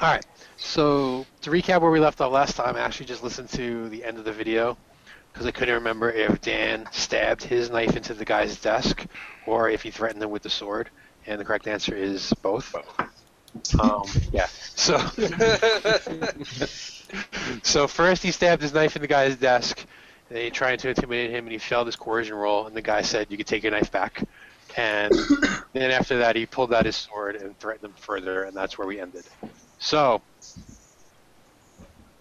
All right. So to recap where we left off last time, I actually just listened to the end of the video because I couldn't remember if Dan stabbed his knife into the guy's desk or if he threatened him with the sword. And the correct answer is both. Yeah. So, so first he stabbed his knife in the guy's desk. And he tried to intimidate him, and he failed his coercion roll. And the guy said, "You can take your knife back." And then after that, he pulled out his sword and threatened him further, and that's where we ended. So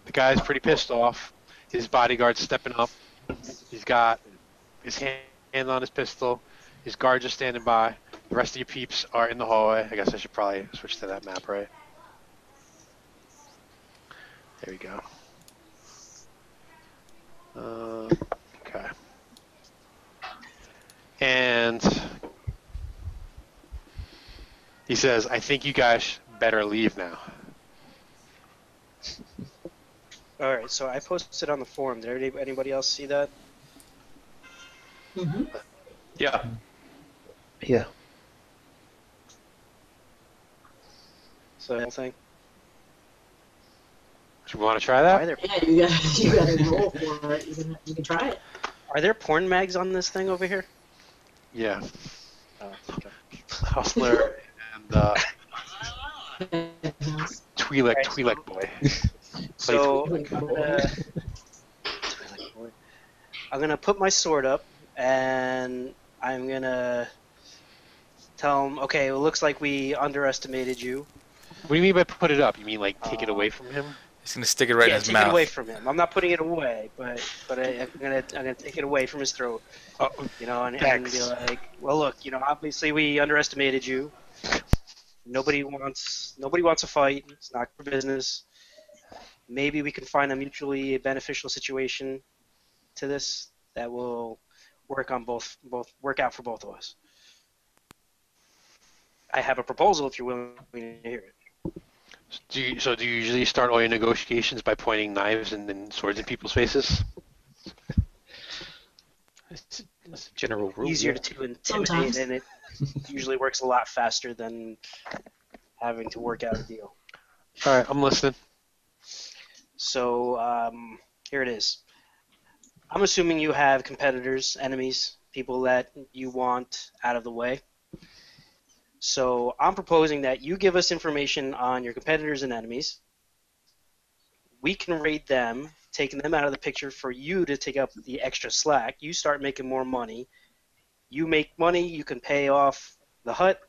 the guy's pretty pissed off. His bodyguard's stepping up. He's got his hand on his pistol. His guards are standing by. The rest of you peeps are in the hallway. I guess I should probably switch to that map, right? There we go. Okay. And he says, "I think you guys better leave now." All right, so I posted on the forum. Did anybody else see that? Mm-hmm. Yeah. Yeah. So the whole thing. Do you want to try Why that? are there, Yeah, you got to roll for it. You can try it. are there porn mags on this thing over here? Yeah. Oh, okay. Hustler and Twi'lek boy. So Twi'lek. I'm gonna put my sword up, and I'm gonna tell him, okay, it looks like we underestimated you. What do you mean by put it up? You mean like take it away from him? He's gonna stick it right in his take mouth. it away from him. I'm not putting it away, but I'm gonna take it away from his throat. Oh, You know, and be like, well, look, you know, obviously we underestimated you. Nobody wants a fight. It's not your business. Maybe we can find a mutually beneficial situation to this that will work on work out for both of us. I have a proposal if you're willing to hear it. do you usually start all your negotiations by pointing knives and then swords in people's faces? That's a general rule. Easier to intimidate, Sometimes. and it usually works a lot faster than having to work out a deal. All right, I'm listening. So here it is. I'm assuming you have competitors, enemies, people that you want out of the way. So I'm proposing that you give us information on your competitors and enemies. We can raid them, taking them out of the picture for you to take up the extra slack. You start making more money. You make money, you can pay off the hut.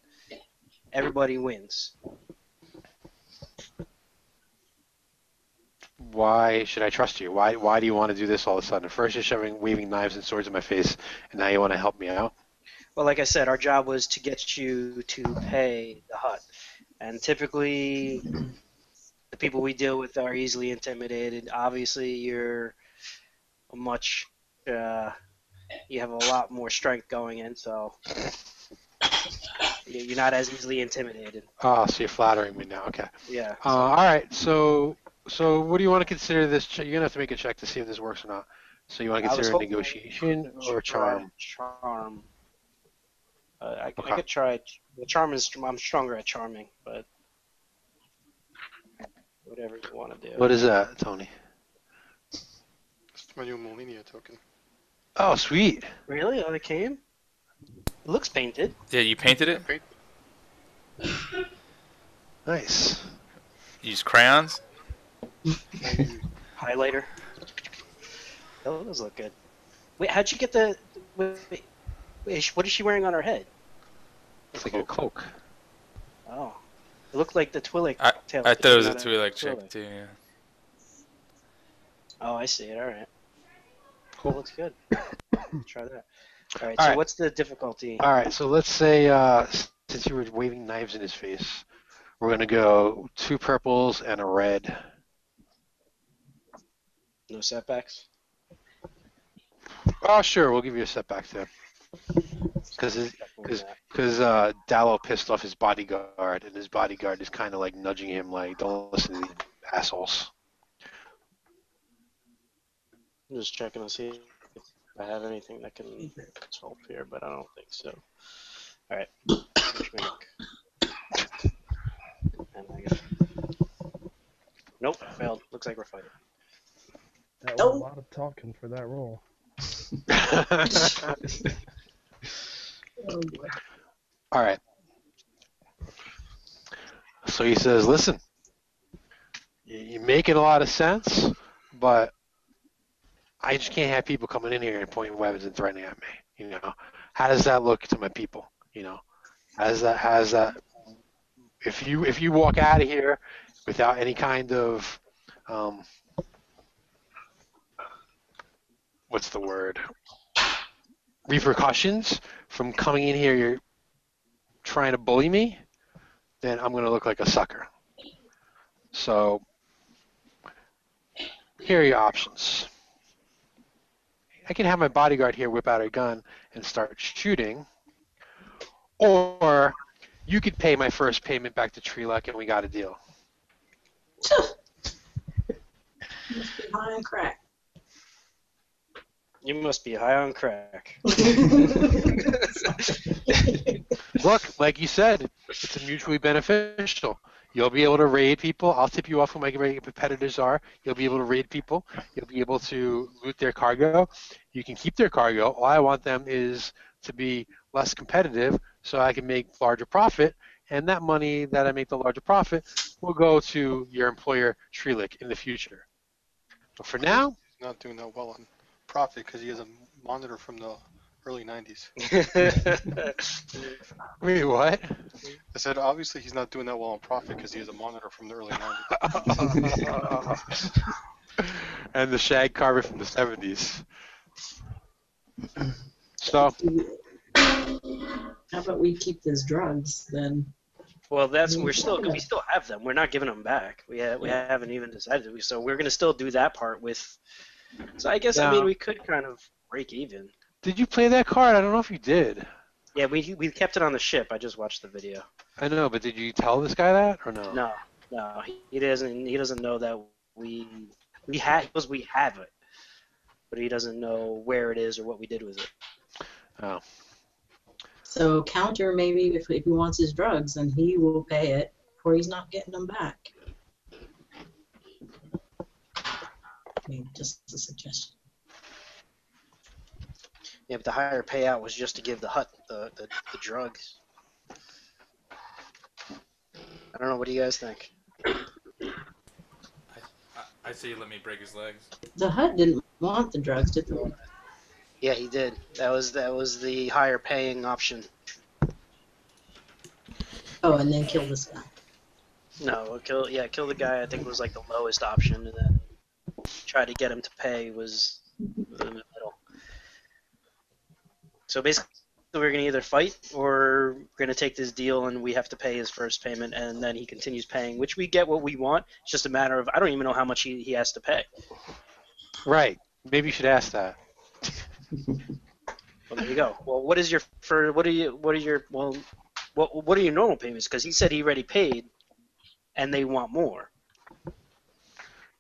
Everybody wins. Why should I trust you? Why do you want to do this all of a sudden? First you're waving knives and swords in my face, and now you want to help me out? Well, like I said, our job was to get you to pay the hut. And typically, the people we deal with are easily intimidated. Obviously, you're much, you have a lot more strength going in, so you're not as easily intimidated. Oh, so you're flattering me now. Okay. Yeah. All right. So what do you want to consider this? You're gonna have to make a check to see if this works or not. So you want to consider negotiation or charm? Charm. I Okay. could try. The charm is. I'm stronger at charming, but whatever you want to do. What is that, Tony? It's my new Molinia token. Oh, sweet. Really? Oh, it came? It looks painted. Yeah, you painted it? Nice. You use crayons? Highlighter. Oh, those look good. Wait, how'd you get the? Wait, what is she wearing on her head? It's like a cloak. Oh, it looked like the Twi'lek tail. I thought it was a Not Twi'lek chick Twi'lek. too, yeah. Oh, I see it. All right. Cool. That looks good. Try that. All right. All So right. what's the difficulty? All right. So let's say since you were waving knives in his face, we're gonna go 2 purples and a red. No setbacks. Oh, sure. We'll give you a setback too. Because Dallo pissed off his bodyguard, and his bodyguard is kind of like nudging him, like, "Don't listen to these assholes." I'm just checking to see if I have anything that can help here, but I don't think so. All right. And I got Nope, failed. Looks like we're fighting. That was a lot of talking for that roll. Oh boy. All right. So he says, listen, you're making a lot of sense, but I just can't have people coming in here and pointing weapons and threatening at me. You know, how does that look to my people? You know, how does that? If you walk out of here without any kind of what's the word? Repercussions from coming in here, you're trying to bully me, then I'm going to look like a sucker. So here are your options. I can have my bodyguard here whip out a gun and start shooting, or you could pay my first payment back to Triloc and we got a deal. Must be high on crack. You must be high on crack. Look, like you said, it's mutually beneficial. You'll be able to raid people. I'll tip you off who my competitors are. You'll be able to raid people. You'll be able to loot their cargo. You can keep their cargo. All I want them is to be less competitive so I can make larger profit. And that money that I make the larger profit will go to your employer, Triloc, in the future. But for now... He's not doing that well on profit because he has a monitor from the early 90s. Wait, what? I said, obviously he's not doing that well on profit because he has a monitor from the early 90s. And the shag carpet from the 70s. So, how about we keep these drugs then? Well, we still have them. We're not giving them back. We haven't even decided. So we're gonna still do that part with. So I guess I mean we could kind of break even. Did you play that card? I don't know if you did. Yeah, we kept it on the ship. I just watched the video. I know, but did you tell this guy that or no? No, he doesn't know that we have it, but he doesn't know where it is or what we did with it. Oh. So counter maybe if he wants his drugs, then he will pay it, or he's not getting them back. I mean, just a suggestion. Yeah, but the higher payout was just to give the Hutt the drugs. I don't know. What do you guys think? I say let me break his legs. The Hutt didn't want the drugs, did they? Yeah, he did. That was the higher paying option. Oh, and then kill this guy. No, kill the guy. I think was like the lowest option, and then try to get him to pay was in the middle. So basically, we're gonna either fight or we're gonna take this deal, and we have to pay his first payment, and then he continues paying, which we get what we want. It's just a matter of I don't even know how much he has to pay. Right. Maybe you should ask that. Well, there you go. Well, what are your normal payments? Because he said he already paid, and they want more.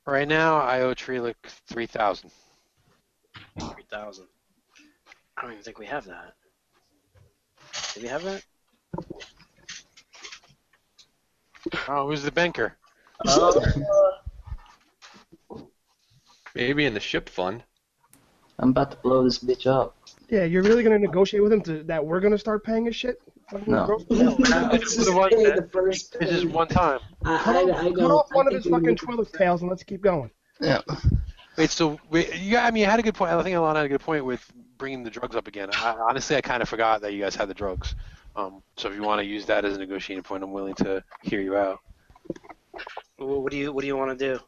Right now, I owe Triloc 3,000. 3,000. I don't even think we have that. Do we have that? Oh, who's the banker? Maybe in the ship fund. I'm about to blow this bitch up. Yeah, you're really gonna negotiate with him that we're gonna start paying his shit? No. It's just the first It's just one time. Cut off one of his fucking Twi'lek tails and let's keep going. Yeah. Wait, so yeah, I mean, you had a good point. I think Alana had a good point with bringing the drugs up again. Honestly, I kind of forgot that you guys had the drugs. So if you want to use that as a negotiating point, I'm willing to hear you out. What do you want to do?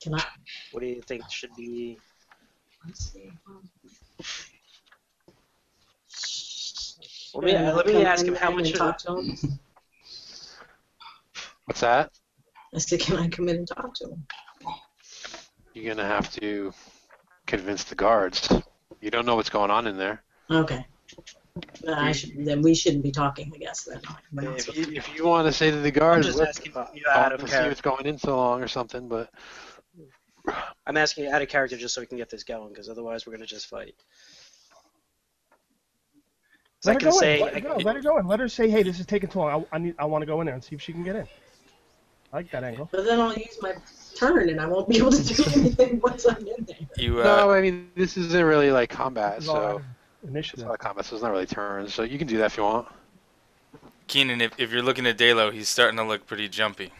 Can I? What do you think should be? Let's see. Let me ask him how much. Talk to him? What's that? I said, can I come in and talk to him? You're gonna have to convince the guards. You don't know what's going on in there. Okay. Then we shouldn't be talking, I guess. Then. If you want to say to the guards, I'm just asking you I out of see character. what's going in so long or something, but I'm asking you out of character just so we can get this going, because otherwise we're gonna just fight. Let her go in. Let her go in. Let her say, "Hey, this is taking too long. I want to go in there and see if she can get in." I like that angle. But then I'll use my turn and I won't be able to do anything once I'm in there. You No, I mean, this isn't really like combat, This is all so it's initiative. not combat, so it's not really turns. So you can do that if you want. Keenan, if you're looking at Dalo, he's starting to look pretty jumpy.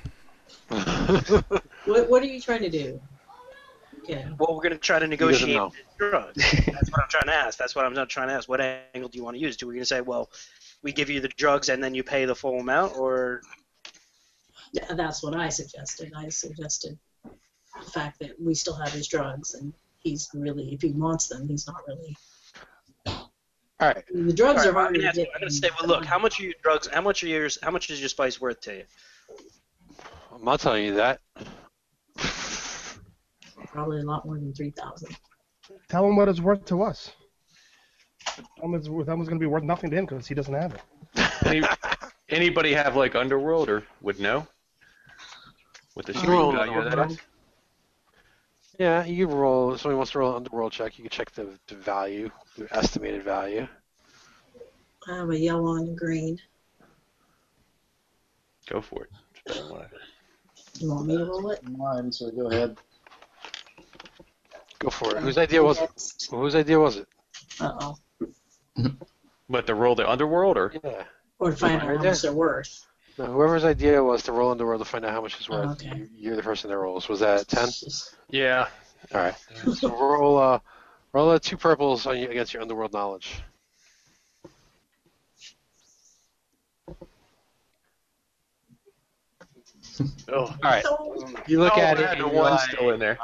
What are you trying to do? Okay. Well, we're going to try to doesn't negotiate know. drugs. That's what I'm trying to ask. That's what I'm not trying to ask. What angle do you want to use? Do we going to say, well, we give you the drugs and then you pay the full amount, or? Yeah, that's what I suggested. I suggested the fact that we still have his drugs, and he's really, if he wants them, he's not really. All right. The drugs All are right, hard to I'm get. going to say, well, look, how much are your drugs? How much is your spice worth to you? I'm not telling you that. Probably a lot more than 3,000. Tell him what it's worth to us. Tell him it's going to be worth nothing to him because he doesn't have it. Anybody have like Underworld or would know? What the street roll value of that Underworld. is? Yeah, you can roll. If somebody wants to roll an underworld check, you can check the value, the estimated value. I have a yellow and a green. Go for it. Just don't wanna- You want me to roll it? Mine, so go ahead. Go for it. Whose idea was it? Whose idea was it? Uh-oh. What, to roll the Underworld or? Yeah. Or to find out how much they're worth. No, whoever's idea was to roll underworld to find out how much it's worth. Okay. You're the person that rolls. Was that 10? Yeah. All right. So roll 2 purples on you against your underworld knowledge. Oh. All right. So, You look at it. The And you're one's like, still in there.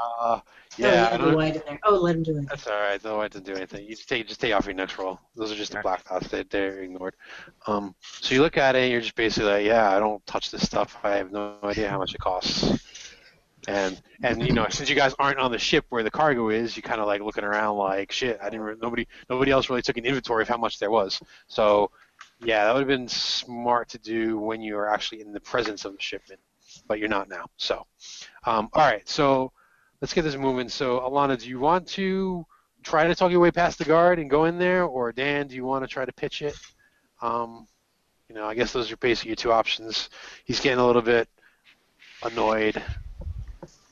yeah, I the don't. white in there. Oh, let him do it. That's all right. No, I didn't do anything. You just take off your next roll. Those are just the black dots. They're ignored. So you look at it, and you're just basically like, yeah, I don't touch this stuff. I have no idea how much it costs. And you know, since you guys aren't on the ship where the cargo is, you kind of like looking around like, shit. Nobody else really took an inventory of how much there was. So yeah, that would have been smart to do when you are actually in the presence of the shipment, but you're not now. So, all right. So let's get this moving. So, Alana, do you want to try to talk your way past the guard and go in there, or Dan, do you want to try to pitch it? You know, I guess those are basically your 2 options. He's getting a little bit annoyed.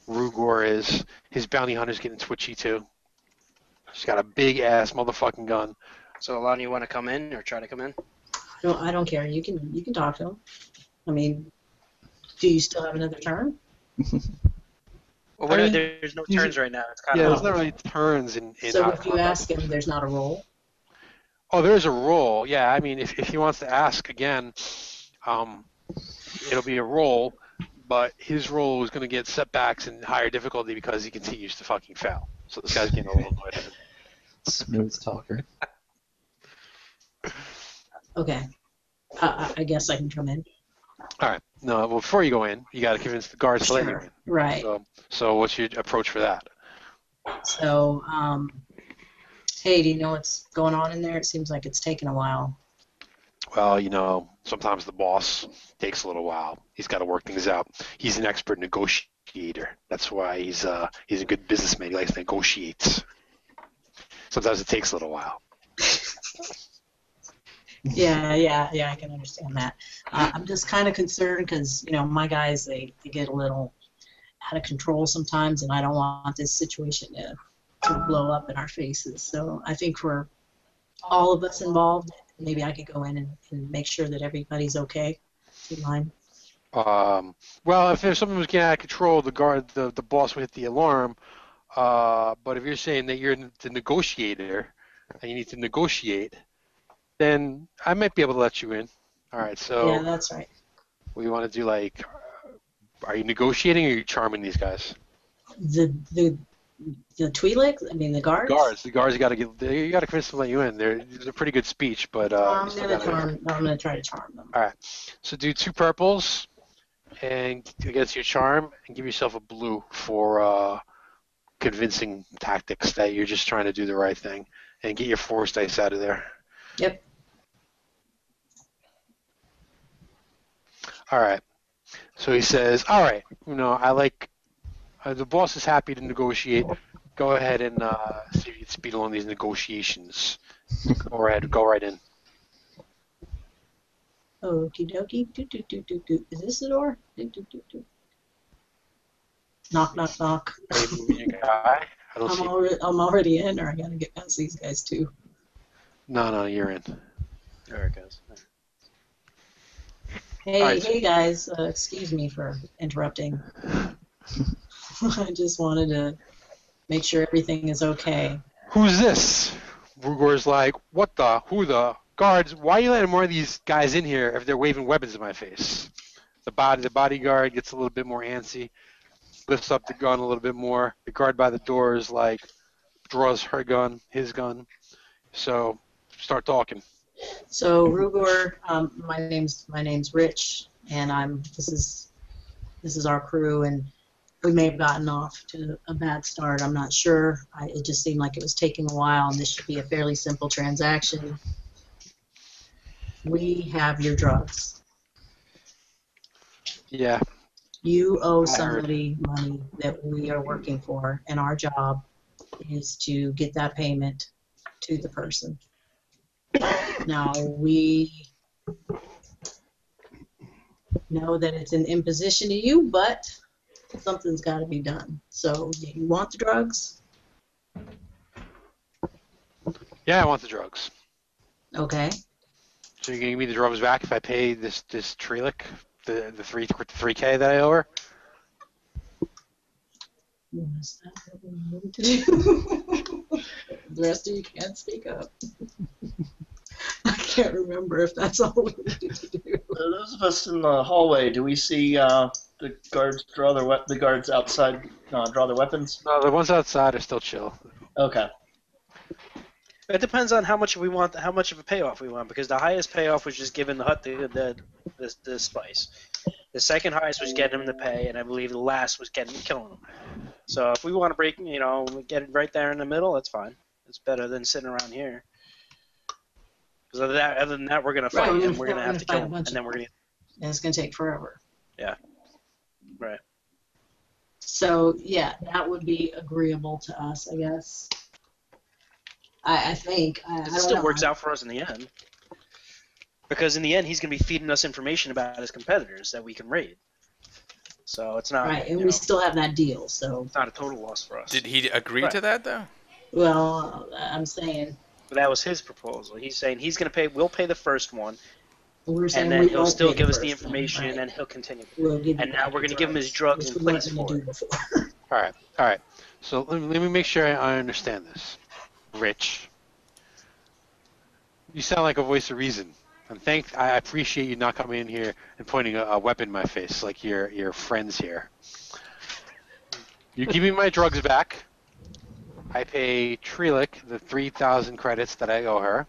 Rugor is. His bounty hunter's getting twitchy too. She's got a big ass motherfucking gun. So, Alana, you want to come in or try to come in? I don't care. You can talk to him. I mean, do you still have another turn? Well, there's no turns right now. It's kind Yeah, of there's not really turns in So if you ask him, there's not a roll? Oh, there's a roll. Yeah, I mean, if he wants to ask again, it'll be a roll, but his roll is going to get setbacks and higher difficulty because he continues to fucking fail. So this guy's getting a little annoyed at him. Smooth talker. Okay. I guess I can come in. All right. No, well, before you go in, you got to convince the guards to let you in. Right. So what's your approach for that? So, hey, do you know what's going on in there? It seems like it's taken a while. Well, you know, sometimes the boss takes a little while. He's got to work things out. He's an expert negotiator. That's why he's a good businessman. He likes to negotiate. Sometimes it takes a little while. Yeah, I can understand that. I'm just kind of concerned because, you know, my guys, they get a little out of control sometimes, and I don't want this situation to blow up in our faces. So I think for all of us involved, maybe I could go in and make sure that everybody's okay. Do you mind? Well, if there's something was getting out of control, the boss would hit the alarm. But if you're saying that you're the negotiator and you need to negotiate, then I might be able to let you in. All right, so Yeah, that's right. we want to do like, are you negotiating or are you charming these guys? The Twi'lek, I mean the guards. The guards, you got to convince them to let you in. There's a pretty good speech, but I'm you still gonna gotta- I'm gonna try to charm them. All right, so do 2 purples and against your charm, and give yourself a blue for convincing tactics that you're just trying to do the right thing, and get your force dice out of there. Yep. All right. So he says, all right, you know, I like, the boss is happy to negotiate. Go ahead and see if you can speed along these negotiations. Go right in. Okie dokie. Is this the door? Knock, knock, knock. Are you moving your guy? I don't see. I'm already in, or I gotta get past these guys too. No, you're in. There it goes. Hey, Alright. hey guys, excuse me for interrupting. I just wanted to make sure everything is okay. Who's this? Rugor's like, what the? Who the? Guards, why are you letting more of these guys in here if they're waving weapons in my face? The bodyguard gets a little bit more antsy, lifts up the gun a little bit more. The guard by the door is like, draws his gun. So, start talking. So Rugor, my name's Rich, and this is our crew, and we may have gotten off to a bad start. I'm not sure. It just seemed like it was taking a while, and this should be a fairly simple transaction. We have your drugs. Yeah. You owe I heard. somebody money that we are working for, and our job is to get that payment to the person. Now, we know that it's an imposition to you, but something's got to be done. So, do you want the drugs? Yeah, I want the drugs. Okay. So you're gonna give me the drugs back if I pay this Triloc, the 3K that I owe her? Is that what we need to do? The rest of you can't speak up. I can't remember if that's all we need to do. Those of us in the hallway, do we see the guards the guards outside draw their weapons? No, the ones outside are still chill. Okay. It depends on how much we want, how much of a payoff we want, because the highest payoff was just giving the Hutt the spice. The second highest was getting him the pay, and I believe the last was killing him. So if we want to break, get it right there in the middle, that's fine. It's better than sitting around here. Because other than that, we're gonna fight, Right, and we're gonna have to kill him, bunch and then we're gonna. And it's going to take forever. Yeah. Right. So, yeah, that would be agreeable to us, I guess. I think. I It don't still know. works out for us in the end. Because in the end, he's going to be feeding us information about his competitors that we can raid. So it's not. Right, and we still have that deal, so. It's not a total loss for us. Did he agree Right. to that though? Well, I'm saying. But that was his proposal. He's saying he's going to pay. We'll pay the first one, We're saying and then we he'll won't still pay give us the first one, information, right. and he'll continue. We'll give you And now back we're the gonna give him his drugs which in we weren't place gonna for do it. before. All right. So let me make sure I understand this. Rich, you sound like a voice of reason. And I appreciate you not coming in here and pointing a weapon in my face like your friends here. You give me my drugs back. I pay Triloc the 3,000 credits that I owe her.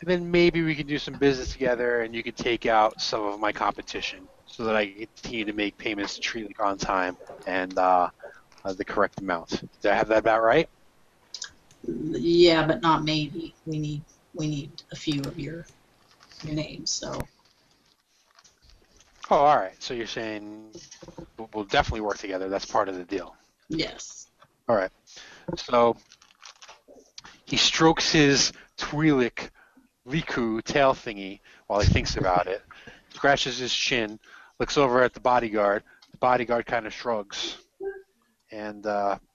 And then maybe we can do some business together and you can take out some of my competition so that I can continue to make payments to Triloc on time and the correct amount. Did I have that about right? Yeah, but not maybe. We need a few of your names. So Oh, all right. So you're saying we'll definitely work together. That's part of the deal. yes. All right. So he strokes his Twi'lek Riku tail thingy while he thinks about it, scratches his chin, looks over at the bodyguard. The bodyguard kind of shrugs. And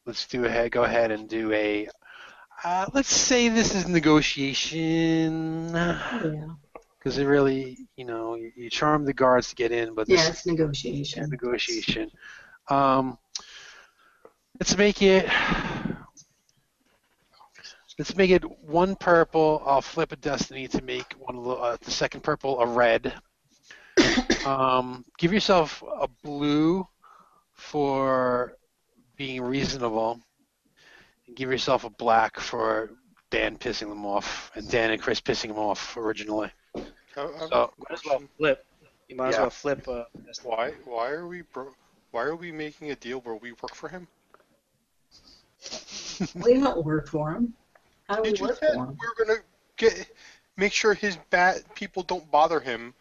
let's go ahead and do a, let's say this is negotiation. Yeah. Because it really, you charm the guards to get in, but Yeah, it's negotiation. negotiation. Let's make it one purple. I'll flip a destiny to make one of the second purple a red. Give yourself a blue for being reasonable, and give yourself a black for Dan pissing them off, and Dan and Chris pissing them off originally. I have So- a Might as well question. flip. You might as Yeah. well flip. Why are we making a deal where we work for him? We don't work for him. How do we Did you work said for him? we're gonna make sure his bad people don't bother him.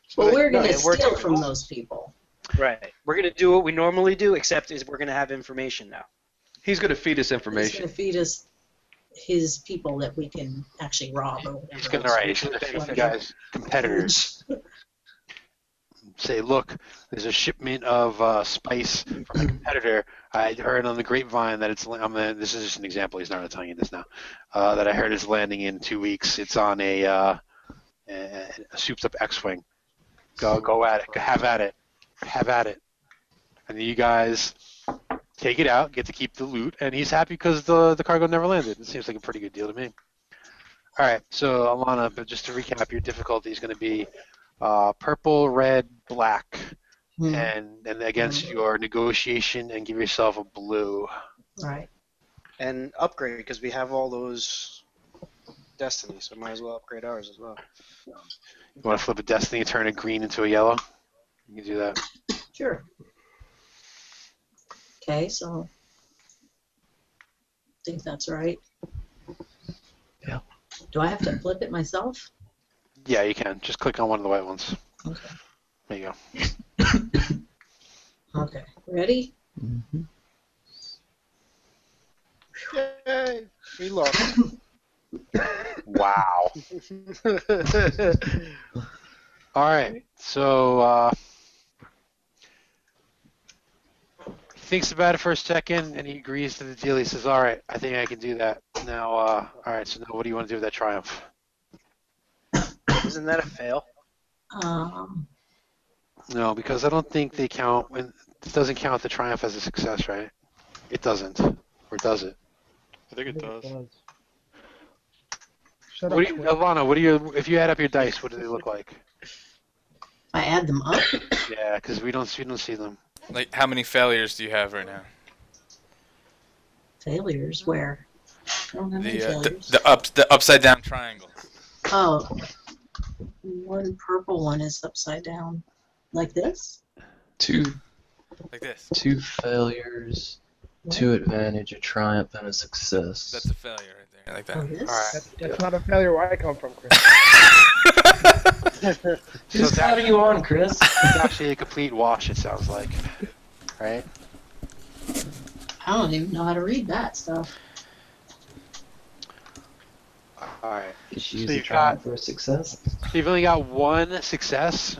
So Well, that- we're going No, to we're steal talking from about- those people. Right. We're gonna do what we normally do, except is we're gonna have information now. He's going to feed us He's going information. to feed us his people that we can actually rob or whatever. He's gonna else. feed you guys competitors say, look, there's a shipment of spice from a competitor. I heard on the grapevine that it's. This is just an example. He's not telling you this now. That I heard is landing in 2 weeks. It's on a souped-up X-wing. Go at it. Have at it. Have at it. And then you guys take it out, get to keep the loot, and he's happy because the cargo never landed. It seems like a pretty good deal to me. All right, so Alana, but just to recap, your difficulty is going to be purple, red, black, and against your negotiation, and give yourself a blue. All right. And upgrade, because we have all those destiny, so might as well upgrade ours as well. You want to flip a destiny and turn a green into a yellow? You can do that. Sure. Okay, so I think that's right. Yeah. Do I have to flip it myself? Yeah, you can. Just click on one of the white ones. Okay. There you go. Okay. Ready? Mm-hmm. Yay! We lost. Wow. All right, so he thinks about it for a second, and he agrees to the deal. He says, all right, I think I can do that. Now, all right, so now what do you want to do with that triumph? Isn't that a fail? No, because I don't think they count, it doesn't count the triumph as a success, right? It doesn't, or does it? I think it does. Shut What up. do you, Alana, what do you, if you add up your dice, what do they look like? I add them up? Yeah, because we don't see them. Like, how many failures do you have right now? Failures? Where? I don't have any failures. The upside down triangle. Oh, one purple one is upside down. Like this? Two Like this. failures, 2 advantage, a triumph, and a success. That's a failure right there. Like that. Oh, this? All right. That's not a failure where I come from, Chris. Who's having you on, Chris? It's actually a complete wash, it sounds like. Right? I don't even know how to read that stuff. Alright. Just use So a you've triumph for a success. So you've only got one success?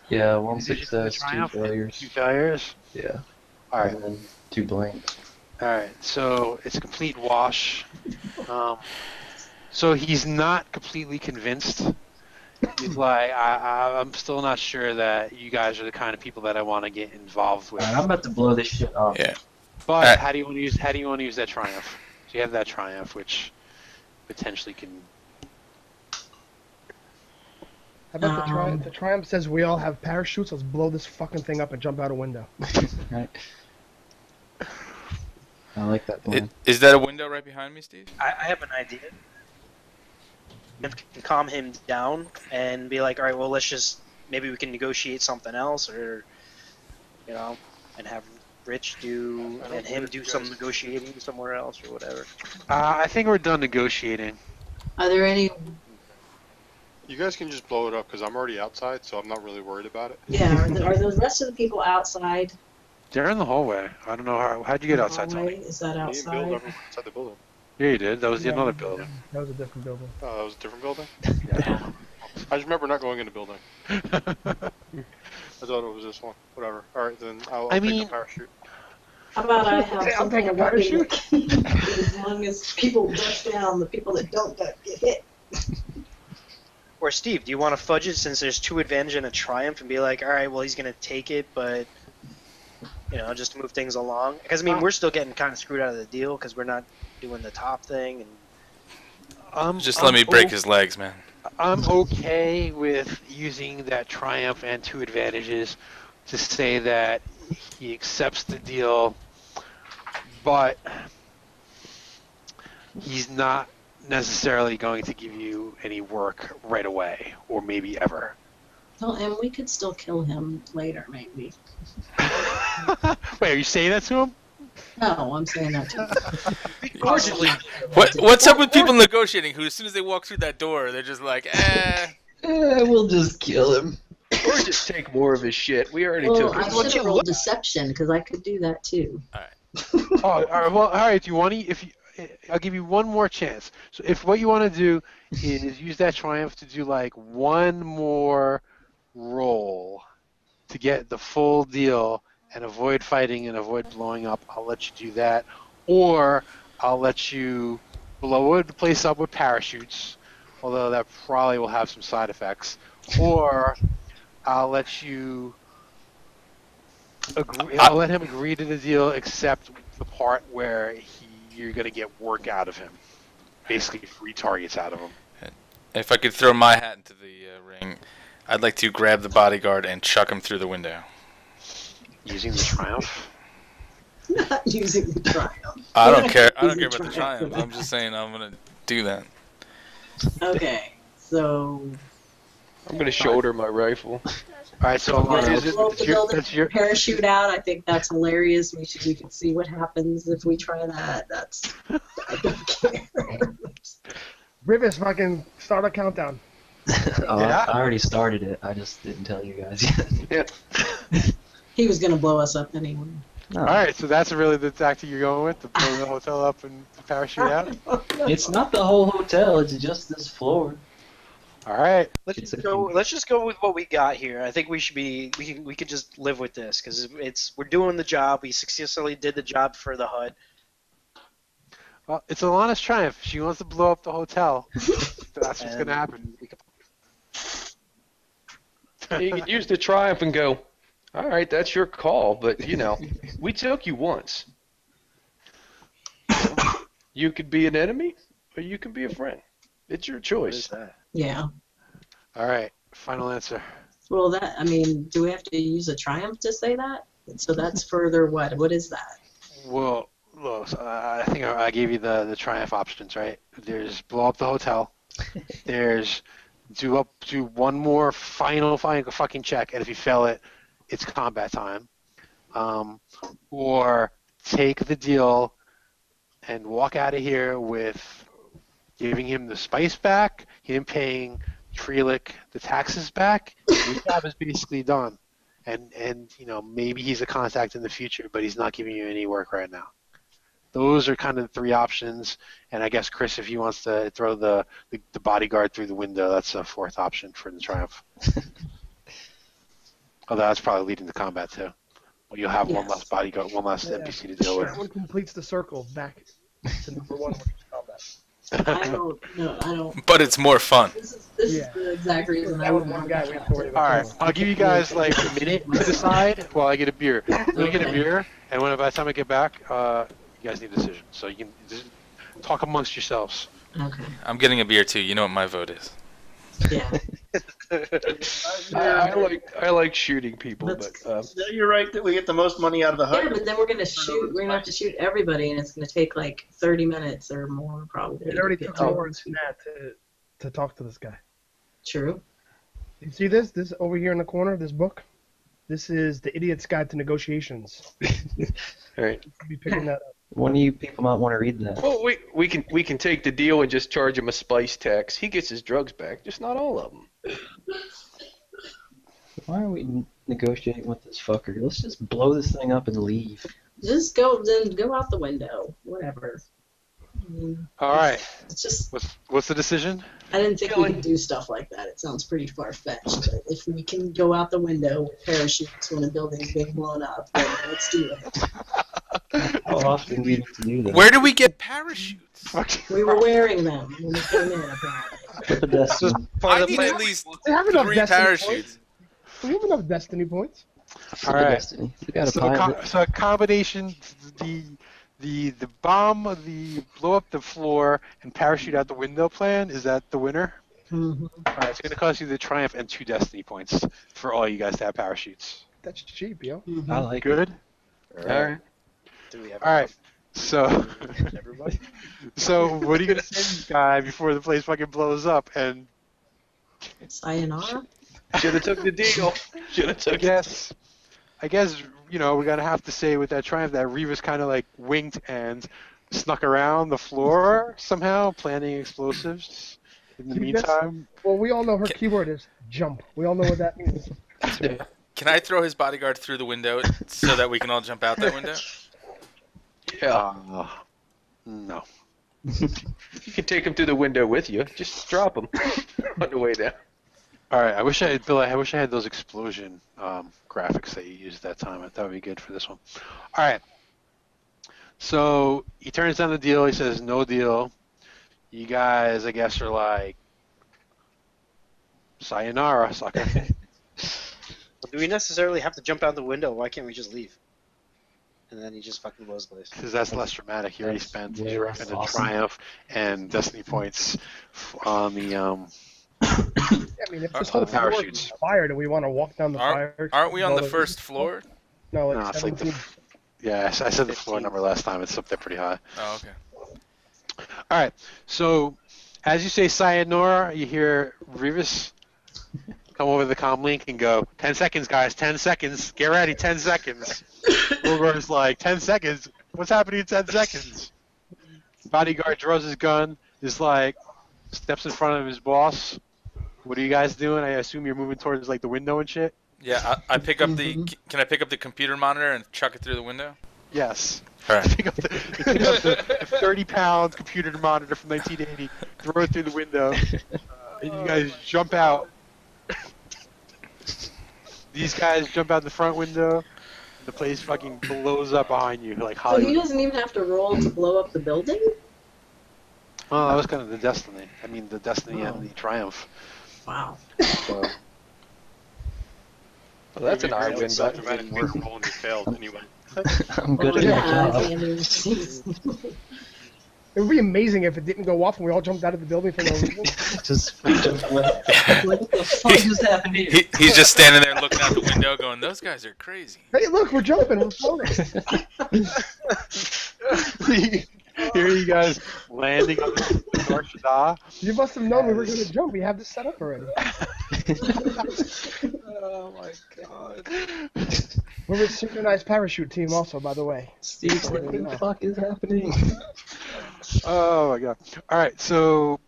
Yeah, 1 Is it just success, the 2 triumph? failures. 2 failures? Yeah. Alright. And then 2 blanks. Alright, so it's a complete wash. So he's not completely convinced. He's like, I'm still not sure that you guys are the kind of people that I want to get involved with. Alright, I'm about to blow this shit up. Yeah. But Alright. how do you want to use that triumph? So you have that triumph, which potentially can. How about the triumph? The triumph says we all have parachutes. Let's blow this fucking thing up and jump out a window. Right. I like that plan. Is that a window right behind me, Steve? I have an idea. You can calm him down and be like, all right, well, let's just, maybe we can negotiate something else, or, you know, and have Rich do, and him do some negotiating somewhere else or whatever. I think we're done negotiating. Are there any? You guys can just blow it up because I'm already outside, so I'm not really worried about it. Yeah. Are the rest of the people outside? They're in the hallway. I don't know how'd you get outside, Hallway? Tony? Is that Me and Bill, outside? everyone inside the building. Yeah, you did. That was Yeah, another building. That was a different building. Oh, that was a different building? Yeah. I just remember not going in the building. I thought it was this one. Whatever. Alright, then I'll take mean- the parachute. How about I have I'll some take kind a of weapon parachute. that- as long as people duck down, the people that don't duck get hit. Or Steve, do you want to fudge it since there's 2 advantage and a triumph and be like, all right, well, he's going to take it, but, you know, just to move things along? Because, I mean, we're still getting kind of screwed out of the deal because we're not doing the top thing. And Just let me break his legs, man. I'm okay with using that triumph and 2 advantages to say that he accepts the deal, but he's not necessarily going to give you any work right away, or maybe ever. Well, and we could still kill him later, maybe. Wait, are you saying that to him? No, I'm saying that to Possibly. What's up with people negotiating who, as soon as they walk through that door, they're just like, We'll just kill him. Or just take more of his shit. We already Well, took I it. should have rolled deception because I could do that too. Oh, all right. Well, all right. Do you want to? I'll give you one more chance. So, if what you want to do is use that triumph to do like one more roll, to get the full deal and avoid fighting and avoid blowing up, I'll let you do that. Or I'll let you blow the place up with parachutes, although that probably will have some side effects. Or I'll let you agree. I'll let him agree to the deal, except the part where you're going to get work out of him, basically free targets out of him. If I could throw my hat into the ring, I'd like to grab the bodyguard and chuck him through the window. Using the Triumph? Not using the Triumph. I don't care. I don't care about the Triumph. I'm just saying I'm gonna do that. Okay, so. I'm gonna shoulder my rifle. All right, so that's your parachute out. I think that's hilarious. We can see what happens if we try that. I don't care. Rivis, fucking start a countdown. I already started it. I just didn't tell you guys yet. Yeah. He was gonna blow us up anyway. No. All right, so that's really the tactic you're going with, to blow the hotel up and parachute out? It's not the whole hotel. It's just this floor. All right. Let's just go with what we got here. I think we could just live with this because we're doing the job. We successfully did the job for the Hutt. Well, it's Alana's Triumph. She wants to blow up the hotel. That's what's going to happen. You could use the Triumph and go, all right, that's your call, but, we took you once. You could be an enemy, or you could be a friend. It's your choice. What is that? Yeah. All right, final answer. Well, do we have to use a Triumph to say that? So that's further what? What is that? Well, look, I think I gave you the Triumph options, right? There's blow up the hotel. There's do one more final fucking check, and if you fail it, it's combat time. Or take the deal and walk out of here with giving him the spice back, him paying Triloc the taxes back. Your job is basically done. And maybe he's a contact in the future, but he's not giving you any work right now. Those are kind of the three options. And I guess Chris, if he wants to throw the bodyguard through the window, that's a fourth option for the Triumph. Although that's probably leading to combat too. Well, you'll have one less bodyguard, one less NPC to deal with. That one completes the circle back to number one, which is combat. I don't. But it's more fun. This is the exact reason I would want guy we have to worry All about. right, I'll give you guys like a minute to decide while I get a beer. Let me get a beer, and by the time I get back, you guys need a decision. So you can just talk amongst yourselves. Okay. I'm getting a beer too. You know what my vote is. Yeah. I like shooting people, but You're right that we get the most money out of the Hutt. Yeah, but then we're gonna have to shoot everybody, and it's gonna take like 30 minutes or more probably. It already took more than that to talk to this guy. True. You see this? This over here in the corner, this book? This is The Idiot's Guide to Negotiations. all right. I'll be picking that up. One of you people might want to read that. Well, we can take the deal and just charge him a spice tax. He gets his drugs back, just not all of them. Why are we negotiating with this fucker? Let's just blow this thing up and leave. Just go out the window, whatever. All right. It's just. What's the decision? I didn't think we could do stuff like that. It sounds pretty far-fetched. But if we can go out the window with parachutes when a building's being blown up, then let's do it. How often do you need to do that? Where do we get parachutes? We were wearing them when we came in, apparently. I need at least We have enough 3 Destiny parachutes. points. We have enough Destiny points. All right. Destiny. You got a pilot. So a combination, the bomb, the blow up the floor, and parachute out the window plan, is that the winner? Mm-hmm. All right, it's going to cost you the Triumph and 2 Destiny points for all you guys to have parachutes. That's cheap, yo. Mm-hmm. I like Good? it. All right. Do we have All right. So, everybody? so what are you going to say to this guy before the place fucking blows up? And Sayonara? Should have took the deal. Should have took it. I guess, we're going to have to say with that Triumph that Reva's kind of like winked and snuck around the floor somehow, planting explosives. In the meantime. Well, we all know her keyword is jump. We all know what that means. Can I throw his bodyguard through the window so that we can all jump out that window? Yeah. No. You can take him through the window with you. Just drop him on the way down. All right. I wish I had those explosion graphics that you used that time. That would be good for this one. All right. So he turns down the deal. He says, no deal. You guys, I guess, are like, sayonara, sucker. Do we necessarily have to jump out the window? Why can't we just leave? And then he just fucking blows the place. Because that's less dramatic. He already That's spent way less and awesome. triumph and destiny points on the Yeah, I mean, if this whole floor is parachutes. fire, do we want to walk down the fire? Aren't we on the first floor? No, No, like it's like 17. Yeah, I said the floor number last time. It's up there pretty high. Oh, okay. All right. So as you say sayonara, you hear Revis come over the comm link and go, 10 seconds, guys, 10 seconds. Get ready, 10 seconds. Rugor's like, 10 seconds? What's happening in 10 seconds? Bodyguard draws his gun, is like, steps in front of his boss. What are you guys doing? I assume you're moving towards like the window and shit? Yeah, I pick up the. Can I pick up the computer monitor and chuck it through the window? Yes. All right. Pick up the 30-pound computer monitor from 1980, throw it through the window, and you guys jump out. These guys jump out the front window, and the place fucking blows up behind you like So Hollywood. he doesn't even have to roll to blow up the building? Well, that was kind of the destiny. I mean, the destiny and the triumph. Wow. So, Well, that's an I-win It's not button. dramatic when you roll and you failed anyway. I'm good at Yeah, my at the job. end of the season. It would be amazing if it didn't go off and we all jumped out of the building for no reason. Just jump away. Like, what the fuck just happened here? He's just standing there looking out the window going, those guys are crazy. Hey, look, we're jumping, we're floating. here you guys landing on the Nar Shadda. You must have known we were going to jump. We have this set up already. Oh my god. We're a synchronized parachute team also, by the way. Steve, what the fuck is happening? Oh my god. Alright, so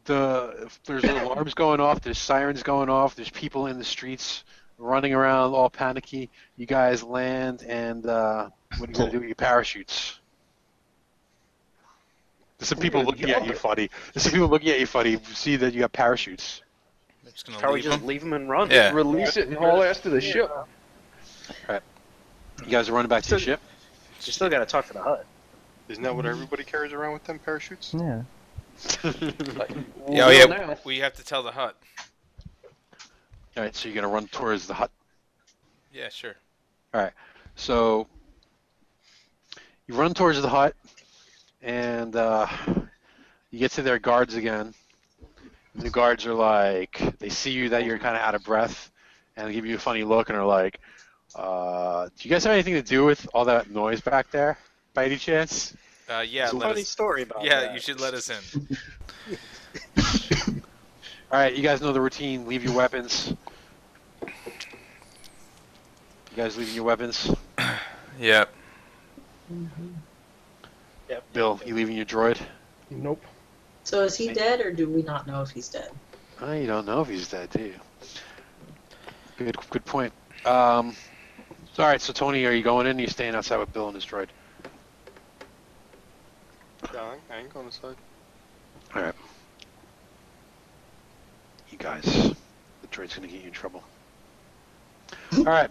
there's alarms going off, there's sirens going off, there's people in the streets running around all panicky. You guys land and what are you gonna do with your parachutes? There's some people looking at you funny. There's some people looking at you funny. See that you got parachutes. I'm just gonna Probably leave just them. leave him and run. Yeah. Release it and haul ass to the ship. You guys are running back to the ship? You still gotta talk to the hut. Isn't that what everybody carries around with them parachutes? Yeah. Yeah, yeah. We have to tell the hut. Alright, so you're gonna run towards the hut. Yeah, sure. Alright, so you run towards the hut, and you get to their guards again. And the guards are like, they see you that you're kind of out of breath, and they give you a funny look, and are like, do you guys have anything to do with all that noise back there, by any chance? Yeah, It's a let funny us. story about Yeah, that. you should let us in. Alright, you guys know the routine. Leave your weapons. You guys leaving your weapons? Yep. Yep. Bill, you leaving your droid? Nope. So is he dead, or do we not know if he's dead? Oh, you don't know if he's dead, do you? Good point. Alright, so Tony, are you going in or are you staying outside with Bill and his droid? Yeah, I ain't going inside. Alright. You guys, the droid's gonna get you in trouble. Alright.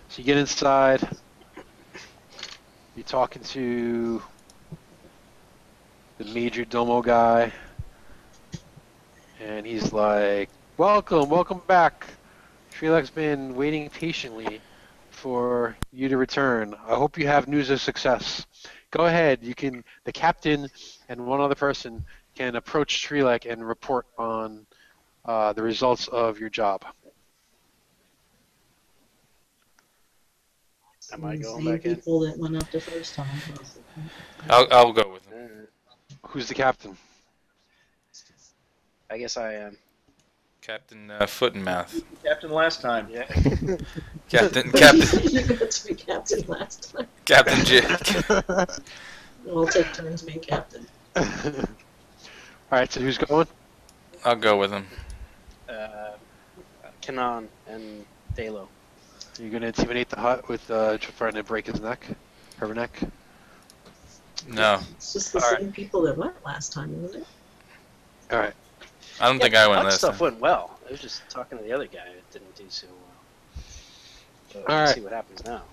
So you get inside. You're talking to the Major Domo guy. And he's like, welcome back. Triloc's been waiting patiently for you to return. I hope you have news of success. Go ahead, the captain and one other person can approach Triloc and report on the results of your job. Am I The going same back in? people that went up the first time. I'll go with him. Who's the captain? I guess I am. Captain Foot and Mouth. Captain last time. Yeah. Captain You got to be captain last time. Captain J. We'll take turns being captain. Alright, so who's going? I'll go with him. Kinon and Dalo. You're going to intimidate the hut with trying to break his neck? Her neck? No, It's just the All right. same people that went last time, isn't it? Alright. I don't think I went That last stuff time. went well. I was just talking to the other guy. It didn't do so well. But All we'll right. see what happens now.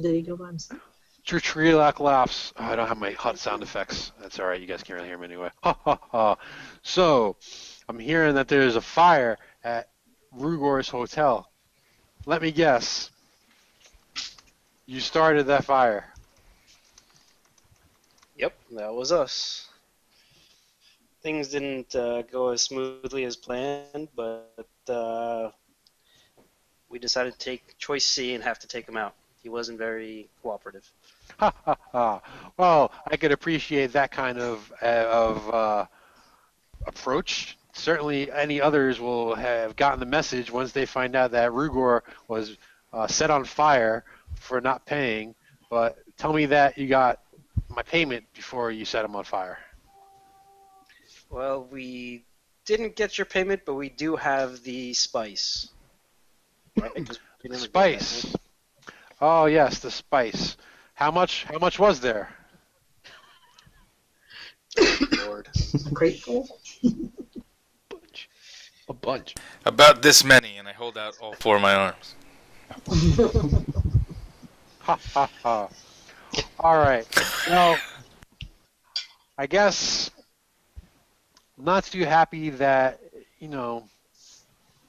Did he go by himself? Triloc laughs. Oh, I don't have my hut sound effects. That's all right. You guys can't really hear me anyway. Ha ha ha. So, I'm hearing that there's a fire at Rugor's hotel. Let me guess. You started that fire. Yep, that was us. Things didn't go as smoothly as planned, but we decided to take choice C and have to take him out. He wasn't very cooperative. Ha ha ha. Well, I could appreciate that kind of approach. Certainly, any others will have gotten the message once they find out that Rugor was set on fire for not paying. But tell me that you got my payment before you set him on fire. Well, we didn't get your payment, but we do have the spice. Right? 'Cause we never did that, Spice. right? Oh yes, the spice. How much? How much was there? Lord. Grateful. A bunch. About this many, and I hold out all four of my arms. Ha ha ha. All right. Well, I guess I'm not too happy that, you know,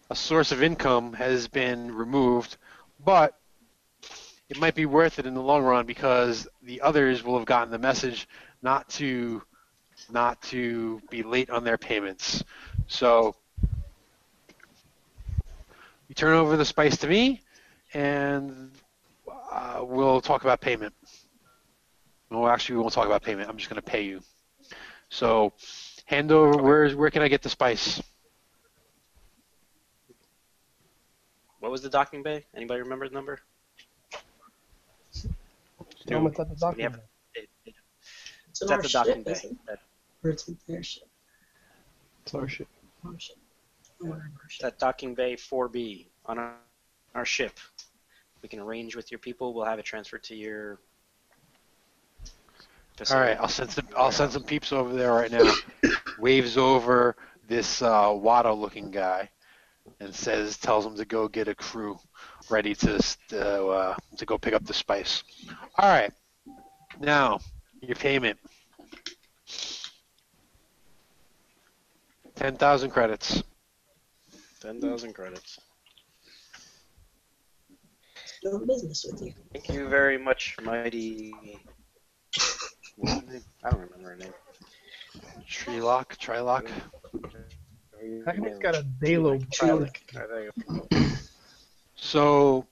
a source of income has been removed, but it might be worth it in the long run because the others will have gotten the message not to be late on their payments. So you turn over the spice to me, and we'll talk about payment. Well, actually, we won't talk about payment. I'm just going to pay you. So hand over. Where can I get the spice? What was the docking bay? Anybody remember the number? Tell him it's at the Somebody document. It's an That's our the docking ship, bay. isn't it? Or it's their ship. It's our ship. Our ship. Or our ship. That docking bay 4B on our ship. We can arrange with your people. We'll have it transferred to your All facility. right, I'll send some peeps over there right now. Waves over this Watto-looking guy and tells him to go get a crew ready to go pick up the spice. All right, now your payment. 10,000 credits. 10,000 credits. Doing business with you. Thank you very much, mighty. What's her name? I don't remember her name. Triloc. How come he's got a Dalo Triloc. So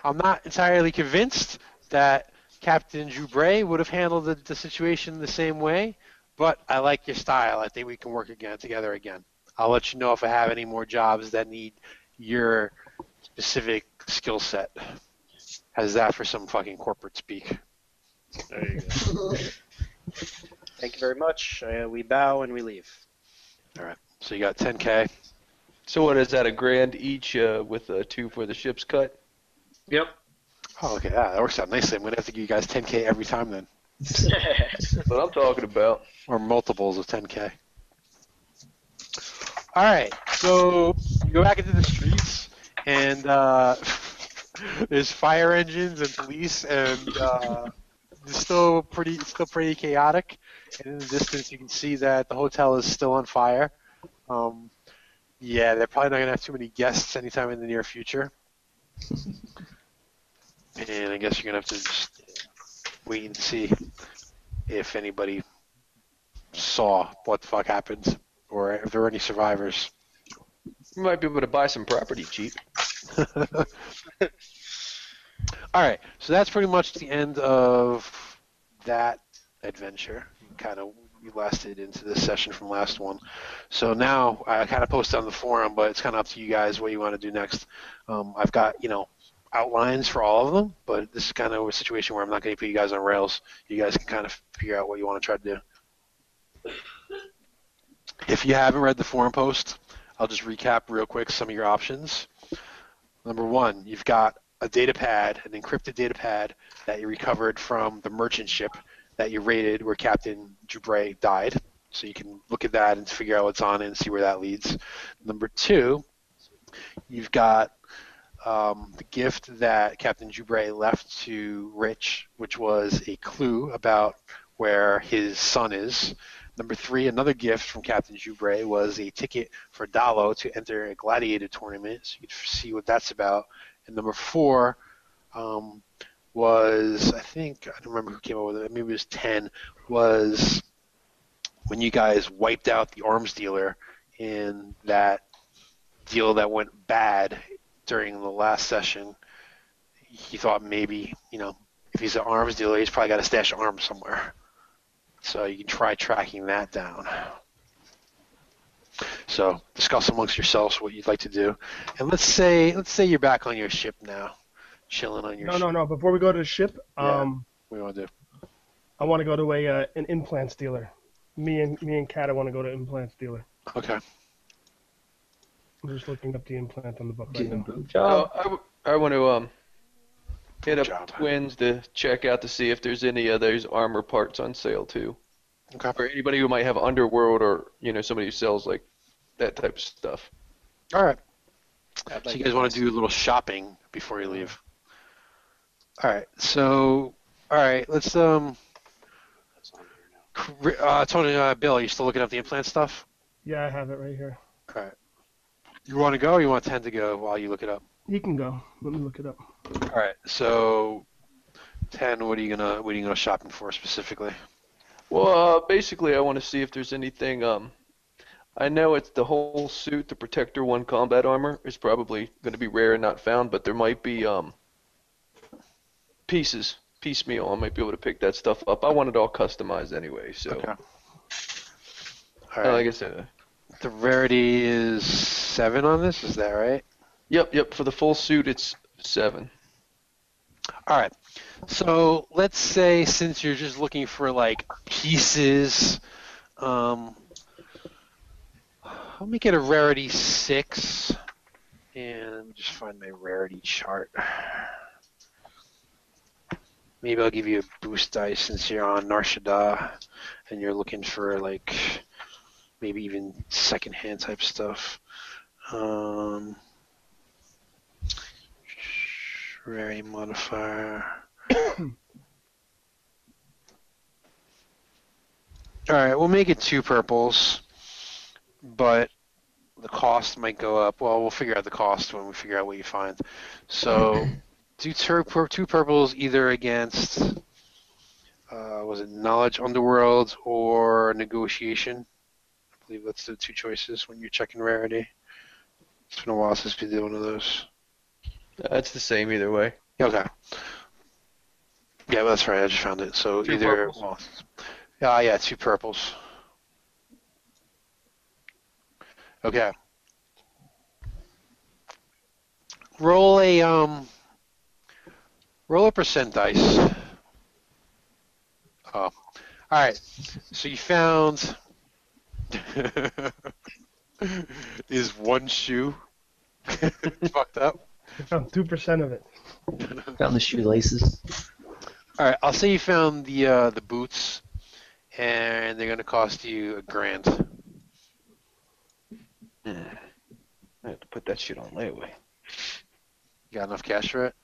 I'm not entirely convinced that Captain Joubray would have handled the situation the same way, but I like your style. I think we can work together again. I'll let you know if I have any more jobs that need your specific skill set. How's that for some fucking corporate speak? There you go. Thank you very much. We bow and we leave. All right. So you got 10K. So what is that? $1,000 each with 2 for the ship's cut? Yep. Oh, okay. That works out nicely. I'm gonna have to give you guys 10K every time then, That's what I'm talking about. or multiples of 10K. All right. So you go back into the streets, and there's fire engines and police, and it's still pretty chaotic. And in the distance, you can see that the hotel is still on fire. Yeah, they're probably not gonna have too many guests anytime in the near future. And I guess you're gonna have to just wait and see if anybody saw what the fuck happened, or if there were any survivors. You might be able to buy some property cheap. All right, so that's pretty much the end of that adventure. We lasted into this session from last one. So now I kind of posted on the forum, but it's kind of up to you guys what you want to do next. I've got, outlines for all of them, but this is kind of a situation where I'm not going to put you guys on rails. You guys can kind of figure out what you want to try to do. If you haven't read the forum post, I'll just recap real quick some of your options. Number one, you've got a data pad, an encrypted data pad that you recovered from the merchant ship that you raided where Captain Joubray died. So you can look at that and figure out what's on it and see where that leads. Number two, you've got the gift that Captain Jubray left to Rich, which was a clue about where his son is. Number 3, another gift from Captain Jubray was a ticket for Dalo to enter a gladiator tournament, so you could see what that's about. And number 4 was, I think, I don't remember who came up with it, maybe it was 10, was when you guys wiped out the arms dealer in that deal that went bad during the last session. He thought maybe, if he's an arms dealer, he's probably got a stash of arms somewhere. So you can try tracking that down. So discuss amongst yourselves what you'd like to do. And let's say you're back on your ship now, chilling on your ship. No. Before we go to the ship, What do you want to do? I want to go to an implants dealer. Me and Kat, I want to go to implants dealer. Okay. I'm just looking up the implant on the book right now. I want to hit up Twins to check out to see if there's any of those armor parts on sale too. Okay. Or anybody who might have underworld or somebody who sells like that type of stuff. All right. So you guys want to do a little shopping before you leave? All right. So, let's Tony, Bill, are you still looking up the implant stuff? Yeah, I have it right here. All right. You want to go, or you want 10 to go while you look it up? You can go. Let me look it up. All right. So, 10. What are you gonna shopping for specifically? Well, basically, I want to see if there's anything. I know it's the whole suit, the Protector 1 combat armor is probably going to be rare and not found, but there might be pieces, piecemeal. I might be able to pick that stuff up. I want it all customized anyway, so. Okay. All right. Like I said. The rarity is 7 on this. Is that right? Yep. For the full suit, it's 7. All right. So let's say since you're just looking for like pieces, I'll make it a rarity 6, and just find my rarity chart. Maybe I'll give you a boost dice since you're on Nar Shadda and you're looking for like maybe even secondhand type stuff. Rarity modifier. Alright, we'll make it 2 purples, but the cost might go up. Well, we'll figure out the cost when we figure out what you find. So, do 2 purples either against, was it Knowledge Underworld or Negotiation? I believe that's the 2 choices when you're checking rarity. It's been a while since we did one of those. It's the same either way. Okay. Yeah, well, that's right. I just found it. So 2 either, purples. well, yeah, 2 purples. Okay. Roll a percent dice. Oh, all right. So you found is 1 shoe fucked up. I found 2% of it. Found the shoelaces. All right, I'll say you found the boots, and they're gonna cost you $1,000. I have to put that shit on layaway. You got enough cash for it?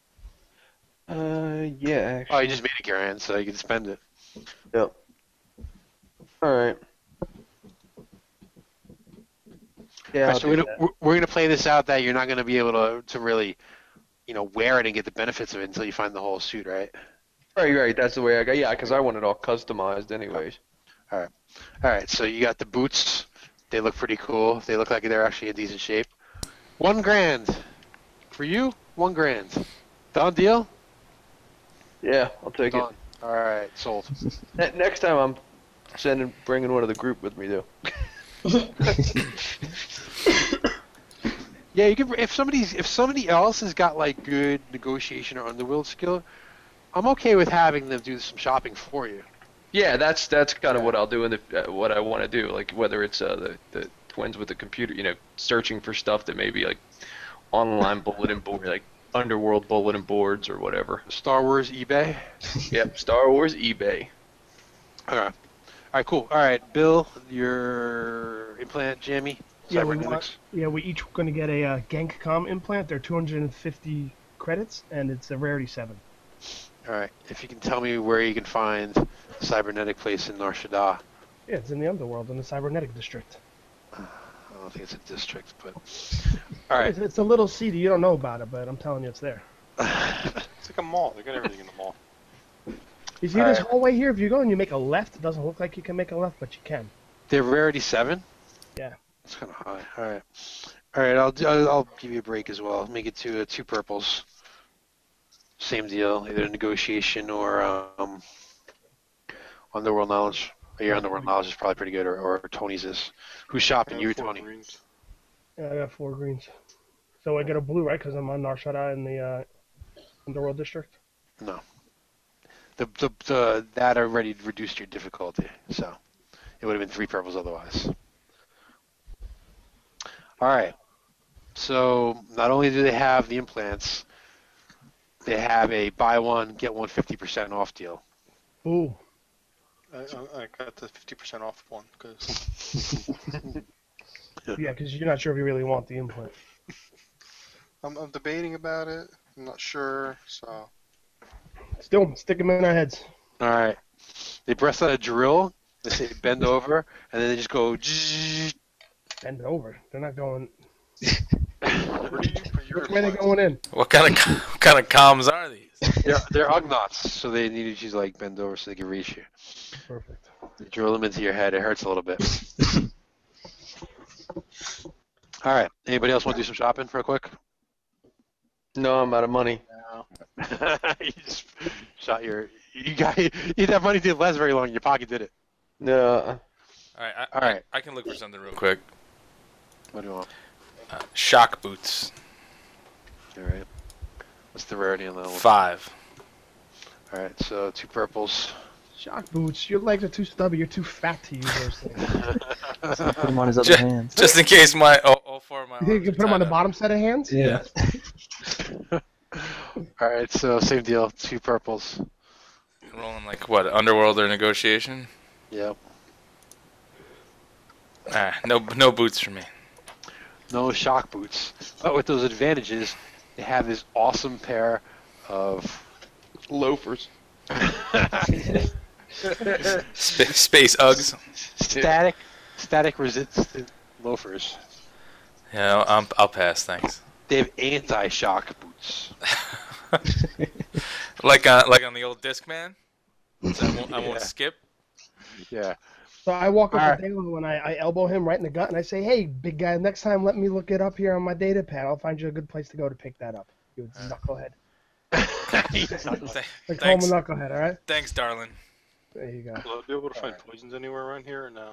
Yeah, actually. Oh, you just made $1,000, so you can spend it. Yep. All right. Yeah. All right, so we're gonna play this out that you're not gonna be able to really, wear it and get the benefits of it until you find the whole suit, right? Right. That's the way I got. Yeah, because I want it all customized, anyways. All right. So you got the boots. They look pretty cool. They look like they're actually in decent shape. $1,000 for you. $1,000. Done deal. Yeah, I'll take it. All right, sold. Next time I'm bringing one of the group with me, though. Yeah, you can. If somebody else has got like good negotiation or underworld skill, I'm okay with having them do some shopping for you. Yeah, that's kind of what I'll do, and what I want to do. Like whether it's the twins with the computer, searching for stuff that maybe like online bulletin board, like underworld bulletin boards or whatever. Star Wars eBay. Yep, Star Wars eBay. Okay. All right, cool. All right, Bill, your implant jammy. Yeah, Cybernetics. we each going to get a Gankcom implant. They're 250 credits, and it's a rarity 7. All right. If you can tell me where you can find the cybernetic place in Nar Shadda. Yeah, it's in the underworld, in the cybernetic district. I don't think it's a district, but all right. It's a little seedy. You don't know about it, but I'm telling you, it's there. It's like a mall. They got everything in the mall. You see this hallway here? If you go and you make a left, it doesn't look like you can make a left, but you can. They're rarity 7. Yeah. It's kind of high. All right. All right. I'll give you a break as well. Make it to 2 purples. Same deal. Either negotiation or underworld knowledge. Your underworld knowledge is probably pretty good, or Tony's is. Who's shopping? You or Tony? Greens. Yeah, I got 4 greens. So I get a blue, right? Because I'm on Nar Shadda in the underworld district. No. The that already reduced your difficulty, so it would have been 3 purples otherwise. All right. So not only do they have the implants, they have a buy one get one 50% off deal. Ooh. I got the 50% off one because Yeah, because you're not sure if you really want the implant. I'm debating about it. I'm not sure, so. Still, stick them in our heads. All right. They press on a drill. They say bend over, and then they just go. Bend over. They're not going. Where do you put your Which way are they going in? What kind of comms are these? They're Ugnaughts, so they need you to like bend over so they can reach you. Perfect. They drill them into your head. It hurts a little bit. All right. Anybody else want to do some shopping real quick? No, I'm out of money. You just shot your. That money didn't last very long. Your pocket did it. No. All right. I can look for something real quick. What do you want? Shock boots. All right. What's the rarity on that one? 5. All right. So 2 purples. Shock boots. Your legs are too stubby. You're too fat to use those things. Put them on his other hands. Just in case all 4 of my. You think you can put them on the bottom set of hands? Yeah. All right. So same deal. 2 purples. Rolling like what? Underworld or negotiation? Yep. No boots for me. No shock boots. But with those advantages, they have this awesome pair of Loafers. Space Uggs. static resistant loafers. Yeah, I'll pass, thanks. They have anti-shock boots. like on the old Discman. So I won't skip. Yeah. So I walk up to Dalen when I elbow him right in the gut, and I say, "Hey, big guy, next time let me look it up here on my data pad. I'll find you a good place to go to pick that up. You knucklehead." Like call him a knucklehead, all right? Thanks, darling. There you go. Will I be able to find poisons anywhere around here or no?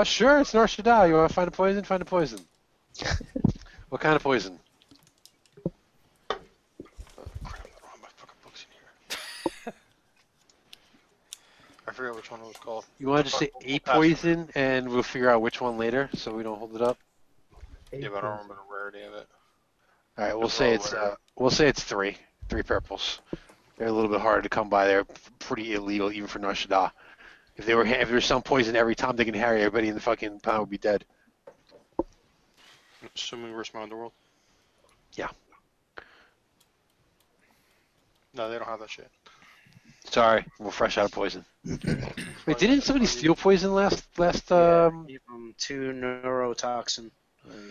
Sure, it's Nar Shadda. You want to find a poison? Find a poison. What kind of poison? Crap, I don't have my fucking books in here. I forgot which one it was called. You want to just say a poison, and we'll figure out which one later, so we don't hold it up. Yeah, but I don't remember the rarity of it. All right, we'll say it's 3 purples. They're a little bit harder to come by. They're pretty illegal, even for Nar Shadda. If there was some poison every time they can harry, everybody in the fucking pound would be dead. Assuming we're my underworld. Yeah. No, they don't have that shit. Sorry, we're fresh out of poison. Wait, didn't somebody steal poison last? Give him 2 neurotoxin.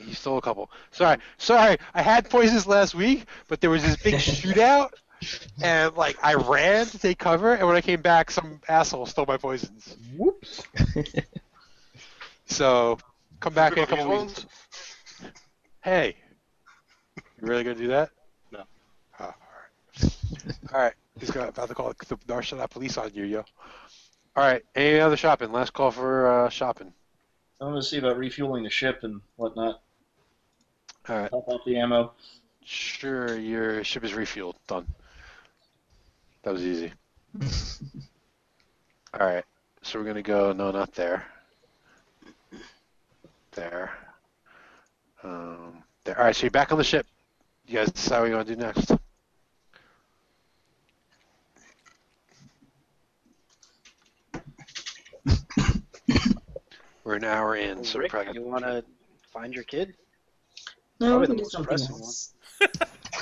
He stole a couple. Sorry. I had poisons last week, but there was this big shootout, and like I ran to take cover, and when I came back, some asshole stole my poisons. Whoops. So come back in a couple weeks. Hey, you really gonna do that? No. Oh, all right. All right. He's about to call the Nar Shadda police on you, yo. All right. Any other shopping? Last call for shopping. I'm going to see about refueling the ship and whatnot. All right. Top off the ammo. Sure, your ship is refueled. Done. That was easy. All right. So we're gonna go. No, not there. There. There. All right. So you're back on the ship. You guys decide what you want to do next. We're an hour in, so we're probably You want to Find your kid. No, we Probably can the do most something pressing else.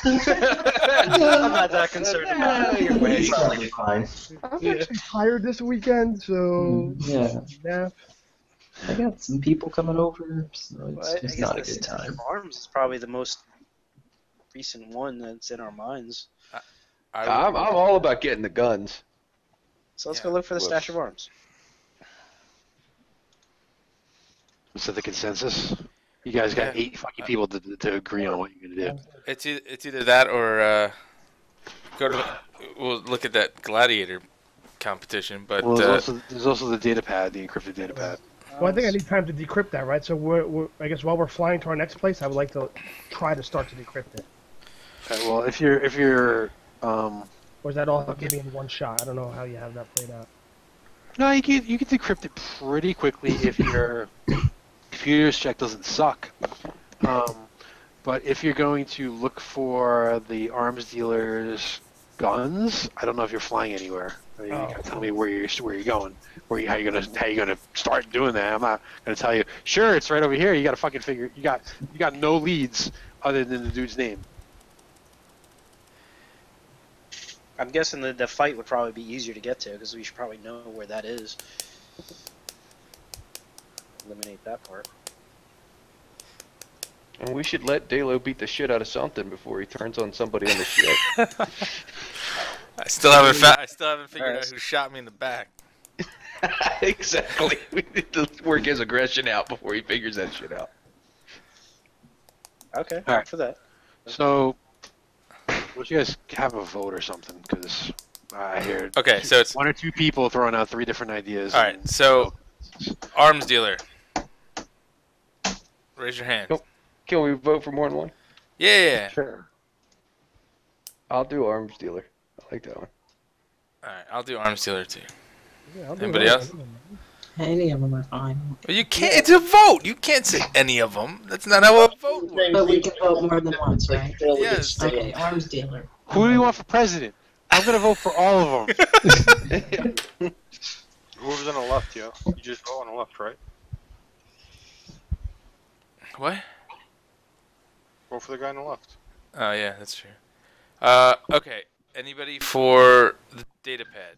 I'm not that concerned about it. You're way. It's probably fine. I'm actually tired this weekend, so Yeah. nap. I got some people coming over, so it's Well, I just guess not a the good Stash time. of Arms is probably the most recent one that's in our minds. I'm all about getting the guns. So let's go look for the Stash of Arms. Is that the consensus? You guys got 8 fucking people to agree on what you're gonna do. It's either that or we'll look at that gladiator competition. But Well, there's also the data pad, the encrypted data pad. Well, I think I need time to decrypt that, right? So I guess while we're flying to our next place, I would like to try to start to decrypt it. Okay, well, if you're Or is that all maybe in one shot? I don't know how you have that played out. no, you can decrypt it pretty quickly if your computer's check doesn't suck. But if you're going to look for the arms dealer's guns, I don't know if you're flying anywhere. I mean, you gotta tell me where you're going, how you gonna start doing that. I'm not gonna tell you. Sure, it's right over here. You gotta fucking figure. You got no leads other than the dude's name. I'm guessing the fight would probably be easier to get to because we should probably know where that is. Eliminate that part. And we should let Dalo beat the shit out of something before he turns on somebody on the ship. I still haven't figured out who shot me in the back. Exactly. We need to work his aggression out before he figures that shit out. Okay, All right. for that. So, would you guys have a vote or something? Because I hear Okay, so it's 1 or 2 people throwing out 3 different ideas. all right. So, arms dealer, raise your hand. Nope. Can we vote for more than one? Yeah. Sure. I'll do arms dealer. I like that one. All right, I'll do arms dealer too. Yeah, I'll do Anybody that. else? Any of them are fine. Well, you can't. It's a vote. You can't say any of them. That's not how a vote works. But we can vote more than once, right? Yes. Okay, arms dealer. Who do you want for president? I'm gonna vote for all of them. Whoever's on the left, yo. You just go on the left, right? What? Vote for the guy on the left. Oh yeah, that's true. Okay. Anybody for the data pad?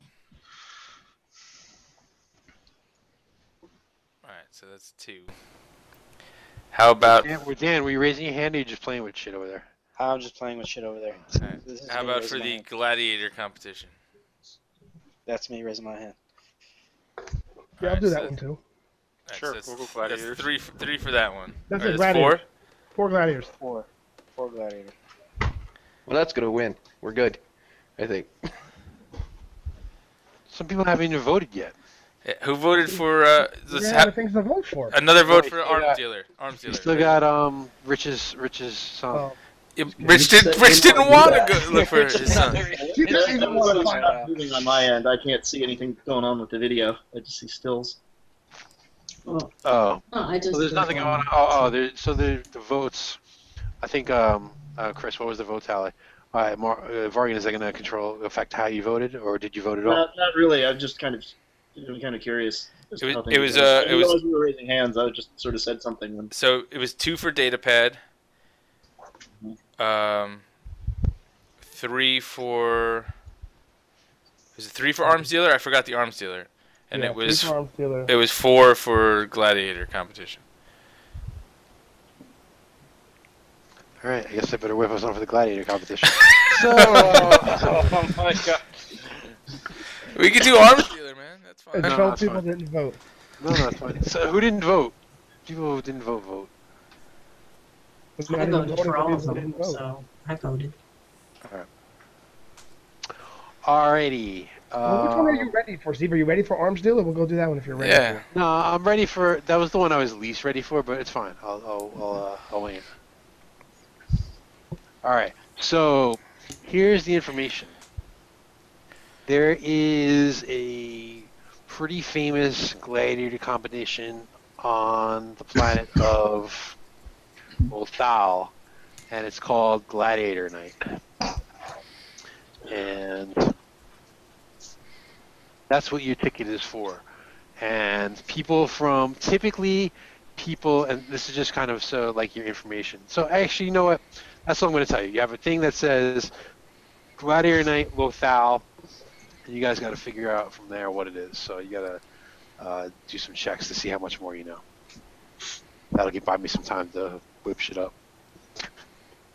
All right, so that's 2. How about Dan, were you raising your hand or are you just playing with shit over there? I'm just playing with shit over there. This is how me about raising for my the hand. gladiator competition? That's me raising my hand. Yeah, I'll do that one too. All right, Sure, so we'll go that's gladiators. three for that one. That's All a right, gladiator. 4. 4 gladiators. 4 gladiator. Well, that's gonna win. We're good, I think. Some people haven't even voted yet. Yeah, who voted for this? Yeah, other things to vote for. Another vote Wait, for you arms got- dealer. Arms You dealer. still got Rich's son. Oh. Yeah, Rich didn't want to go look for his son. You just It even want to doesn't find stop moving on my end. I can't see anything going on with the video. I just see stills. Oh, Oh, I just. so there's nothing going on. So the votes. I think Chris, what was the vote tally? All right, Vargan, is that going to affect how you voted, or did you vote at all? Not really. I'm just kind of curious. as to how things was- go. I it didn't was- realize we were raising hands. I just sort of said something. When... So it was 2 for datapad. 3 for. Was it 3 for arms dealer? I forgot the arms dealer, and Yeah, it was 3 for arms dealer. it was 4 for gladiator competition. All right, I guess I better whip us on for the gladiator competition. Oh my god. We could do arms dealer, man. That's fine. And No, 12 that's people fine. didn't vote. No, that's fine. So who didn't vote? People who didn't vote. Not I even voted voting for all of people who them, didn't vote. so I voted. Alrighty. Well, which one are you ready for, Steve? Are you ready for arms dealer? We'll go do that one if you're ready. Yeah. No, I'm ready for. That was the one I was least ready for, but it's fine. I'll wing it. All right. So here's the information. There is a pretty famous gladiator competition on the planet of Thal, and it's called Gladiator Night. And that's what your ticket is for. And people from typically people, and this is just kind of so like your information. So actually, you know what? That's what I'm going to tell you. You have a thing that says Gladiator Knight Lothal, and you guys got to figure out from there what it is. So you got to do some checks to see how much more you know. That'll buy me some time to whip shit up.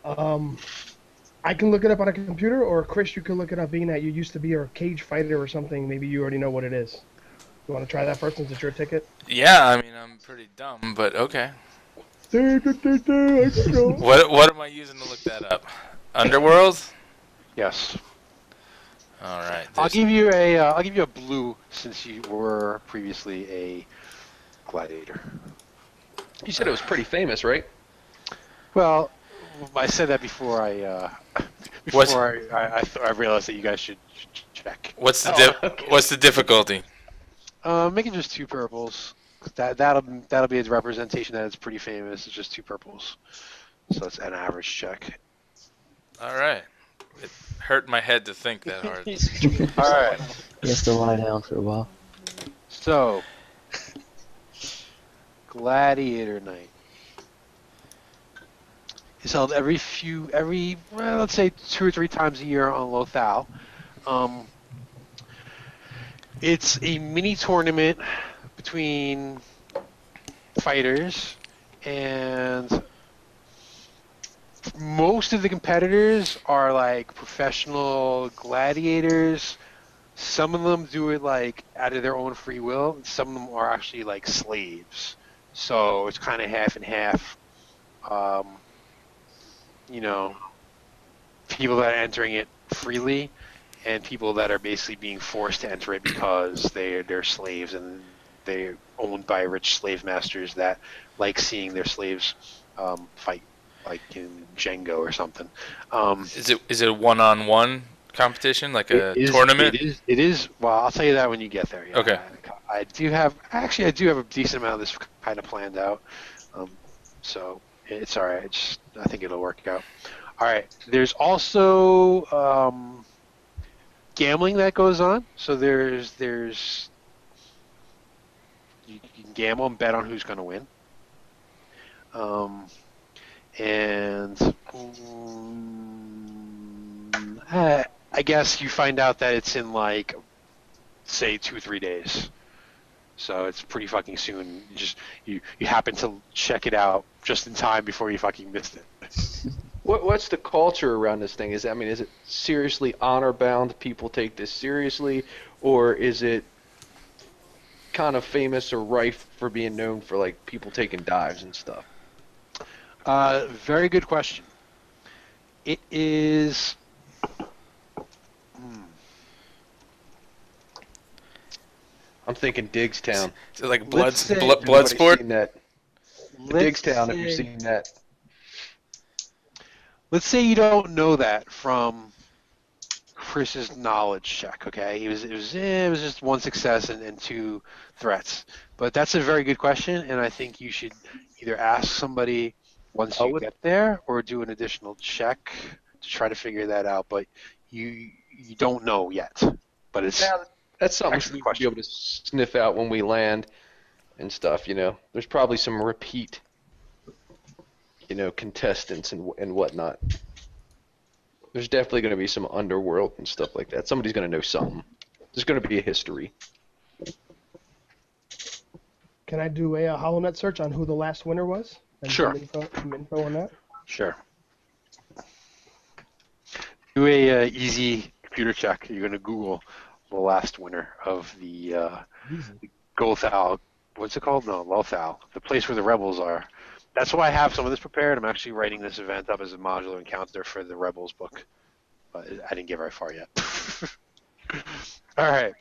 I can look it up on a computer, or Chris, you can look it up. Being that you used to be a cage fighter or something, maybe you already know what it is. You want to try that first since it's your ticket? Yeah, I mean, I'm pretty dumb, but okay. I can go. What am I using to look that up? Underworld? Yes. All right. I'll give you a blue since you were previously a gladiator. You said it was pretty famous, right? Well, I said that before I realized that you guys should check. What's the difficulty? Make it just 2 purples. That'll be a representation that it's pretty famous. It's just 2 purples, so it's an average check. All right. It hurt my head to think that hard. All right. He has to lie down for a while. So, Gladiator Night is held let's say 2 or 3 times a year on Lothal. It's a mini tournament between fighters, and most of the competitors are like professional gladiators. Some of them do it like out of their own free will, and some of them are actually like slaves. So it's kind of half and half. People that are entering it freely, and people that are basically being forced to enter it because they're slaves and they're owned by rich slave masters that like seeing their slaves fight, like in Django or something. Is it a one-on-one competition, like a tournament? It is. Well, I'll tell you that when you get there. Yeah. Okay. I do have a decent amount of this kind of planned out. So it's all right. I think it'll work out. All right. There's also gambling that goes on. So there's you can gamble and bet on who's going to win. I guess you find out that it's in like, say, 2-3 days. So it's pretty fucking soon. You happen to check it out just in time before you fucking missed it. What's the culture around this thing? Is it seriously honor bound? People take this seriously, or is it kind of famous or rife for being known for like people taking dives and stuff? Very good question. It is. I'm thinking Diggstown. Is it like Let's say- blood sport? Seen that? Diggstown, have you seen that? Let's say you don't know that from Chris's knowledge check. Okay, it was just 1 success and 2 threats. But that's a very good question, and I think you should either ask somebody once you get there, or do an additional check to try to figure that out. But you don't know yet. But it's That's something Excellent we'll be able to sniff out when we land and stuff. There's probably some repeat, contestants and whatnot. There's definitely going to be some underworld and stuff like that. Somebody's going to know something. There's going to be a history. Can I do a HoloNet search on who the last winner was? And Sure. Some info on that? Sure. Do a easy computer check. You're going to Google the last winner of the Lothal. What's it called? No, Lothal. The place where the rebels are. That's why I have some of this prepared. I'm actually writing this event up as a modular encounter for the Rebels book. But I didn't get very far yet. All right.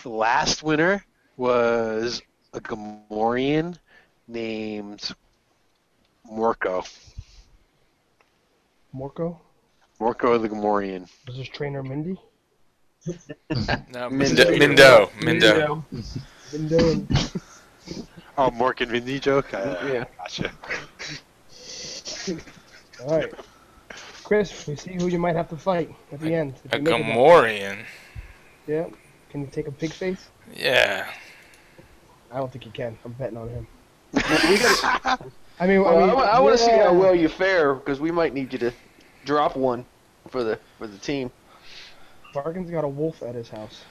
The last winner was a Gamorrean named Morco. Morco? Morco the Gamorrean. Was this trainer Mindy? No, Mindo. Oh, Mork and Mindy joke? Yeah. Gotcha. All right. Chris, we see who you might have to fight at the end. if A you make it that- Gamorrean. Yeah. Can you take a pig face? Yeah. I don't think he can. I'm betting on him. We gotta, I want to see how well you fare because we might need you to drop one for the team. Bargain's got a wolf at his house.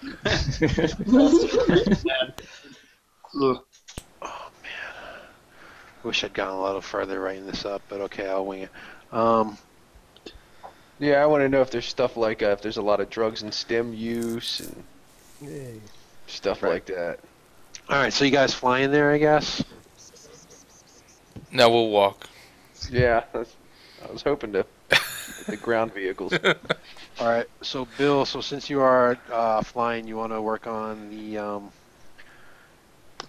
Ugh. Oh man, wish I'd gone a little further writing this up, but okay, I'll wing it. Yeah, I want to know if there's stuff like if there's a lot of drugs and stim use and stuff like that. All right, so you guys flying there, I guess. No, we'll walk. Yeah, I was hoping to get the ground vehicles. All right, so Bill, so since you are flying, you want to work on the, you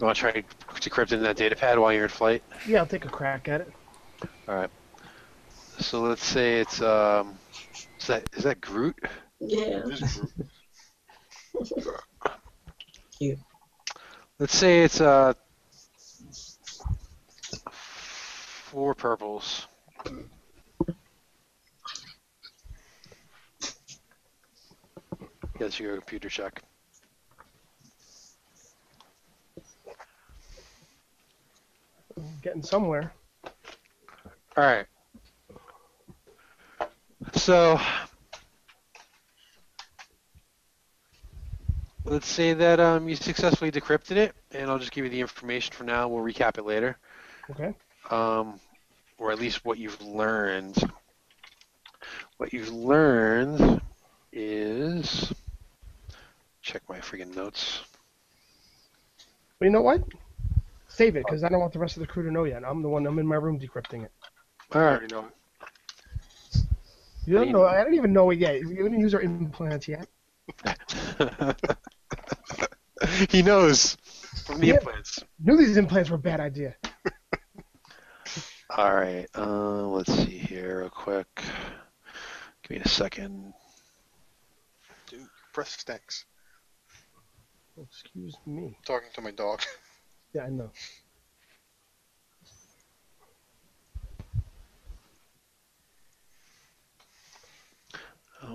want to try to decrypt in that data pad while you're in flight? Yeah, I'll take a crack at it. All right. So let's say it's, is that Groot? Yeah. Cute. Let's say it's 4 purples. That's your computer check. Getting somewhere. All right. So let's say that you successfully decrypted it, and I'll just give you the information for now. We'll recap it later. Okay. Or at least what you've learned. What you've learned is, check my freaking notes. Well, you know what? Save it, because I don't want the rest of the crew to know yet. I'm in my room decrypting it. All right. You know. You don't know. I don't even know it yet. You didn't use our implants yet. He knows from the implants. Knew these implants were a bad idea. All right. Let's see here real quick. Give me a second. Dude, your breath stinks. Excuse me. Talking to my dog. Yeah, I know.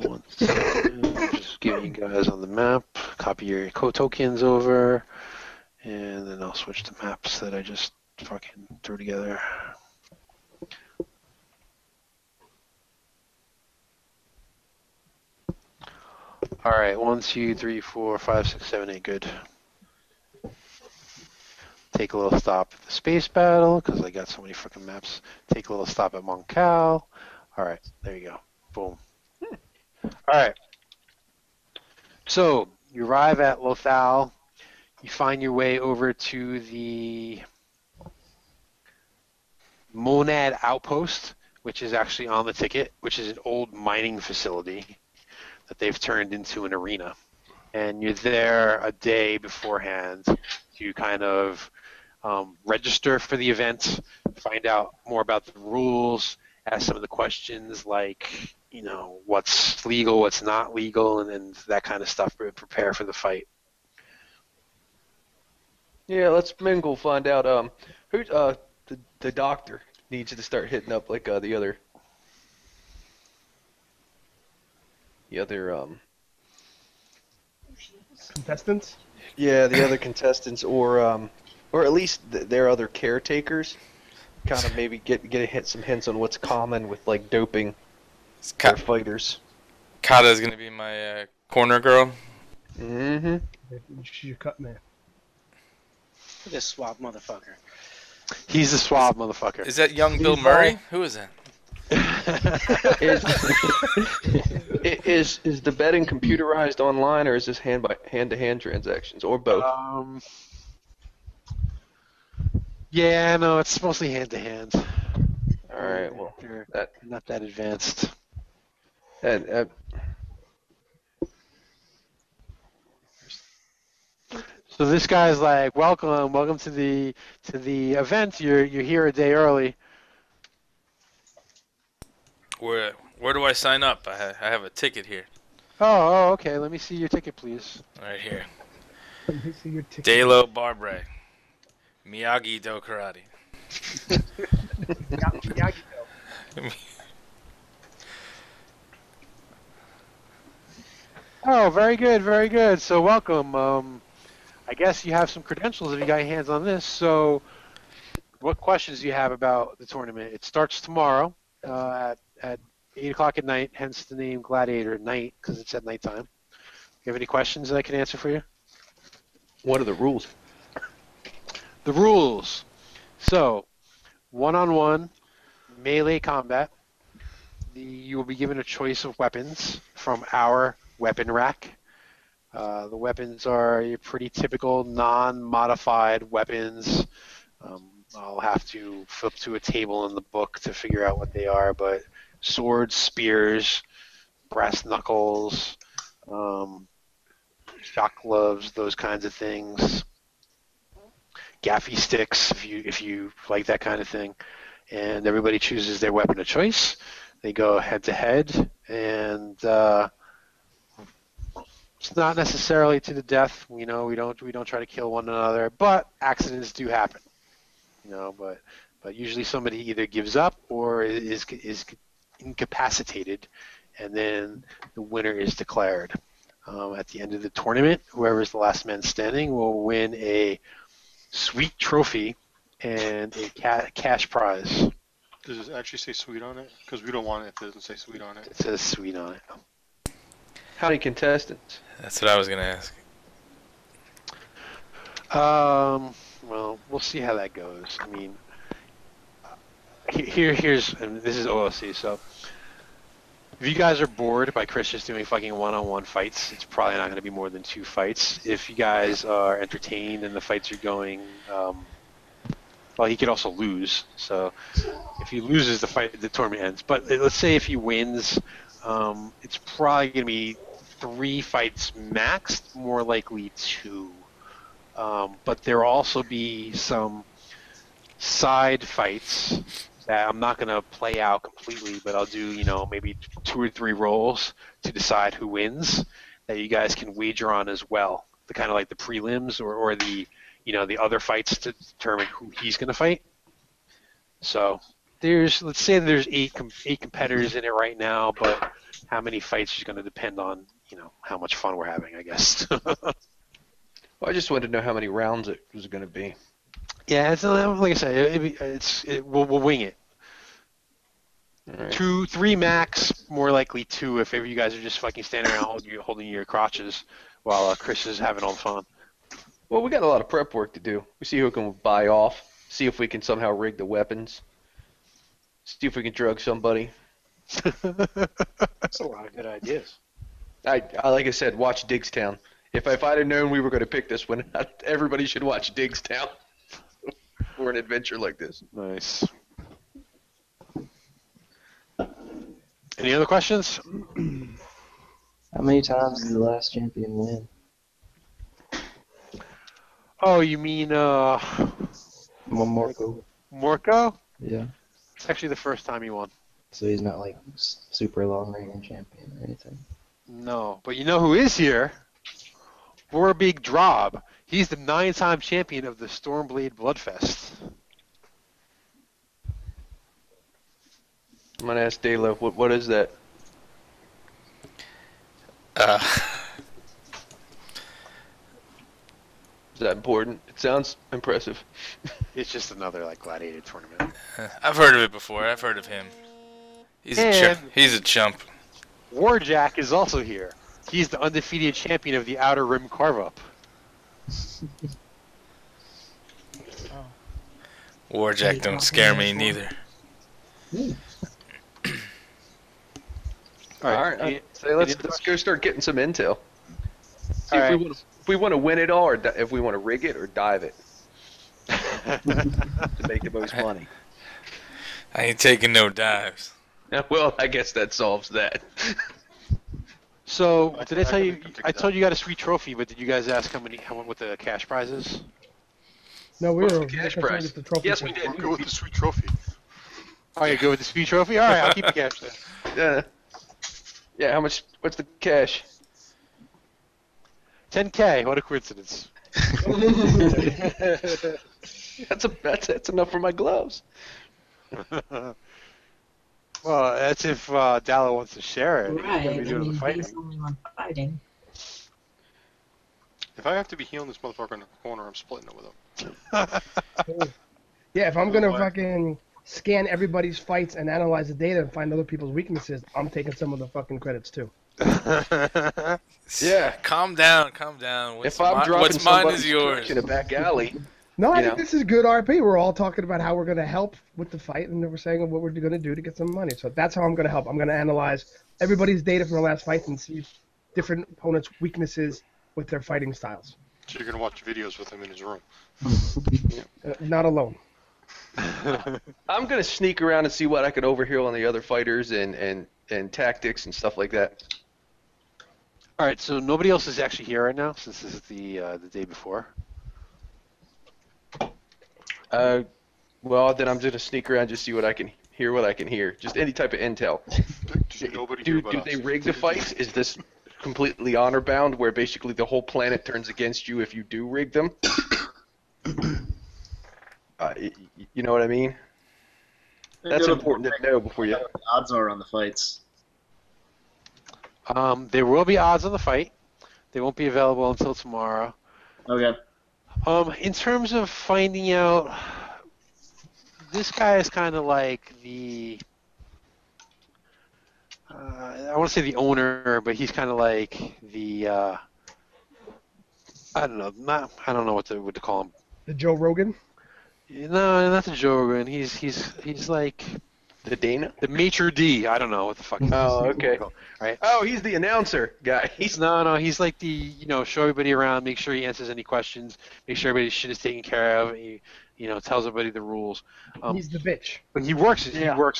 One second. Just giving you guys on the map. Copy your tokens over, and then I'll switch to maps that I just fucking threw together. All right, 1, 2, 3, 4, 5, 6, 7, 8. Good. Take a little stop at the space battle because I got so many freaking maps. Take a little stop at Moncal. All right, there you go. Boom. All right. So you arrive at Lothal. You find your way over to the Monad Outpost, which is actually on the ticket, which is an old mining facility that they've turned into an arena. And you're there a day beforehand to kind of register for the event, find out more about the rules, ask some of the questions like, you know, what's legal, what's not legal, and that kind of stuff to prepare for the fight. Yeah, let's mingle. Find out who the doctor needs to start hitting up like the other contestants. Yeah, the other contestants, or at least their other caretakers. Kind of maybe get some hints on what's common with like doping their fighters. Kata's gonna be my corner girl. Mm-hmm. She's your cut man. This swab motherfucker. He's a swab motherfucker. Is that young Bill Murray? Who is that? Is the betting computerized online, or is this hand-to-hand transactions, or both? Yeah, no, it's mostly hand-to-hand. All right, well, They're not that advanced. And so this guy's like, welcome to the event. You're here a day early. Where do I sign up? I have a ticket here. Oh, okay. Let me see your ticket, please. Right here. Let me see your ticket. Dalo Barbre. Miyagi Do Karate. Miyagi-Do. Oh, very good, very good. So welcome. I guess you have some credentials if you got your hands on this. So, what questions do you have about the tournament? It starts tomorrow at 8 o'clock at night, hence the name Gladiator at night, because it's at nighttime. You have any questions that I can answer for you? What are the rules? The rules. So, one-on-one melee combat. You will be given a choice of weapons from our weapon rack. The weapons are your pretty typical non-modified weapons. I'll have to flip to a table in the book to figure out what they are, but swords, spears, brass knuckles, shock gloves, those kinds of things. Gaffy sticks, if you like that kind of thing. And everybody chooses their weapon of choice. They go head to head, and it's not necessarily to the death. We don't try to kill one another, but accidents do happen. But usually somebody either gives up or is incapacitated, and then the winner is declared. At the end of the tournament, whoever is the last man standing will win a sweet trophy and a cash prize. Does it actually say sweet on it? Because we don't want it if it doesn't say sweet on it. It says sweet on it. How many contestants? That's what I was gonna ask. Well, we'll see how that goes. I mean, here's and this is OLC. So, if you guys are bored by Chris just doing fucking one-on-one fights, it's probably not going to be more than 2 fights. If you guys are entertained and the fights are going, well, he could also lose. So, if he loses, the tournament ends. But let's say if he wins, it's probably going to be 3 fights max, more likely 2. But there will also be some side fights that I'm not going to play out completely, but I'll do, maybe 2 or 3 rolls to decide who wins that you guys can wager on as well. The kind of like the prelims or the, the other fights to determine who he's going to fight. So let's say there's 8 competitors in it right now, but how many fights is going to depend on, how much fun we're having, I guess. Well, I just wanted to know how many rounds it was going to be. Yeah, it's like I said, we'll wing it. Right. 2, 3 max, more likely 2 if ever you guys are just fucking standing around holding your crotches while Chris is having all the fun. Well, we got a lot of prep work to do. We see who can buy off, see if we can somehow rig the weapons, see if we can drug somebody. That's a lot of good ideas. I like I said, watch Digstown. If I'd have known we were going to pick this one, everybody should watch Digstown for an adventure like this. Nice. Any other questions? How many times did the last champion win? Oh, you mean Morco. Morco? Yeah. It's actually the first time he won. So he's not like super long reigning champion or anything. No, but you know who is here? Big Drob. He's the 9-time champion of the Stormblade Bloodfest. I'm going to ask Dalo, what is that? Is that important? It sounds impressive. It's just another gladiator tournament. I've heard of it before. I've heard of him. He's a chump. Warjack is also here. He's the undefeated champion of the Outer Rim Carve-Up. Warjack don't scare me neither. All right. So let's go start getting some intel. See All if we want to win it all, or if we want to rig it or dive it to make the most money. I ain't taking no dives. Yeah, well, I guess that solves that. So, did I tell you? I told you got a sweet trophy, but did you guys ask what the cash prize is? No, we What's were the cash looking prize? at the trophy. Yes, we did. We'll go with the sweet trophy. Oh, you go with the sweet trophy? All right, I'll keep the cash then. Yeah. How much? What's the cash? 10K. What a coincidence. That's enough for my gloves. Well, that's if Dallo wants to share it. Right. He's gonna be doing the fighting. He's the only one fighting. If I have to be healing this motherfucker in the corner, I'm splitting it with him. Yeah, if I'm gonna Boy. fucking scan everybody's fights and analyze the data and find other people's weaknesses, I'm taking some of the fucking credits too. Yeah. Calm down, calm down. What's If I'm dropping what's mine somebody's is yours. trash in a back alley, No, I You think know. this is good RP. We're all talking about how we're gonna help with the fight, and we're saying what we're gonna do to get some money. So that's how I'm gonna help. I'm gonna analyze everybody's data from the last fight and see different opponents' weaknesses with their fighting styles. So you're gonna watch videos with him in his room. Not alone. I'm gonna sneak around and see what I can overhear on the other fighters and tactics and stuff like that. All right, so nobody else is actually here right now since this is the day before. Well, then I'm just gonna sneak around, just see what I can hear, just any type of intel. Nobody Do here but they us. rig the fights? Is this completely honor bound, where basically the whole planet turns against you if you do rig them? You know what I mean? That's important to know before you. What the odds are on the fights. There will be odds on the fight. They won't be available until tomorrow. Okay. In terms of finding out, this guy is kind of like the, I want to say the owner, but he's kind of like the, I don't know, I don't know what to call him. The Joe Rogan. No, not the Joe Rogan. He's like The Dana? the maitre d'. I don't know what the fuck. Oh, okay. Right. Oh, he's the announcer guy. No, he's like the, show everybody around, make sure he answers any questions, make sure everybody's shit is taken care of. He, tells everybody the rules. He's the bitch. But he works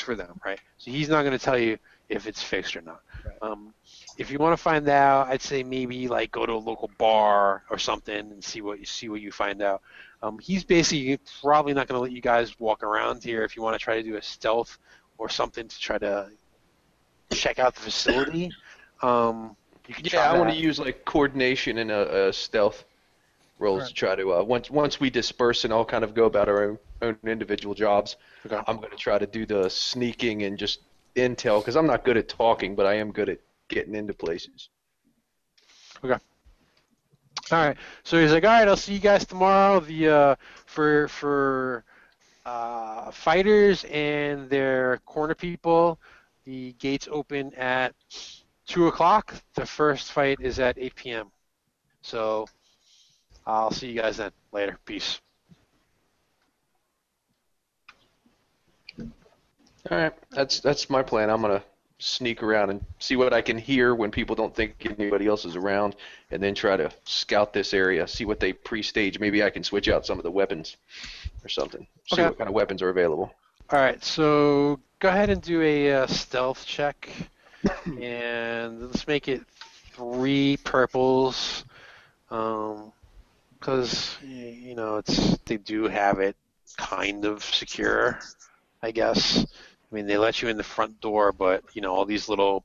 for them, right? So he's not going to tell you if it's fixed or not. Right. If you want to find out, I'd say maybe like go to a local bar or something and see what you find out. He's basically probably not going to let you guys walk around here if you want to try to do a stealth or something to try to check out the facility. You can try I want that. to use like coordination and a stealth rolls to try to once we disperse and all kind of go about our own individual jobs. Okay. I'm going to try to do the sneaking and just intel because I'm not good at talking, but I am good at getting into places. Okay. All right. So he's like, all right, I'll see you guys tomorrow. The for fighters and their corner people, the gates open at 2 o'clock. The first fight is at 8 p.m. So I'll see you guys then. Later. Peace. All right, that's my plan. I'm gonna sneak around and see what I can hear when people don't think anybody else is around, and then try to scout this area, see what they pre-stage. Maybe I can switch out some of the weapons or something. See Okay. what kind of weapons are available. All right. So go ahead and do a stealth check, and let's make it 3 purples, because they do have it kind of secure, I guess. I mean, they let you in the front door, but all these little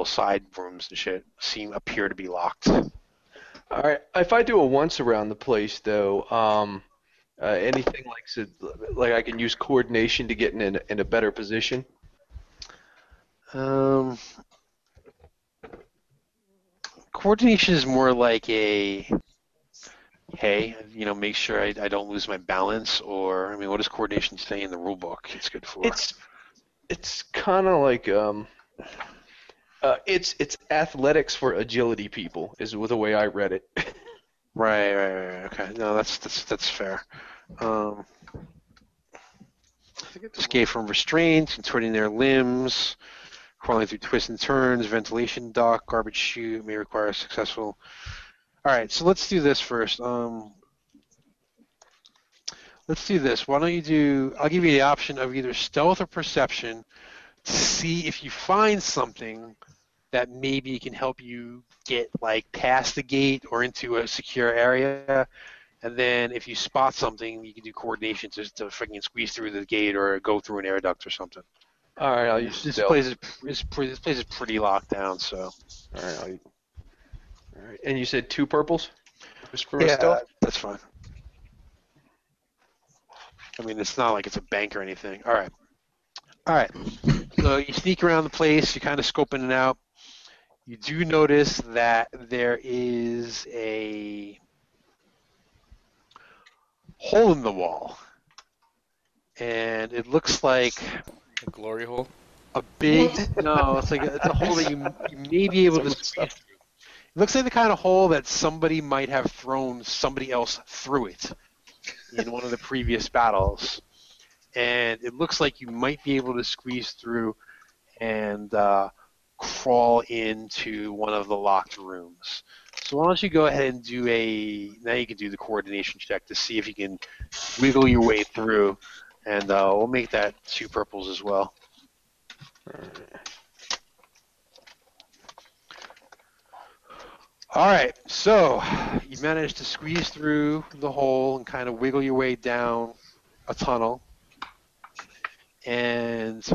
side rooms and shit appear to be locked. All right, if I do a once around the place though, anything like I can use coordination to get in a better position. Coordination is more like a, hey, make sure I don't lose my balance, or, I mean, what does coordination say in the rule book it's good for? It's kind of like it's athletics for agility people is the way I read it. Right. Okay. No, that's fair. Escape from restraint, contorting their limbs, crawling through twists and turns, ventilation duct, garbage chute may require successful. All right, so let's do this first. Let's do this. Why don't you do? I'll give you the option of either stealth or perception to see if you find something that maybe can help you get like past the gate or into a secure area. And then if you spot something, you can do coordination to freaking squeeze through the gate or go through an air duct or something. All right, I'll use This stealth. place is pretty locked down, so. All right, and you said 2 purples? Just for stealth? That's fine. I mean, it's not like it's a bank or anything. All right. So you sneak around the place. You're kind of scoping it out. you do notice that there is a hole in the wall, and it looks like A glory hole. a big no. It's like it's a hole that you may be able to squeeze through. It looks like the kind of hole that somebody might have thrown somebody else through it in one of the previous battles, and it looks like you might be able to squeeze through and crawl into one of the locked rooms. So why don't you go ahead and do now you can do the coordination check to see if you can wiggle your way through, and we'll make that 2 purples as well. Alright, so you managed to squeeze through the hole and kind of wiggle your way down a tunnel, and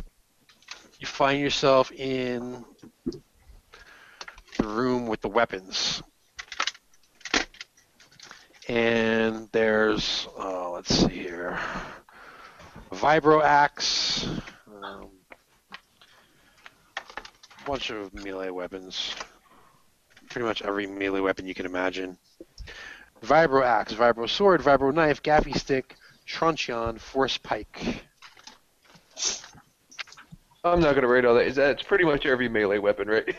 you find yourself in the room with the weapons. And there's, let's see here, a vibro axe, a bunch of melee weapons, pretty much every melee weapon you can imagine. Vibro axe, vibro sword, vibro knife, gaffy stick, truncheon, force pike. I'm not gonna rate all that. It's pretty much every melee weapon, right?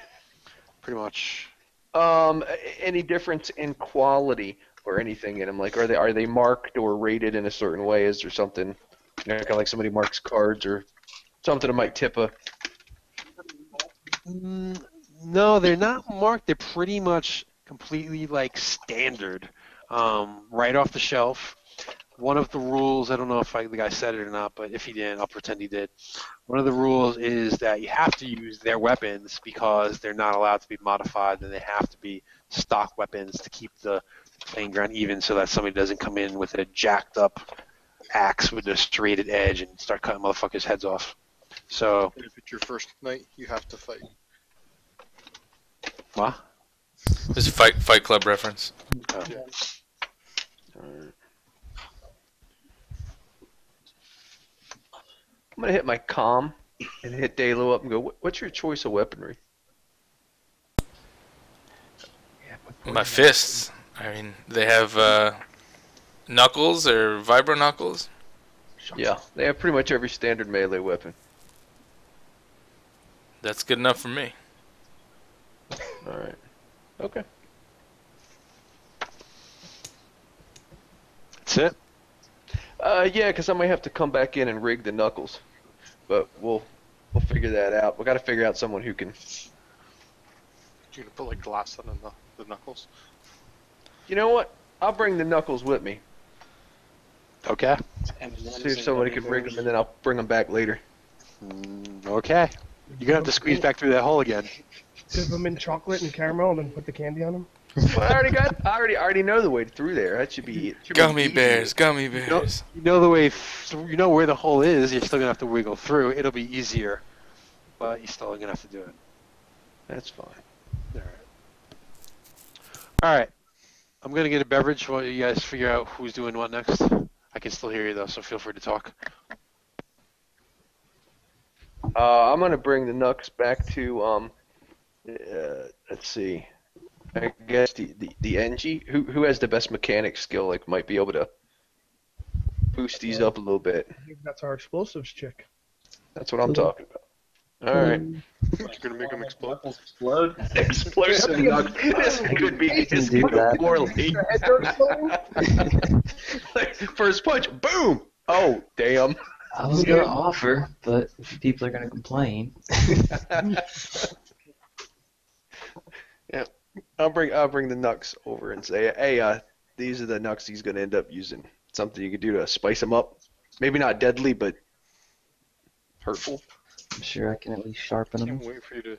Pretty much. Any difference in quality or anything in them? Like, are they marked or rated in a certain way? Is there something, kind of like somebody marks cards or something that might tip a? No, they're not marked. They're pretty much completely like standard, right off the shelf. One of the rules, I don't know if the guy said it or not, but if he didn't, I'll pretend he did. One of the rules is that you have to use their weapons because they're not allowed to be modified, and they have to be stock weapons to keep the playing ground even, so that somebody doesn't come in with a jacked up axe with a serrated edge and start cutting motherfuckers' heads off. So. If it's your first night, you have to fight. What? This is a Fight Club reference. Oh. Yeah. I'm gonna hit my comm and hit Dalo up and go, what's your choice of weaponry? My fists. I mean, they have knuckles or vibro knuckles. Yeah, they have pretty much every standard melee weapon. That's good enough for me. Alright. Okay. That's it? Yeah, because I might have to come back in and rig the knuckles. But we'll figure that out. We got to figure out someone who can. You're gonna put like glass on the knuckles. You know what? I'll bring the knuckles with me. Okay. See if somebody can rig them, and then I'll bring them back later. Okay. You're gonna have to squeeze back through that hole again. Dip them in chocolate and caramel, and then put the candy on them. Well, I already know the way through there. That should be it. Gummy bears, gummy bears. You know the way. You know where the hole is. You're still gonna have to wiggle through. It'll be easier, but you're still gonna have to do it. That's fine. All right. All right. I'm gonna get a beverage while you guys figure out who's doing what next. I can still hear you though, so feel free to talk. I'm gonna bring the Nux back to let's see. I guess the NG who has the best mechanic skill, like, might be able to boost these up a little bit. I think that's our explosives chick. That's what I'm talking about. All right. You're gonna make them explode. Explode. Explosive Nux. This could be. This could go poorly. First punch, boom! Oh, damn. I was gonna offer, but if people are gonna complain. Yeah, I'll bring the Nux over and say, hey, these are the Nux he's gonna end up using. Something you could do to spice him up. Maybe not deadly, but hurtful. I'm sure I can at least sharpen I them. can't wait for you to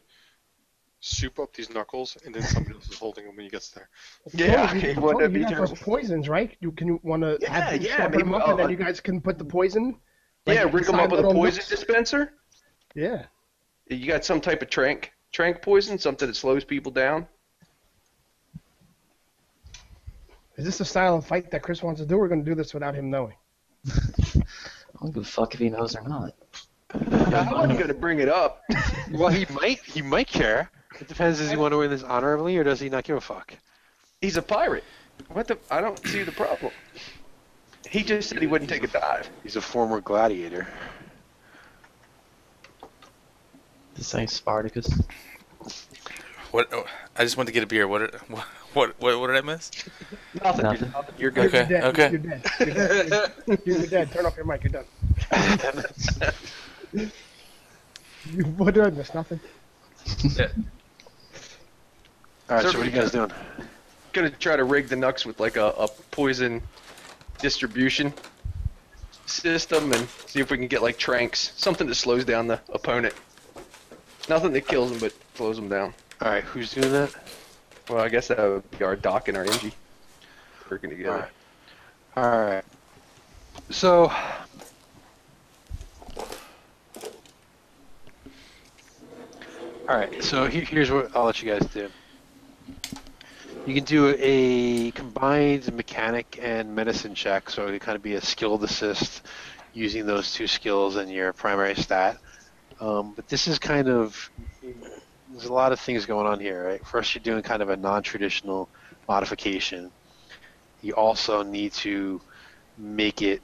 soup up these knuckles, and then somebody else is holding them when he gets there. Yeah, you wouldn't that be got terrible? those poisons, right? You want to have Yeah, sharpen them maybe- up, and then you guys can put the poison. like, Yeah, rig him inside up with a little poison nooks. dispenser. Yeah. You got some type of trank poison, something that slows people down. Is this the style of fight that Chris wants to do? We're going to do this without him knowing. I don't give a fuck if he knows or not. I wasn't gonna bring it up. Well, he might care. It depends. Does he want to win this honorably, or does he not give a fuck? He's a pirate. What the? I don't see the problem. He just said he wouldn't take a dive. He's a former gladiator. This ain't Spartacus. What? Oh, I just wanted to get a beer. What did I miss? Nothing. Nothing. You're good. You're dead. Okay. You're dead. You're dead. You're dead. Turn off your mic. You're done. What did I miss? Nothing. All right. So what are you guys doing? Gonna try to rig the Nux with like a poison distribution system and see if we can get like tranks, something that slows down the opponent. Nothing that kills them, but slows them down. All right. Who's doing that? Well, I guess that would be our Doc and our MG working together. All right. So. All right. So here's what I'll let you guys do. You can do a combined mechanic and medicine check, so it kind of be a skilled assist using those two skills in your primary stat. But this is kind of, there's a lot of things going on here, right? First, you're doing kind of a non-traditional modification. You also need to make it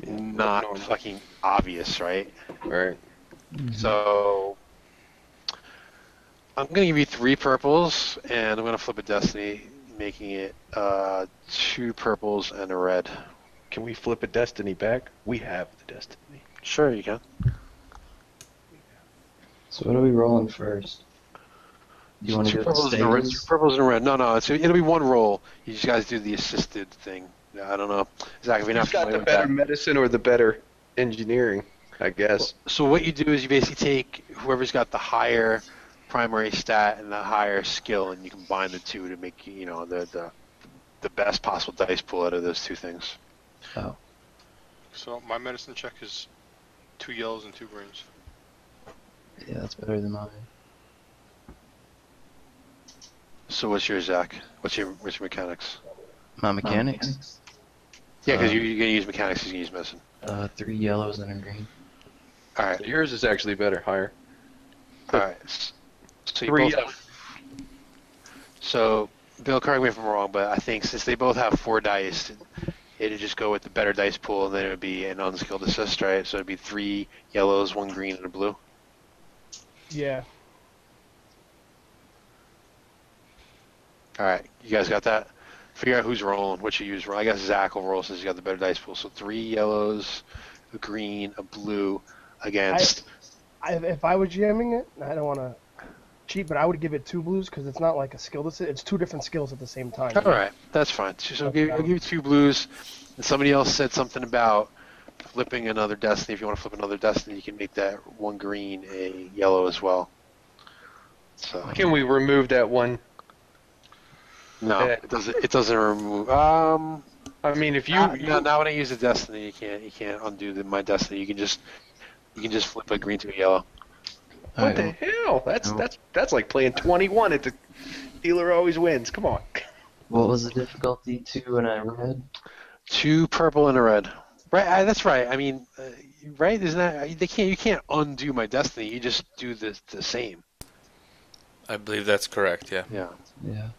not fucking obvious, right? Right. So I'm going to give you 3 purples, and I'm going to flip a destiny, making it 2 purples and a red. Can we flip a destiny back? We have the destiny. Sure, you can. So what are we rolling first? Do you want to Two do purples and a red. 2 stages? purples and a red. No, it'll be one roll. You just guys do the assisted thing. I don't know. Zach, if you're not Who's got familiar the with better that. medicine or the better engineering? I guess. So what you do is you basically take whoever's got the higher primary stat and the higher skill, and you combine the two to make the best possible dice pool out of those 2 things. Oh. So my medicine check is 2 yellows and 2 greens. Yeah, that's better than mine. So what's yours, Zach? What's your mechanics? My mechanics? Yeah, because you're gonna use mechanics. He's gonna use medicine. 3 yellows and a green. All right. Yours is actually better, higher. All right. So you 3 both So, Bill, correct me if I'm wrong, but I think since they both have 4 dice, it'd just go with the better dice pool, and then it would be an unskilled assist, right? So it'd be 3 yellows, 1 green, and a blue. Yeah. All right, you guys got that? Figure out who's rolling, what you use. I guess Zach will roll since he's got the better dice pool. So 3 yellows, a green, a blue against. If I was jamming it, I don't want to cheat, but I would give it 2 blues because it's not like a skill. It's 2 different skills at the same time. All right, that's fine. So I'll give you 2 blues. And somebody else said something about flipping another destiny. If you want to flip another destiny, you can make that 1 green a yellow as well. So Can we remove that one? no, it doesn't remove. I mean, if you now when I use a destiny, you can't undo my destiny. You can just flip a green to a yellow. What the hell? That's like playing 21 at the dealer always wins. Come on. What was the difficulty? 2 and a red? 2 purple and a red. Right, that's right. I mean, right? Isn't that you can't undo my destiny. You just do the same. I believe that's correct. Yeah. Yeah. Yeah.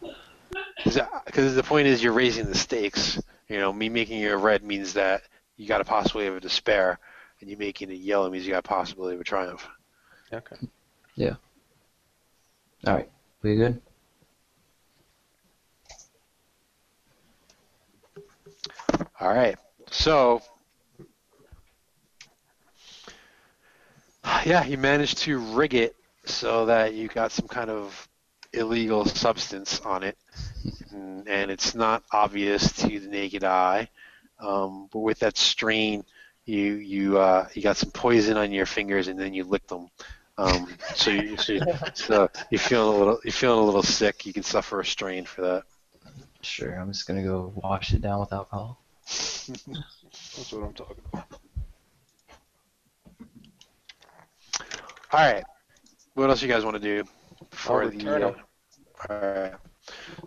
Because the point is you're raising the stakes. Me making you a red means that you got a possibility of a despair, and you making it yellow means you got a possibility of a triumph. Okay. Yeah. All right. We good? All right. So, yeah, you managed to rig it so that you got some kind of illegal substance on it, and it's not obvious to the naked eye. But with that strain, you got some poison on your fingers, and then you licked them. So you're feeling a little sick. You can suffer a strain for that. Sure. I'm just gonna go wash it down with alcohol. That's what I'm talking about. All right. What else you guys want to do before I'll return 'em. All right.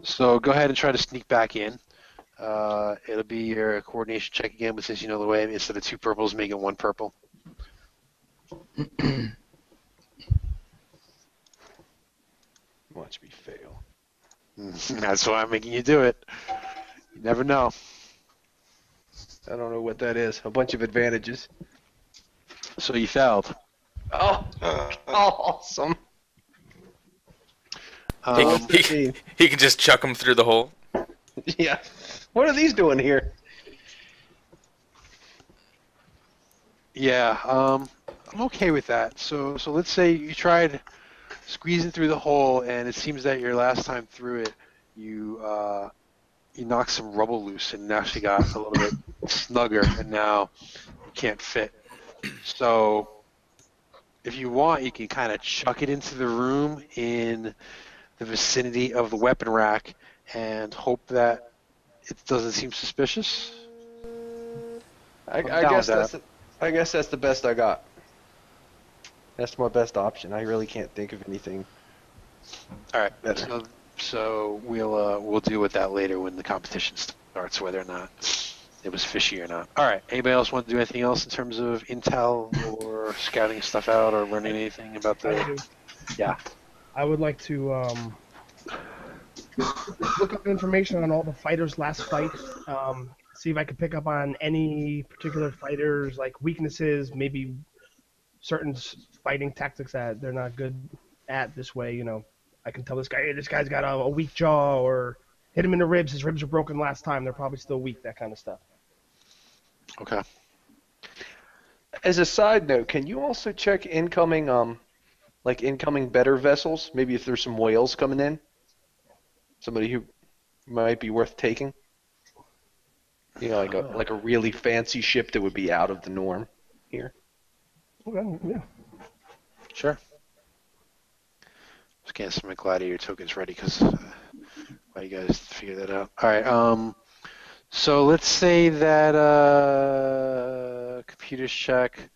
So go ahead and try to sneak back in. It'll be your coordination check again, but since you know the way, instead of 2 purples, make it 1 purple. Watch me fail. That's why I'm making you do it. You never know. I don't know what that is. A bunch of advantages. So you failed. Oh, awesome. He can just chuck him through the hole. Yeah. What are these doing here? Yeah, I'm okay with that. So let's say you tried squeezing through the hole, and it seems that your last time through it, you knocked some rubble loose and actually got a little bit snugger, and now you can't fit. So if you want, you can kind of chuck it into the room in the vicinity of the weapon rack and hope that it doesn't seem suspicious. I down guess with that. I guess that's the best I got. That's my best option. I really can't think of anything. All right. Better. So we'll deal with that later when the competition starts, whether or not it was fishy or not. All right. Anybody else want to do anything else in terms of intel or scouting stuff out or learning anything about the? Yeah. I would like to look up information on all the fighters' last fight. See if I could pick up on any particular fighters' like weaknesses, maybe certain fighting tactics that they're not good at. This way, I can tell this guy, hey, this guy's got a weak jaw, or hit him in the ribs. His ribs were broken last time. They're probably still weak. That kind of stuff. Okay. As a side note, can you also check incoming better vessels? Maybe if there's some whales coming in, somebody who might be worth taking. Like a really fancy ship that would be out of the norm here. Okay, yeah. Sure. Just getting some gladiator tokens ready because while you guys figure that out. All right. So let's say that computers check.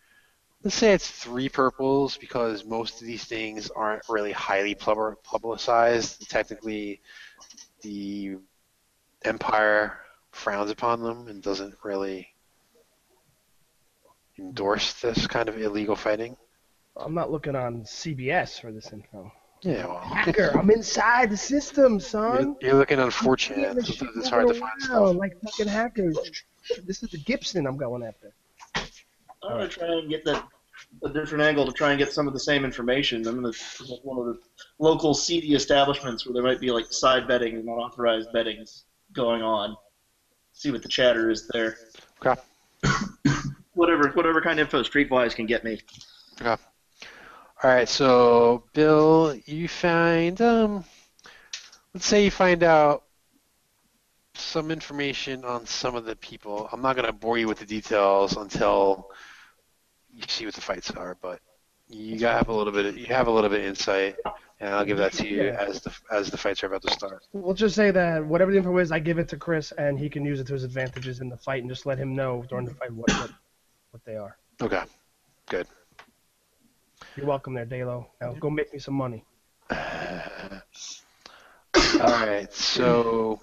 Let's say it's 3 purples because most of these things aren't really highly publicized. Technically, the Empire frowns upon them and doesn't really endorse this kind of illegal fighting. I'm not looking on CBS for this info. Yeah, well. Hacker, I'm inside the system, son. You're looking on 4chan. It's hard to find stuff. Like fucking hackers. This is the Gibson I'm going after. I'm going to try and get a different angle to try and get some of the same information. I'm going to one of the local seedy establishments where there might be like side betting and unauthorized bettings going on. See what the chatter is there. Okay. Whatever kind of info Streetwise can get me. Okay. All right, so Bill, you find let's say you find out some information on some of the people. I'm not going to bore you with the details until you see what the fights are, but you have a little bit of insight, and I'll give that to you as the fights are about to start. We'll just say that whatever the info is, I give it to Chris, and he can use it to his advantages in the fight, and just let him know during the fight what they are. Okay, good. You're welcome there, Dalo. Now go make me some money. All right, so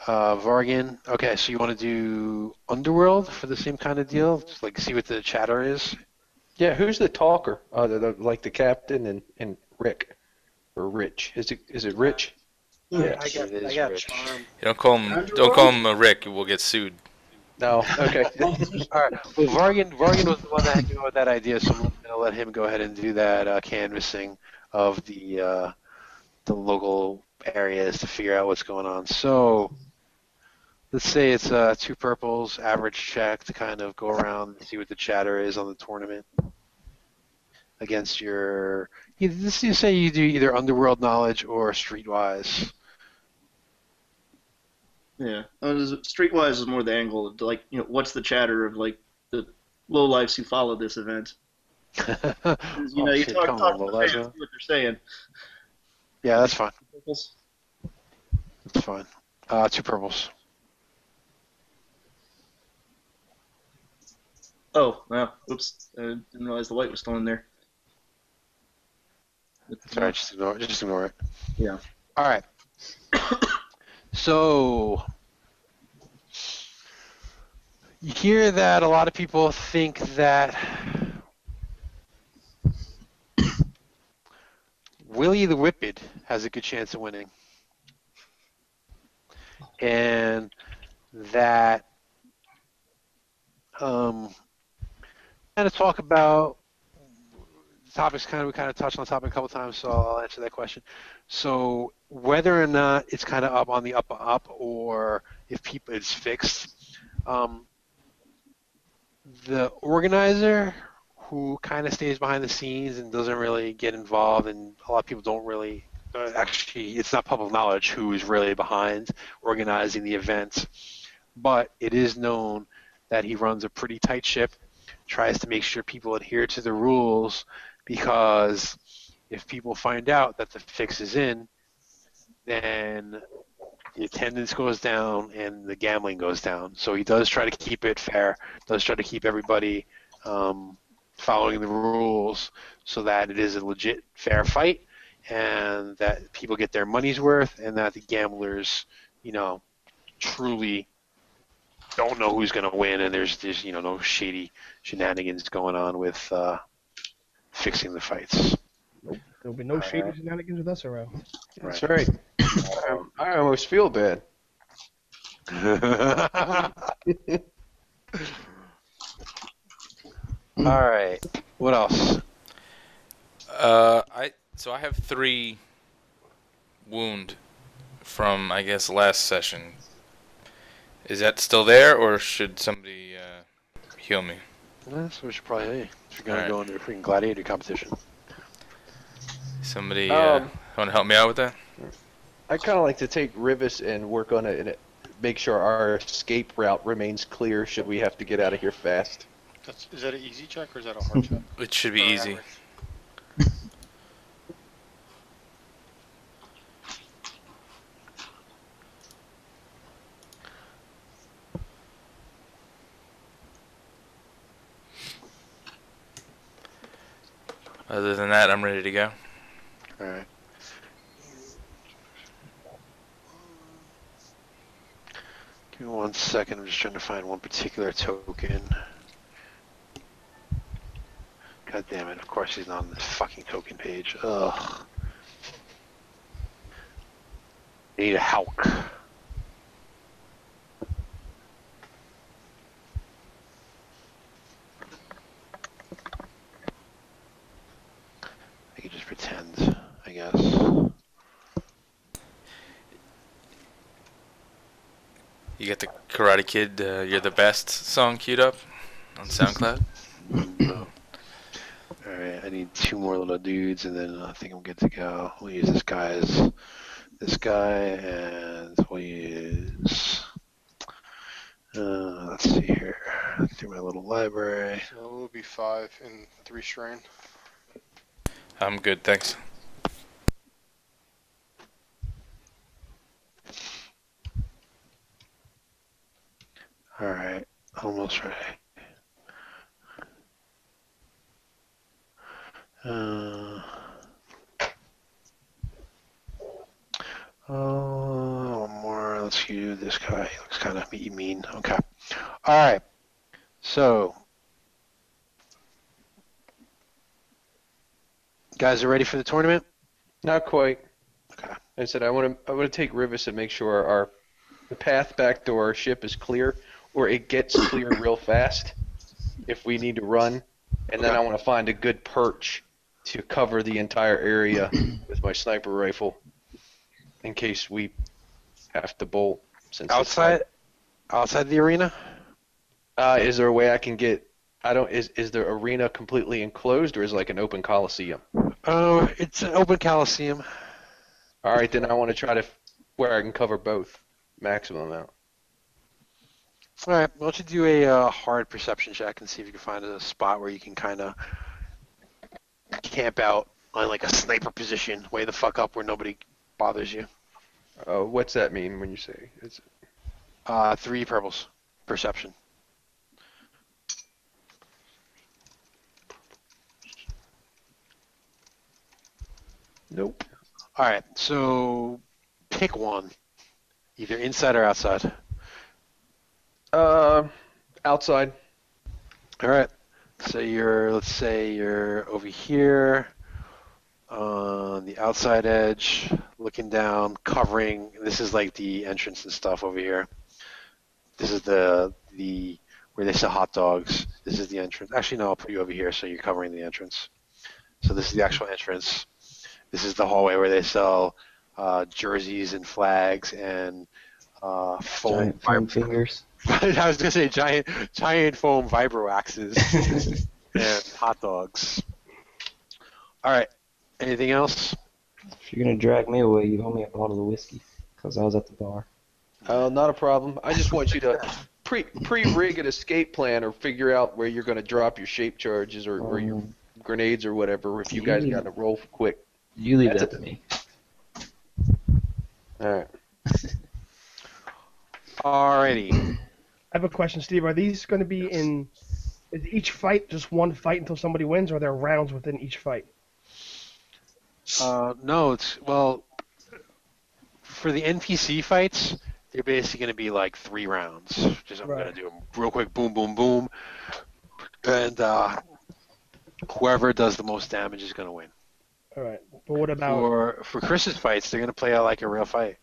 Vargan. Okay, so you want to do Underworld for the same kind of deal? Just like see what the chatter is? Yeah, who's the talker? Like the captain and Rick. Or Rich. Is it Rich? Yeah, I got charm. Don't call him Rick. We'll get sued. No, okay. All right. Well, Vargan was the one that came up with that idea, so I'm going to let him go ahead and do that canvassing of the local areas to figure out what's going on. So let's say it's 2 purples, average check to kind of go around and see what the chatter is on the tournament against your. You say you do either underworld knowledge or streetwise. Yeah, Streetwise is more the angle of like, what's the chatter of like the lowlifes who follow this event. You talk to the fans, see what they're saying. Yeah, that's fine. Purples? That's fine. 2 purples. Oh, wow. Oops. I didn't realize the white was still in there. That's all right. Just ignore it. Yeah. All right. So you hear that a lot of people think that Willie the Whipped has a good chance of winning. And that kind of talk about topics we kind of touched on the topic a couple times, so I'll answer that question. So whether or not it's kind of up on the up, or if it's fixed, the organizer who kind of stays behind the scenes and doesn't really get involved, and a lot of people don't really actually, it's not public knowledge who is really behind organizing the event, but it is known that he runs a pretty tight ship, tries to make sure people adhere to the rules, because if people find out that the fix is in, then the attendance goes down and the gambling goes down. So he does try to keep it fair, does try to keep everybody following the rules so that it is a legit, fair fight, and that people get their money's worth, and that the gamblers, truly don't know who's going to win, and there's no shady shenanigans going on with fixing the fights. There'll be no shady shenanigans with us around. That's right. I almost feel bad. All right. What else? So I have 3 wound from, I guess, last session. Is that still there, or should somebody heal me? That's what we should probably do. If you're gonna go into a freaking gladiator competition. Somebody want to help me out with that? I kind of like to take Rivis and work on it and make sure our escape route remains clear should we have to get out of here fast. Is that an easy check or is that a hard check? It should be easy. Other than that, I'm ready to go. All right. Give me 1 second. I'm just trying to find one particular token. God damn it. Of course he's not on this fucking token page. Ugh. I need a Hulk. I can just pretend, I guess. You got the Karate Kid, You're the Best song queued up on SoundCloud? No. Alright, I need 2 more little dudes, and then I think I'm good to go. We'll use this guy, and we'll use... let's see here. Through my little library. So it will be 5 and 3 strain. I'm good, thanks. Alright, almost ready. One more. Let's use this guy. He looks kind of mean. Okay. Alright. So, guys are ready for the tournament? Not quite. Okay. I said I want to take Rivis and make sure the path back to our ship is clear, or it gets clear real fast if we need to run, and then I want to find a good perch to cover the entire area with my sniper rifle in case we have to bolt. Since outside the arena? Is there a way I can get? Is the arena completely enclosed, or is it like an open coliseum? Oh, it's an open coliseum. All right, then I want to try to where I can cover both maximum amount. All right, why don't you do a hard perception check and see if you can find a spot where you can kind of camp out on like a sniper position, way the fuck up where nobody bothers you. What's that mean when you say it's? 3 purples. Perception. Nope. All right, so pick one, either inside or outside. Outside. All right. So let's say you're over here. on the outside edge, looking down, covering. This is like the entrance and stuff over here. This is the where they sell hot dogs. This is the entrance. Actually, no, I'll put you over here so you're covering the entrance. So this is the actual entrance. This is the hallway where they sell jerseys and flags and foam fingers. I was gonna say giant foam vibro axes and hot dogs. All right. Anything else? If you're gonna drag me away, you owe me a bottle of whiskey, because I was at the bar. Oh, not a problem. I just want you to pre-rig an escape plan or figure out where you're going to drop your shape charges or your grenades or whatever if you guys got to roll quick. You leave that to me. All right. Alrighty. I have a question, Steve. Are these going to be is each fight just one fight until somebody wins, or are there rounds within each fight? No, well, for the NPC fights, they're basically going to be like 3 rounds. I'm going to do them real quick, boom, boom, boom. And whoever does the most damage is going to win. All right. But what about... For Chris's fights, they're going to play out like a real fight.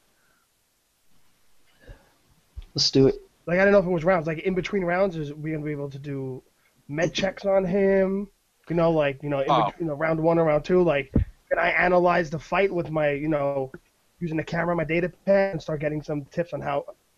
Let's do it. Like, I don't know if it was rounds. Like, in between rounds, is we going to be able to do med checks on him? You know, like, round 1 or round 2, like, can I analyze the fight with my, using the camera, my data pad, and start getting some tips on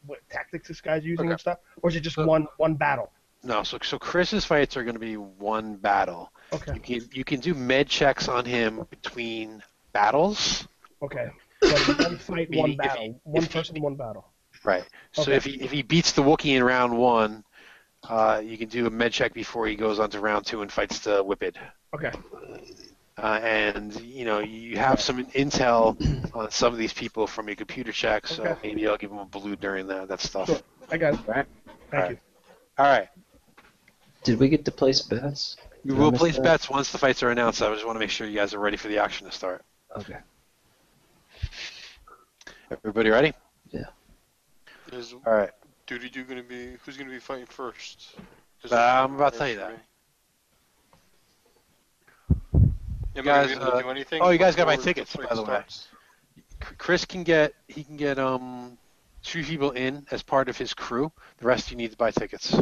what tactics this guy's using and stuff? Or is it just one battle? No, so Chris's fights are going to be one battle. Okay. You can do med checks on him between battles. Okay. So one fight, one battle. One person, one battle. Right. So Okay. if he beats the Wookiee in round 1, you can do a med check before he goes on to round 2 and fights the Whippet. Okay. And you have some intel on some of these people from your computer checks, so maybe I'll give them a blue during that stuff. Sure. I got it. All right. Thank you. All right. Did we get to place bets? We will place bets once the fights are announced. I just want to make sure you guys are ready for the action to start. Okay. Everybody ready? Yeah. All right. Who's going to be fighting first? I'm about to tell you that. You guys, do anything? you guys got my before tickets, the fight by the way. starts? Chris can get 2 people in as part of his crew. The rest you need to buy tickets.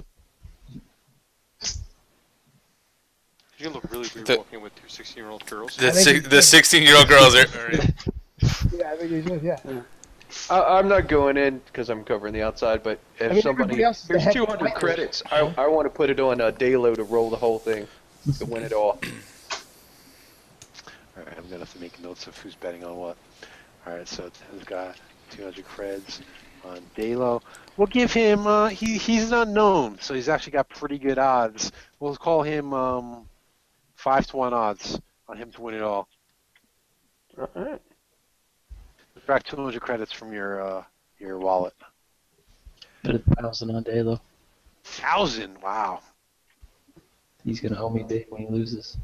You're going to look really weird walking with 2 16-year-old girls. The 16-year-old girls are in. Yeah, I think you should, yeah. I'm not going in because I'm covering the outside, but if everybody else is the there's head 200 fighter. credits, I want to put it on Dalo to roll the whole thing to win it all. All right, I'm going to have to make notes of who's betting on what. All right, so Ted's got 200 creds on Dalo. We'll give him, he's an unknown, so he's actually got pretty good odds. We'll call him 5-to-1 odds on him to win it all. All right. Subtract 200 credits from your wallet. Put 1,000 on Dalo. 1,000? Wow. He's gonna owe me big when he loses.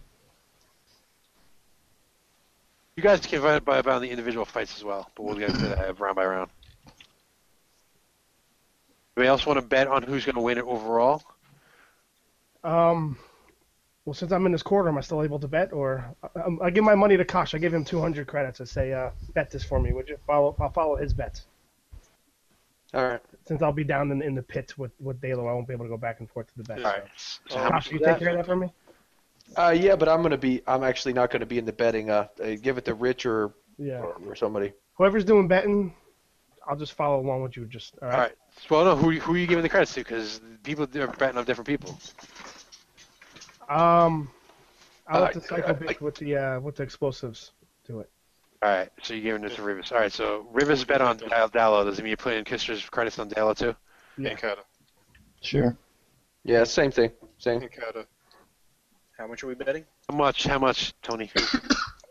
You guys can vote by about the individual fights as well, but we'll get to that round by round. Anybody else want to bet on who's going to win it overall? Well, since I'm in this quarter, am I still able to bet? Or I give my money to Kosh. I give him 200 credits. I say, bet this for me. Would you I'll follow his bets. All right. Since I'll be down in the pit with Dalo, I won't be able to go back and forth to the bet. All right. So how much Kosh, you take care of that for me? Yeah, but I'm actually not going to be in the betting. Give it to Rich or somebody. Whoever's doing betting, I'll just follow along with you. All right. Well, no, who are you giving the credits to? Because people are betting on different people. I'll let the psycho bitch with the explosives do it. All right, so you're giving it to Rivas. All right, so Rivas bet on Dalo. Does it mean you're putting Kister's credits on Dalo too? Yeah. Kata. Sure. Yeah, same thing. Same. Kata. How much are we betting? How much, Tony?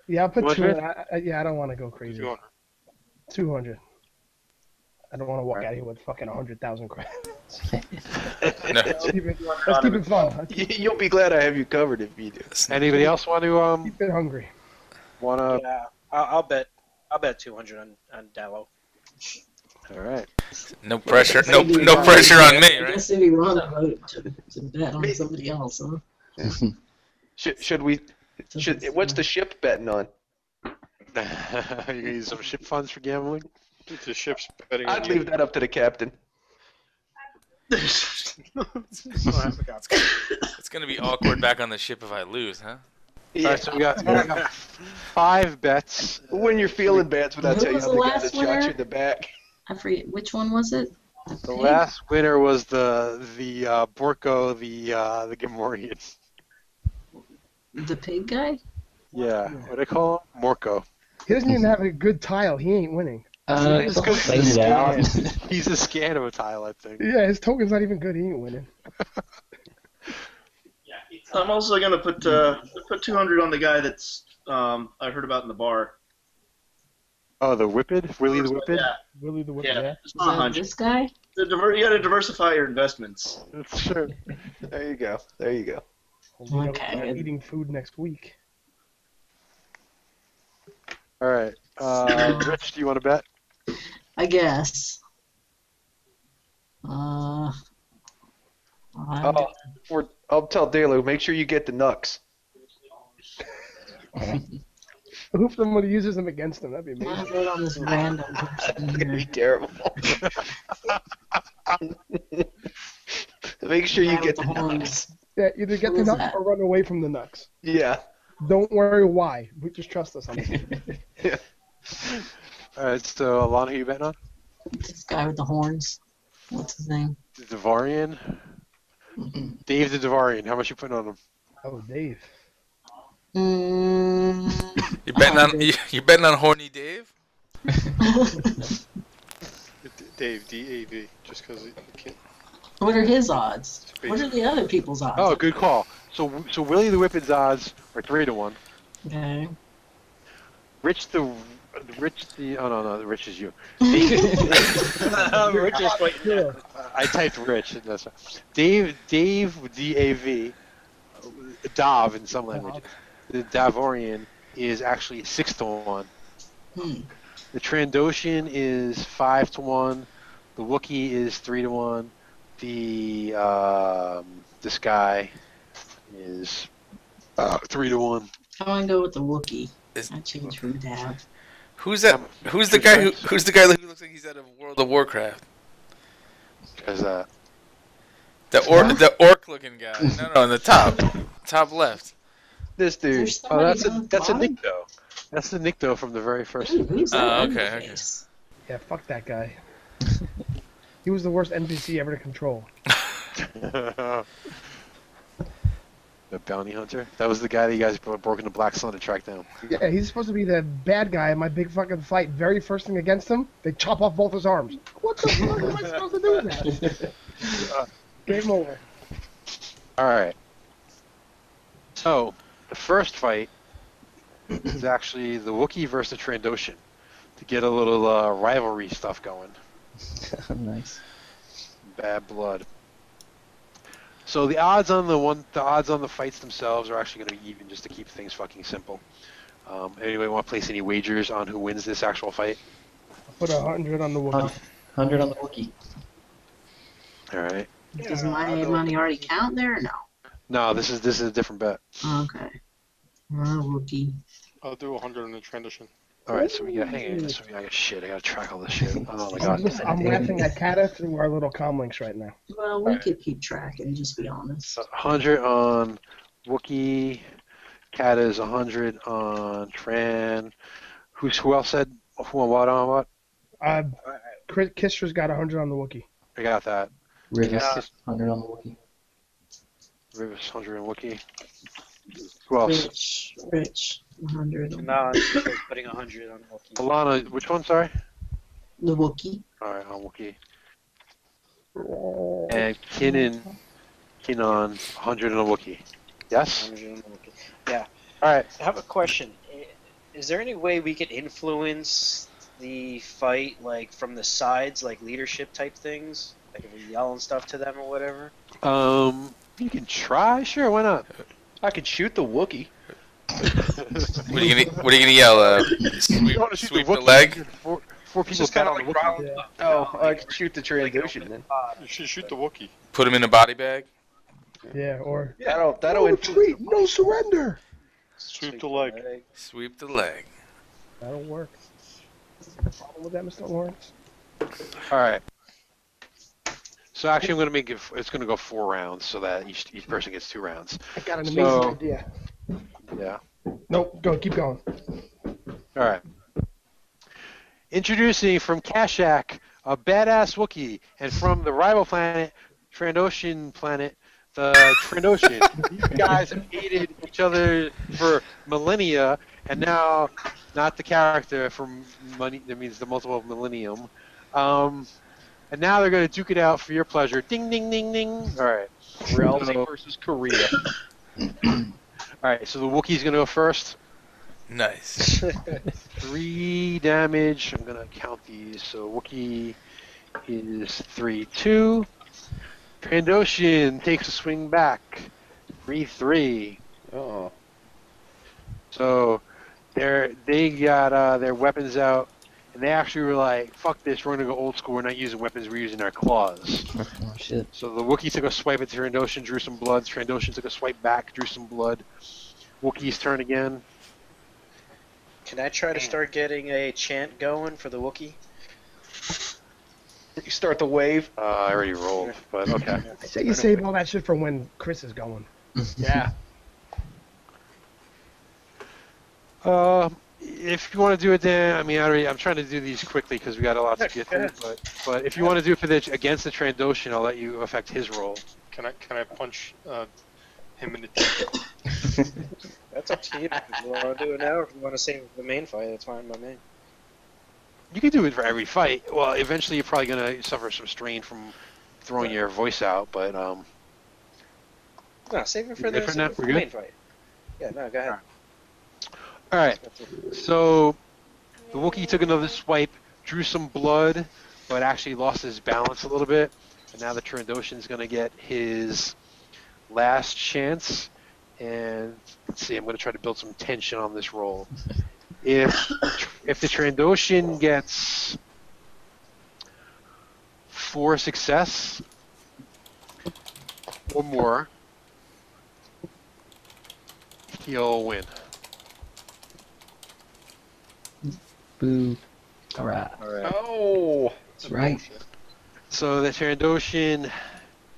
Yeah, I'll put 200? 200. I don't want to go crazy. 200. 200. I don't want to walk out here with fucking 100,000 credits. No. Let's keep it fun. You'll be glad I have you covered if you do. Anybody else want to Keep it hungry. Yeah, I'll bet 200 on Dalo. All right. No pressure. No pressure on me, I right? guess it'd be wrong to bet on somebody else, huh? Should we? What's the ship betting on? gonna use some ship funds for gambling? The ship's betting I'd on leave you. that up to the captain. It's gonna be awkward back on the ship if I lose, huh? All right, so we got 5 bets. When you're feeling bad, that's when I Who tell you was I'm the the guy last that shot winner? you in the back. I forget which one was it. The pig? last winner was the Borko, the Gamorrean. The pig guy. Yeah, what do they call him? Morco. He doesn't even have a good tile. He ain't winning. It's 'cause fade he's it a out. scan. He's a scan of a tile, I think. Yeah, his token's not even good. He ain't winning. I'm also gonna put 200 on the guy that's I heard about in the bar. Oh, the Whipped? Willie the Whipped? Yeah, Willie the Whip. yeah. Yeah. It's Is not a that hunch. this guy? You gotta diversify your investments. That's true. There you go. There you go. Hopefully Okay. I'll start eating food next week. All right. Rich, do you want to bet? I guess. I'll tell Dalo, make sure you get the Nux. Who if somebody uses them against him? That'd be I'm amazing. gonna vote on this random person It's gonna be here. terrible. Make sure you Guy get with the Nux. horns. Yeah, either get Who the is Nux that? or run away from the Nux. Yeah. Don't worry why. We just trust us on this. All right, so Alana, who you betting on? This guy with the horns. What's his name? The Devarian? Dave the Devarian. How much you putting on him? Oh, Dave. You betting on you betting on horny Dave? Dave, D-A-V, just because you can't. What are his odds? What are the other people's odds? Oh, good call. So Willie the Whipped's odds are 3-1. Okay. Rich the oh no, the Rich is you. We're just waiting. I typed Rich. And that's right. Dave D-A-V, Dav in some languages. The Davorian is actually 6-1. Hmm. The Trandoshan is 5-1. The Wookiee is 3-1. The this guy is 3-1. I'm gonna go with the Wookiee. Is- I changed from Dad. Who's that? Who's the guy who looks like he's out of World of Warcraft? Because The orc looking guy. No, in the top left. This dude. There's oh, somebody that's on a the that's a bottom? Nikto. That's the Nikto from the very first. Ooh, who's that Oh, ugly okay. face? Yeah, fuck that guy. He was the worst NPC ever to control. The bounty hunter. That was the guy that you guys broke into Black Sun to track down. Yeah, he's supposed to be the bad guy in my big fucking fight. Very first thing against him, they chop off both his arms. What the fuck am I supposed to do with that? Game over. All right. So the first fight is actually the Wookiee versus the Trandoshan to get a little rivalry stuff going. Nice. Bad blood. So the odds on the fights themselves are actually going to be even, just to keep things fucking simple. Anybody want to place any wagers on who wins this actual fight? Put 100 on the Wookiee. 100 on the Wookiee. All right. Does my money already count there or no? No, this is a different bet. Okay. Wookiee. I'll do 100 on the Trandoshan. All right, so we got hang on. So I got shit. I got to track all this shit. Oh my god. I'm laughing at Kata through our little comm links right now. Well, we could keep track and just be honest. 100 on Wookiee. Cat is 100 on Tran. Who else said who on what on what? Kistra's got 100 on the Wookiee. I got that. Rivis, 100 on the Wookiee. Rivis 100 on Wookiee. Who else? Rich, 100. No, I'm putting 100 on Wookiee. Alana, which one? Sorry. The Wookiee. All right, on Wookiee. And Kinon 100 on Wookiee. Yes. 100 on Wookiee. Yeah. All right. I have a question. Is there any way we could influence the fight, like from the sides, like leadership type things, like if we yell and stuff to them or whatever? You can try. Sure, why not? I could shoot the Wookiee. What are you gonna yell? Sweep the leg. Four people Just bet kinda on the like Wookiee. Oh, I could shoot the Trandoshan then. You should shoot the Wookiee. Put him in a body bag. Yeah, or That'll no retreat, no surrender. Sweep the leg. Sweep the leg. That'll work. No problem with that, Mr. Lawrence? All right. So actually, I'm going to make it. It's going to go 4 rounds, so that each person gets 2 rounds. I got an amazing idea. Yeah. Nope, go, keep going. All right. Introducing from Kashak, a badass Wookiee, and from the rival planet, Trandoshan planet, the Trandoshan. These guys have hated each other for millennia, and now, not the character from money. That means the multiple of millennium. And now they're going to duke it out for your pleasure. Ding, ding, ding, ding. All right. Reality versus Korea. All right. So the Wookiee's going to go first. Nice. 3 damage. I'm going to count these. So Wookiee is 3-2. Trandoshan takes a swing back. 3-3. Oh. So they got their weapons out, and they actually were like, fuck this, we're going to go old school. We're not using weapons, we're using our claws. Oh, shit. So the Wookiee took a swipe at Trandoshan, drew some blood. Trandoshan took a swipe back, drew some blood. Wookiee's turn again. Can I try to start getting a chant going for the Wookiee? You start the wave. I already rolled, but okay. I say you save all that shit for when Chris is going. Yeah. If you want to do it, then I mean, I'm trying to do these quickly because we got a lot to get through. But if you want to do it for against the Trandoshan, I'll let you affect his roll. Can I punch him in the teeth? That's up to you. If you want to do it now, or if you want to save the main fight, that's fine by me. You can do it for every fight. Well, eventually you're probably gonna suffer some strain from throwing your voice out, but No, save it for You the, good for now? save it for We're the good? main fight. Yeah, no, go ahead. All right. So the Wookiee took another swipe, drew some blood, but actually lost his balance a little bit, and now the Trandoshan's gonna get his last chance. And let's see, I'm gonna try to build some tension on this roll. If the Trandoshan gets 4 success or more, he'll win. Boo. Alright. Oh. That's right. So the Trandoshan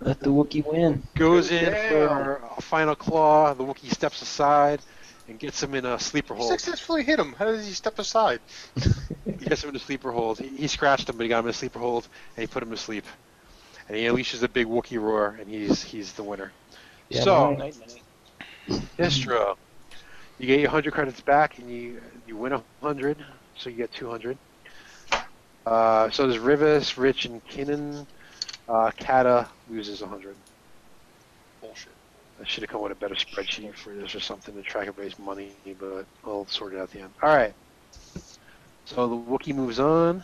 Let the Wookiee win. goes in for a final claw. The Wookiee steps aside and gets him in a sleeper He hold. successfully hit him. How does he step aside? He gets him in a sleeper hold. He scratched him, but he got him in a sleeper hold, and he put him to sleep. And he unleashes a big Wookiee roar, and he's the winner. Yeah, So, night. Istra, you get your 100 credits back, and you win 100, so you get 200. So there's Rivas, Rich, and Kinon. Kata loses 100. Bullshit. I should have come with a better spreadsheet for this or something to track everybody's money, but I'll sort it out at the end. All right. So the Wookiee moves on,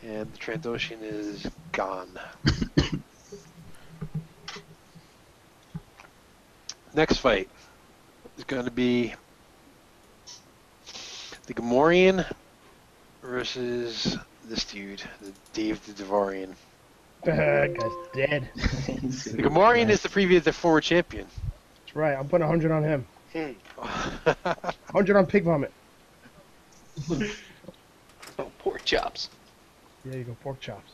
and the Trandoshan is gone. Next fight is going to be the Gamorrean versus this dude, the Dave the Devorian. Guy's dead. The Gamorrean is the former champion. That's right. I'm putting 100 on him. 100 on Pig Vomit. Oh, pork chops. There you go, pork chops.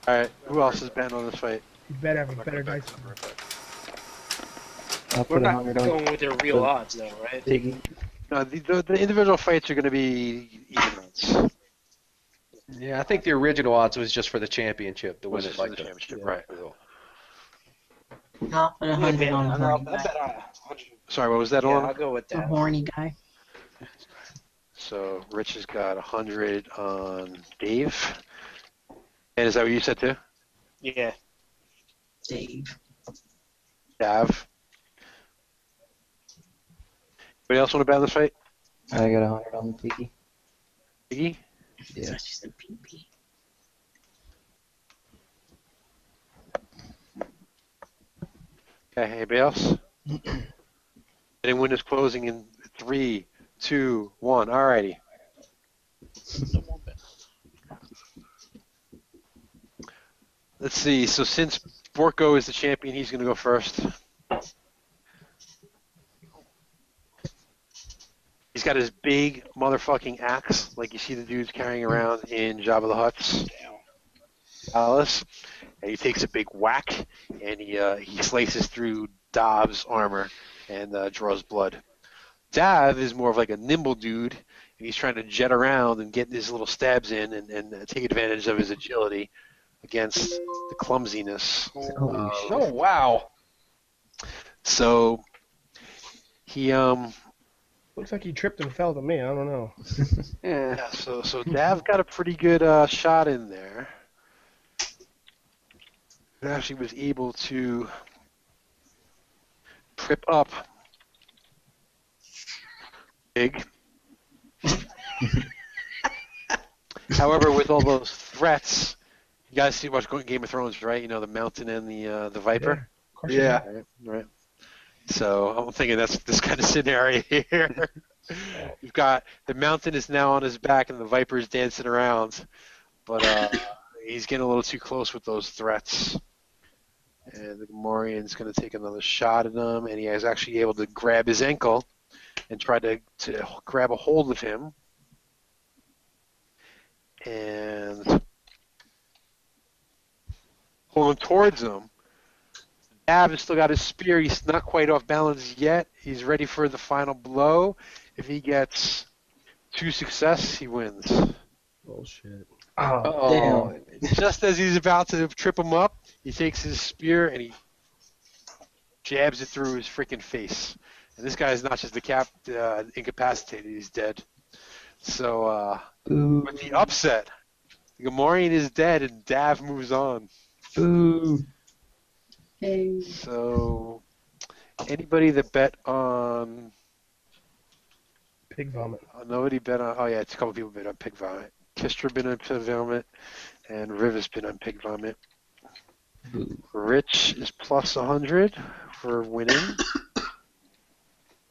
All right, who else is betting on this fight? You better have a better dice. I'll We're put not 100 on going with their real odds, though, right? Piggy. No, the individual fights are going to be even odds. Yeah, I think the original odds was just for the championship to win Was it just like for the that. championship, Yeah. right. I'll put 100 on the horny guy. Sorry, what was that Yeah, on? I'll go with The that. horny guy. So Rich has got 100 on Dave. And is that what you said too? Yeah. Dave. Dav. Anybody else want to bet on this fight? I got 100 on the Piggy. Iggy? Yeah. She said pee-pee. Okay, anybody else? Betting windows closing in 3, 2, 1. Alrighty. Let's see. So since Borko is the champion, he's going to go first. He's got his big motherfucking axe, like you see the dudes carrying around in Jabba the Hutt's palace. And he takes a big whack, and he slices through Dav's armor and draws blood. Dav is more of like a nimble dude, and he's trying to jet around and get his little stabs in and take advantage of his agility against the clumsiness. Holy shit. Oh wow! So he Looks like he tripped and fell to me. I don't know. yeah. So Dav got a pretty good shot in there. He actually was able to trip up Big. However, with all those threats, you guys see what's going Game of Thrones, right? You know, the mountain and the viper. Of course you Yeah. do. Right. So I'm thinking that's this kind of scenario here. You've got the mountain is now on his back and the viper's dancing around, but he's getting a little too close with those threats. And the Gamorrean's going to take another shot at him, and he is actually able to grab his ankle and try to grab a hold of him. And pull him towards him. Dav has still got his spear. He's not quite off balance yet. He's ready for the final blow. If he gets 2 success, he wins. Bullshit. Oh, damn. Just as he's about to trip him up, he takes his spear and he jabs it through his freaking face. And this guy is not just incapacitated, he's dead. So, with the upset, the Gamorrean is dead and Dav moves on. Boo. Hey. So, anybody that bet on... Pig vomit. Nobody bet on... Oh, yeah, it's a couple people bet on Pig Vomit. Kistra been on Pig Vomit, and Riv has been on Pig Vomit. Boo. Rich is plus 100 for winning.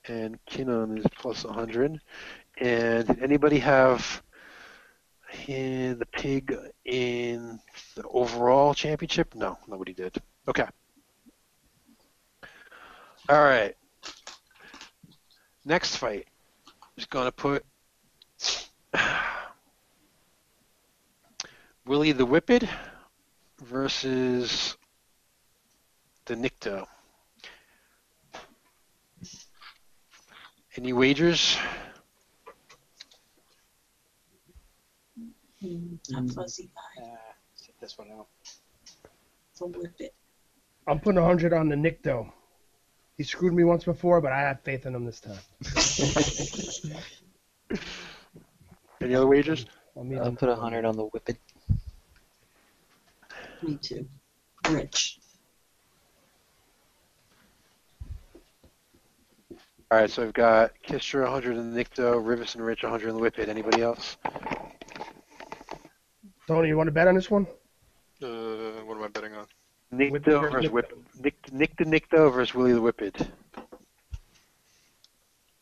And Kinon is plus 100. And did anybody have the pig in the overall championship? No, nobody did. Okay. All right. Next fight is going to put Willie the Whipped versus the Nikto. Any wagers? I'm fuzzy guy. Sit this one out. So whip it. I'm putting 100 on the Nikto. He screwed me once before, but I have faith in him this time. Any other wagers? I'll put 100 on the whippet. Me too. Rich. All right, so I've got Kistra 100 in the Nikto, Rivis and Rich 100 in the Whippet. Anybody else? Tony, you want to bet on this one? What am I betting on? Nikto versus Nikto versus Willie the Whipped.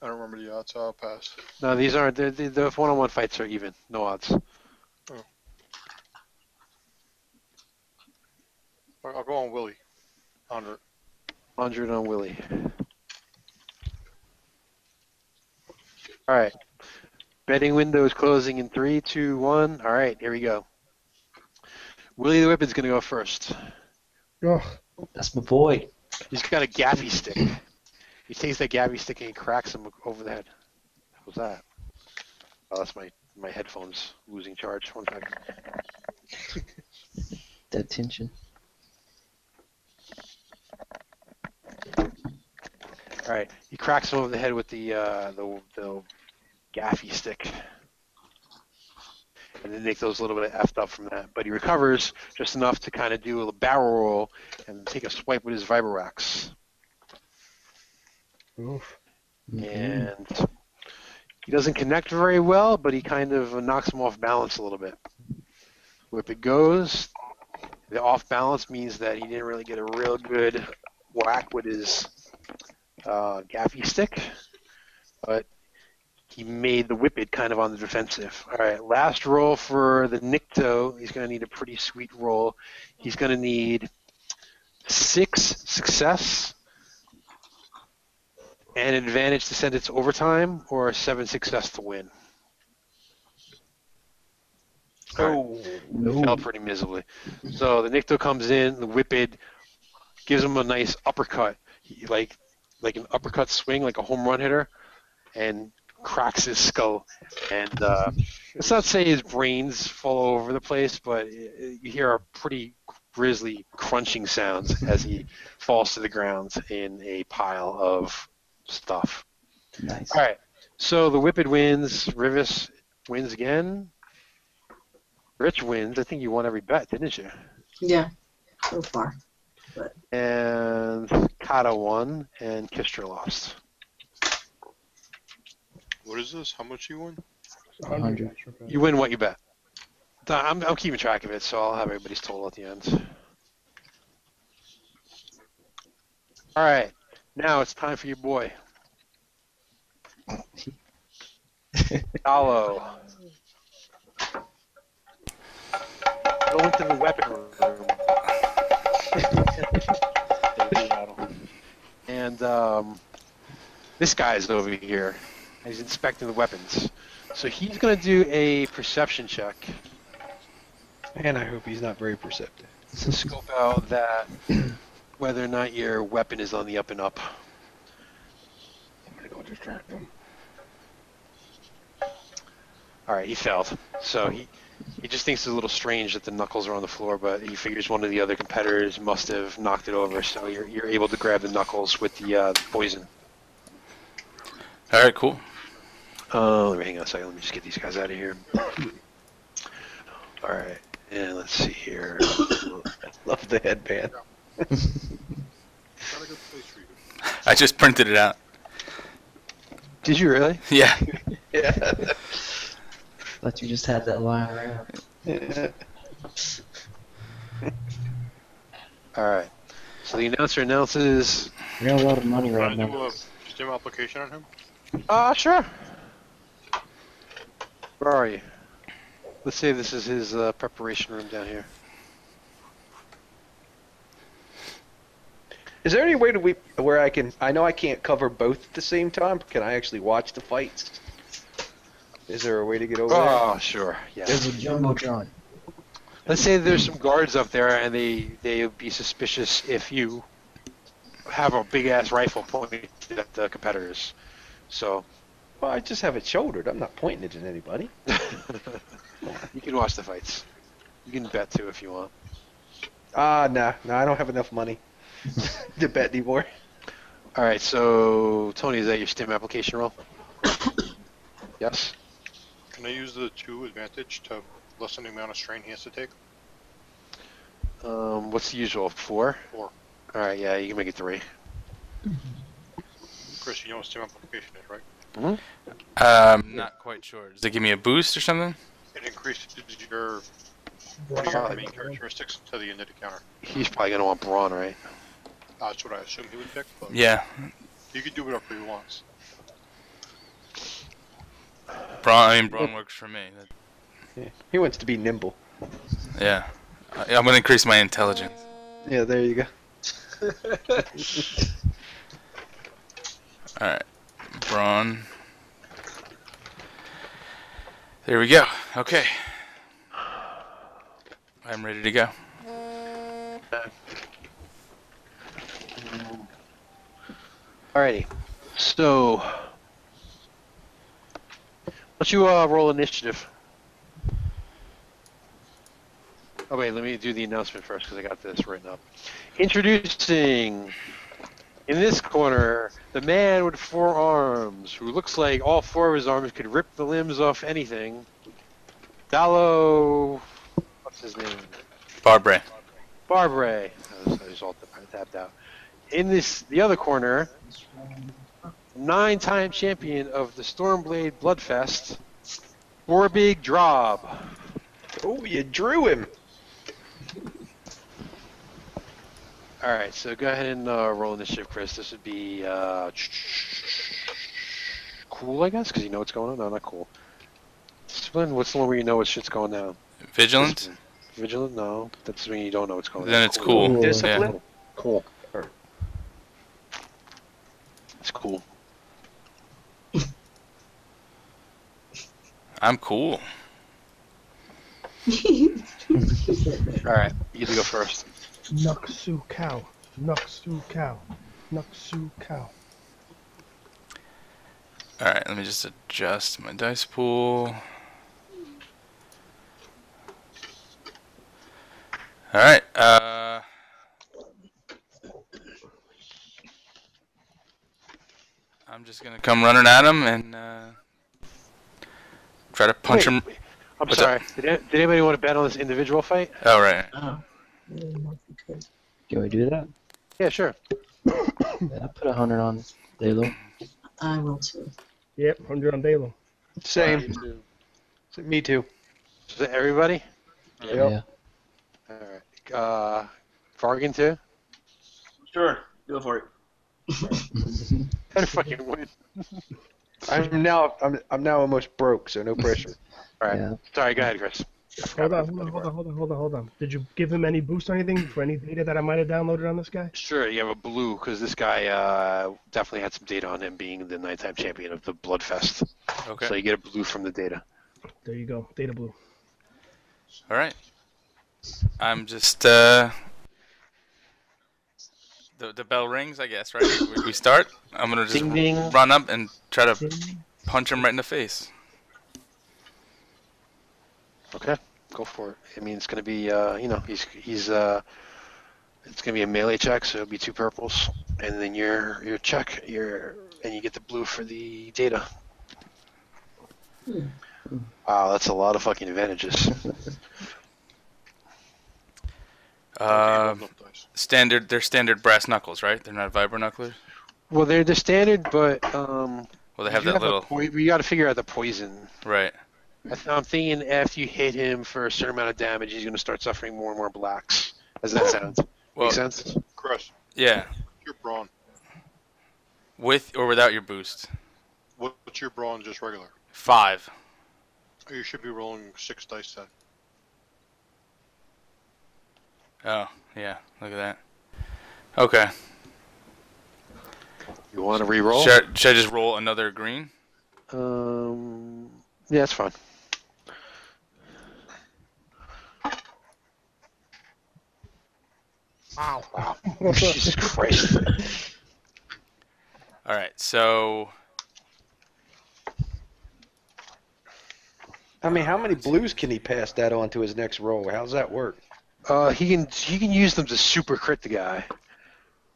I don't remember the odds, so I'll pass. No, these aren't. The one-on-one fights are even. No odds. I'll go on Willie. 100. 100 on Willie. All right. Betting window is closing in 3, 2, 1. All right, here we go. Willie the Whippet's going to go first. Oh, That's my boy. He's got a gaffy stick. He takes that gaffy stick and he cracks him over the head. What was that? Oh, that's my headphones losing charge. One second. That tension. All right, he cracks him over the head with the gaffy stick, and then Nick goes a little bit effed up from that. But he recovers just enough to kind of do a barrel roll and take a swipe with his Vibroax. oof. And he doesn't connect very well, but he kind of knocks him off balance a little bit. Whip it goes. The off balance means that he didn't really get a real good whack with his gaffy stick, but he made the Whippet kind of on the defensive. All right, last roll for the Nikto. He's going to need a pretty sweet roll. He's going to need 6 success an advantage to send it to overtime, or a 7 success to win. Oh, fell pretty miserably. So the Nikto comes in, the Whippet gives him a nice uppercut, like an uppercut swing, like a home run hitter, and cracks his skull. And let's not say his brains fall all over the place, but you hear a pretty grisly crunching sounds as he falls to the ground in a pile of stuff. Nice. All right, so the Whippet wins. Rivis wins again. Rich wins. I think you won every bet, didn't you? Yeah, so far. But And Kata won, and Kistra lost. What is this? How much you won? 100. You win what you bet. I'm keeping track of it, so I'll have everybody's total at the end. All right, now it's time for your boy. Gallo. Go into the weapon room. And this guy's over here. He's inspecting the weapons. So he's going to do a perception check And I hope he's not very perceptive. to scope out that whether or not your weapon is on the up and up. I'm gonna go distract him. All right, he failed. So he just thinks it's a little strange that the knuckles are on the floor, but he figures one of the other competitors must have knocked it over. So you're able to grab the knuckles with the poison. All right, cool. Let me hang on a second. Let me just get these guys out of here. All right, and let's see here. Love the headband. Not a good place for you. I just printed it out. Did you really? Yeah. Yeah. Thought you just had that lying around. All right. So the announcer announces. We got a lot of money right Want to do now. a Steam application on him? Sure. Where are you? Let's say this is his preparation room down here. Is there any way where I know I can't cover both at the same time, but can I actually watch the fights? Is there a way to get over there? Oh, sure. Yeah. There's a jumbotron. Let's say there's some guards up there, and they would be suspicious if you have a big ass rifle pointed at the competitors. So. Well, I just have it shouldered. I'm not pointing it at anybody. You can watch the fights. You can bet too if you want. No, I don't have enough money to bet anymore. All right, so Tony, is that your STEM application roll? Yes. Can I use the 2 advantage to lessen the amount of strain he has to take? What's the usual? 4? 4. All right, yeah, you can make it 3. Chris, you know what STEM application is, right? Not quite sure. Does it give me a boost or something? It increases your one of your main characteristics to the end of the counter. He's probably gonna want brawn, right? That's what I assume he would pick. But Yeah. he could do whatever he wants. Brawn works for me. Yeah. He wants to be nimble. Yeah. I'm gonna increase my intelligence. Yeah, there you go. All right. Brawn. There we go. Okay. I'm ready to go. Alrighty. So, why don't you roll initiative? Oh wait, let me do the announcement first because I got this written up. Introducing, in this corner, the man with 4 arms, who looks like all 4 of his arms could rip the limbs off anything. Dallo, what's his name? Barbara. Barbara. I just all tapped out. In the other corner, 9-time champion of the Stormblade Bloodfest, Borbig Drob. Oh, you drew him. All right, so go ahead and roll initiative, Chris. This would be cool, I guess, because you know what's going on. No, not cool. What's the one where you know what shit's going down? Vigilant? Vigilant? No, that's when you don't know what's going on. Then it's cool. Discipline? Cool. It's cool. I'm cool. Alright, you get to go first. Nuksu cow. Nuksu cow. Nuksu cow. Alright, let me just adjust my dice pool. Alright, I'm just gonna come running at him and try to punch him. I'm What's sorry. up? Did anybody want to bet on this individual fight? Oh, right. Can we do that? Yeah, sure. Yeah, I put 100 on Dalo. I will too. Yep, 100 on Dalo. Same. Me too. Is that everybody? Yeah. Alright. Fargan too? Sure, go for it. I'd fucking win. I'm now almost broke, so no pressure. Alright. Yeah. Sorry, go ahead, Chris. Hold on. Did you give him any boost or anything for any data that I might have downloaded on this guy? Sure, you have a blue, because this guy definitely had some data on him being the nighttime champion of the Bloodfest. Okay. So you get a blue from the data. There you go, data blue. Alright. I'm just, the bell rings, I guess, right? We start? I'm gonna just Ding, ding. run up and try to punch him right in the face. Okay, go for it. I mean, it's going to be, it's going to be a melee check, so it'll be 2 purples, and then your check, and you get the blue for the data. Wow, that's a lot of fucking advantages. They're standard brass knuckles, right? They're not vibro knucklers? Well, they're the standard, but Well, they have you that little... we got to figure out the poison. Right. I'm thinking after you hit him for a certain amount of damage, he's going to start suffering more and more blacks. Does that sound? Well, Make sense? Chris, Yeah. your brawn. With or without your boost? What's your brawn, just regular? 5. You should be rolling 6 dice then. Oh, yeah. Look at that. Okay. You want to re-roll? Should I just roll another green? Yeah, that's fine. Wow. Jesus Christ. Alright, so... I mean, how many blues can he pass that on to his next roll? How's that work? He can use them to super crit the guy,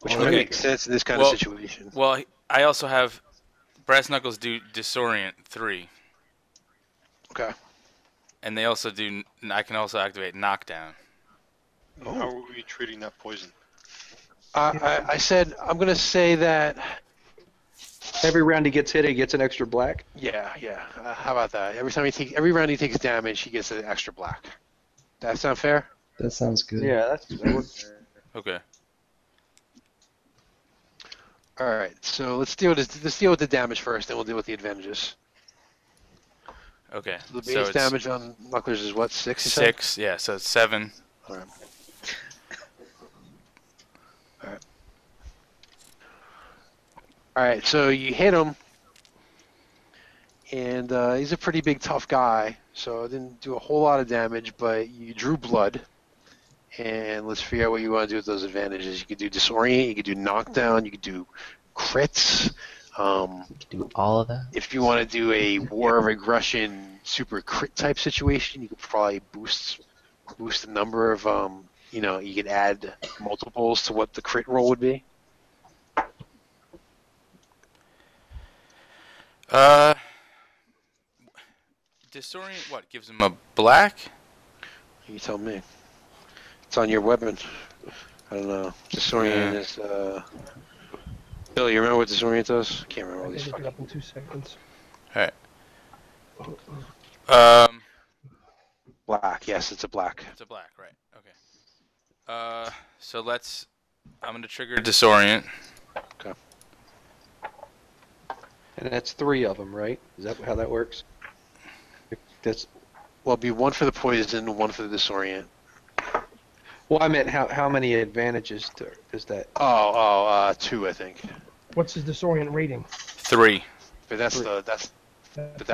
which would Okay. make sense in this kind of situation. Well, I also have... Brass Knuckles do Disorient 3. Okay. And they also do... I can also activate Knockdown. How are we treating that poison? I said I'm gonna say that. Every round he gets hit, he gets an extra black. Yeah. How about that? Every round he takes damage, he gets an extra black. That sound fair? That sounds good. Yeah, Okay. All right. So let's deal with the damage first, then we'll deal with the advantages. Okay. The So base it's damage on Knucklers is what, 6? You said? 6, yeah, so it's 7. All right. All right, so you hit him, and he's a pretty big, tough guy, so it didn't do a whole lot of damage, but you drew blood, and let's figure out what you want to do with those advantages. You could do Disorient, you could do Knockdown, you could do Crits. Do all of that? If you want to do a War of Aggression super crit type situation, you could probably boost the number of, you could add multiples to what the crit roll would be. Disorient, what, gives him a black? You tell me. It's on your weapon. I don't know. Disorient is, Billy, you remember what Disorient does? I can't remember all I these can look it fucking... up in 2 seconds. Alright. Black, yes, it's a black. It's a black, right, okay. So I'm going to trigger Disorient. Okay. And that's 3 of them, right? Is that how that works? Well, it'd be 1 for the poison, 1 for the Disorient. Well, I meant how many advantages does that? 2, I think. What's his disorient rating? 3. But that's But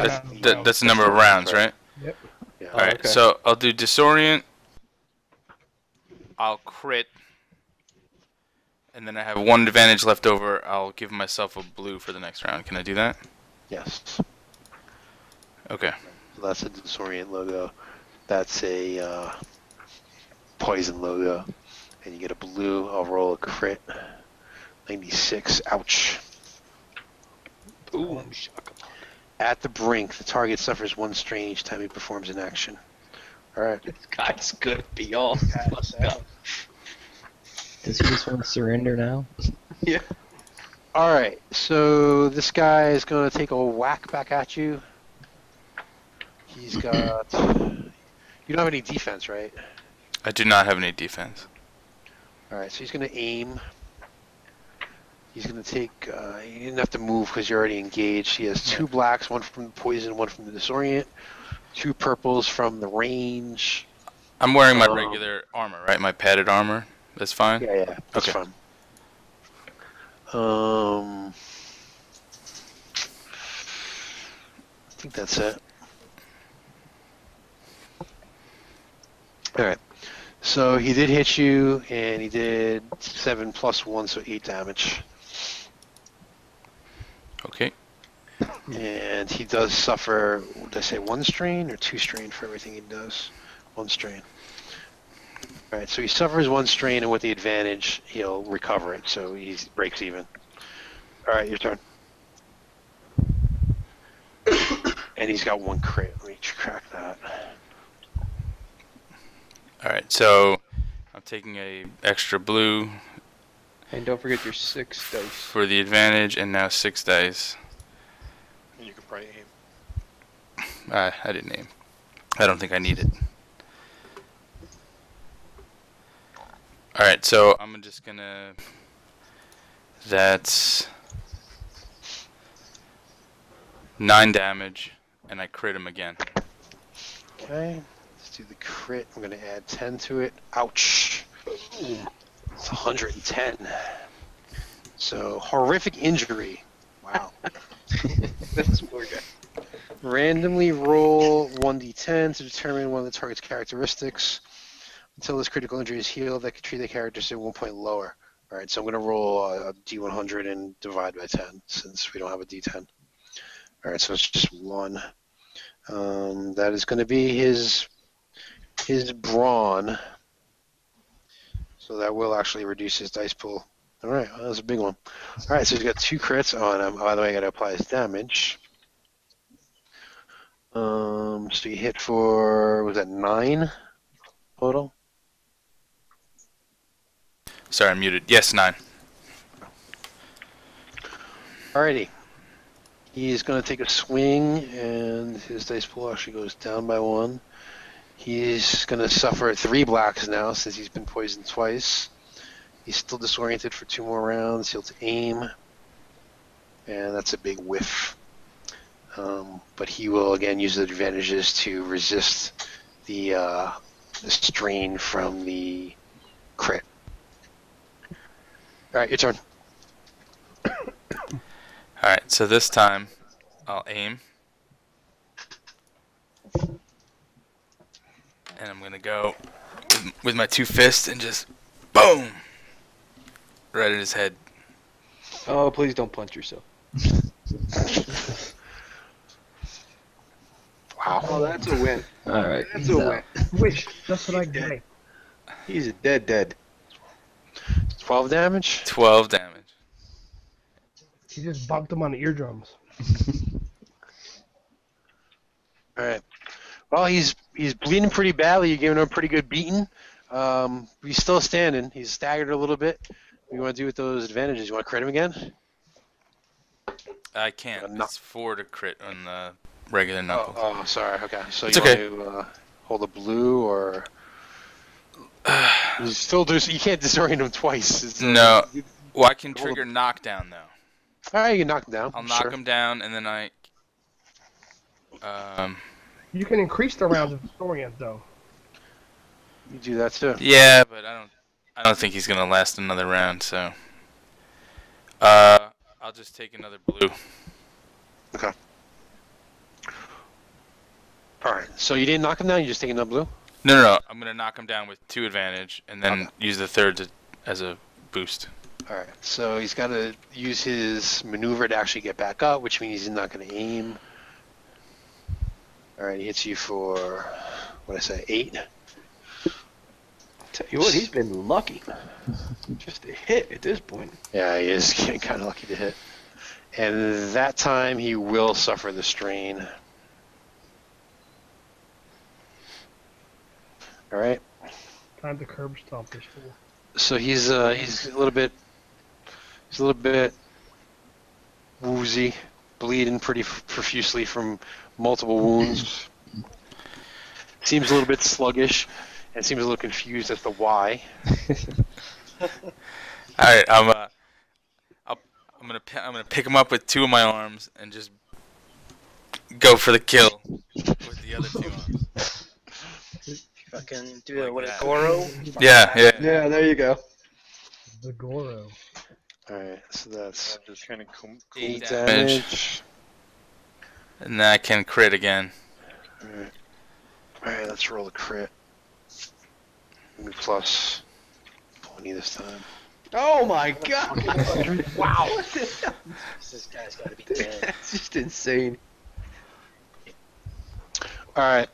That's the number of rounds, right? Yep. Yeah. All right. okay. So I'll do disorient. I'll crit. And then I have one advantage left over. I'll give myself a blue for the next round. Can I do that? Yes. Okay. So that's a disorient logo. That's a poison logo. And you get a blue. I'll roll a crit. 96. Ouch. Boom. At the brink, the target suffers 1 strain each time he performs an action. Alright. This guy's gonna be all fucked up. Does he just want to surrender now? Yeah. Alright, so this guy is going to take a whack back at you. He's got... You don't have any defense, right? I do not have any defense. Alright, so he's going to aim. He's going to take... he didn't have to move because you're already engaged. He has 2 blacks, 1 from the poison, 1 from the disorient. 2 purples from the range. I'm wearing my regular armor, right? My padded armor. That's fine? Yeah, that's Okay. fine. I think that's it. Alright. So he did hit you, and he did 7 plus 1, so 8 damage. Okay. And he does suffer, did I say 1 strain or 2 strain for everything he does? 1 strain. Alright, so he suffers 1 strain, and with the advantage, he'll recover it, so he breaks even. Alright, your turn. And he's got 1 crit. Let me track that. Alright, so I'm taking a extra blue And don't forget your 6 dice. for the advantage, and now 6 dice. And you can probably aim. I didn't aim. I don't think I need it. Alright, so I'm just gonna... That's 9 damage, and I crit him again. Okay, let's do the crit. I'm going to add 10 to it. Ouch. It's 110. So, horrific injury. Wow. That's poor guy. Randomly roll 1d10 to determine one of the target's characteristics. Until this critical injury is healed, that could treat the character to 1 point lower. Alright, so I'm going to roll a d100 and divide by 10, since we don't have a d10. Alright, so it's just 1. That is going to be his brawn. So that will actually reduce his dice pool. Alright, well, that was a big one. Alright, so he's got 2 crits on him. By the way, I got to apply his damage. So you hit for, was that 9 total? Sorry, I'm muted. Yes, 9. Alrighty. He's going to take a swing, and his dice pool actually goes down by 1. He's going to suffer 3 blacks now, since he's been poisoned twice. He's still disoriented for 2 more rounds. He'll aim, and that's a big whiff. But he will, again, use the advantages to resist the strain from the crit. Alright, your turn. Alright, so this time I'll aim. And I'm going to go with my 2 fists and just boom! Right at his head. Oh, please don't punch yourself. Wow. Oh, that's a win. Alright, That's he's a out. win. Wish, just what I get. He's a dead. 12 damage? 12 damage. He just bumped him on the eardrums. Alright. Well, he's bleeding pretty badly. You're giving him a pretty good beating. He's still standing. He's staggered a little bit. What do you want to do with those advantages? You want to crit him again? I can't. It's 4 to crit on the regular knuckle. Oh, sorry. Okay. So It's you okay. want to hold a blue, or you still do? You can't disorient him twice. No. Well, I can trigger knockdown, though. Alright, you can knock him down. I'll knock sure. him down, and then I... You can increase the rounds of disorient, though. You do that too. Yeah, but I don't think he's gonna last another round, so I'll just take another blue. Okay. Alright, so you didn't knock him down, you just taking the blue? No. I'm gonna knock him down with 2 advantage, and then Okay. use the third as a boost. Alright, so he's got to use his maneuver to actually get back up, which means he's not going to aim. Alright, he hits you for, what I say, 8? Tell you what, he's been lucky. Just a hit at this point. Yeah, he is getting kind of lucky to hit. And that time he will suffer the strain. Alright, Time to curb stomp this fool. so he's a little bit woozy, bleeding pretty profusely from multiple wounds. Seems a little bit sluggish, and seems a little confused as to why. All right, I'm gonna pick him up with 2 of my arms and just go for the kill with the other 2 arms. Fucking do Like what that. Goro. Yeah. Yeah, there you go. The Goro. Alright, so that's Just kind of 8 8 damage, damage. and then I can crit again. Alright, let's roll a crit. Plus 20 this time. Oh my god! Wow. This guy's gotta be dead. That's just insane. Alright,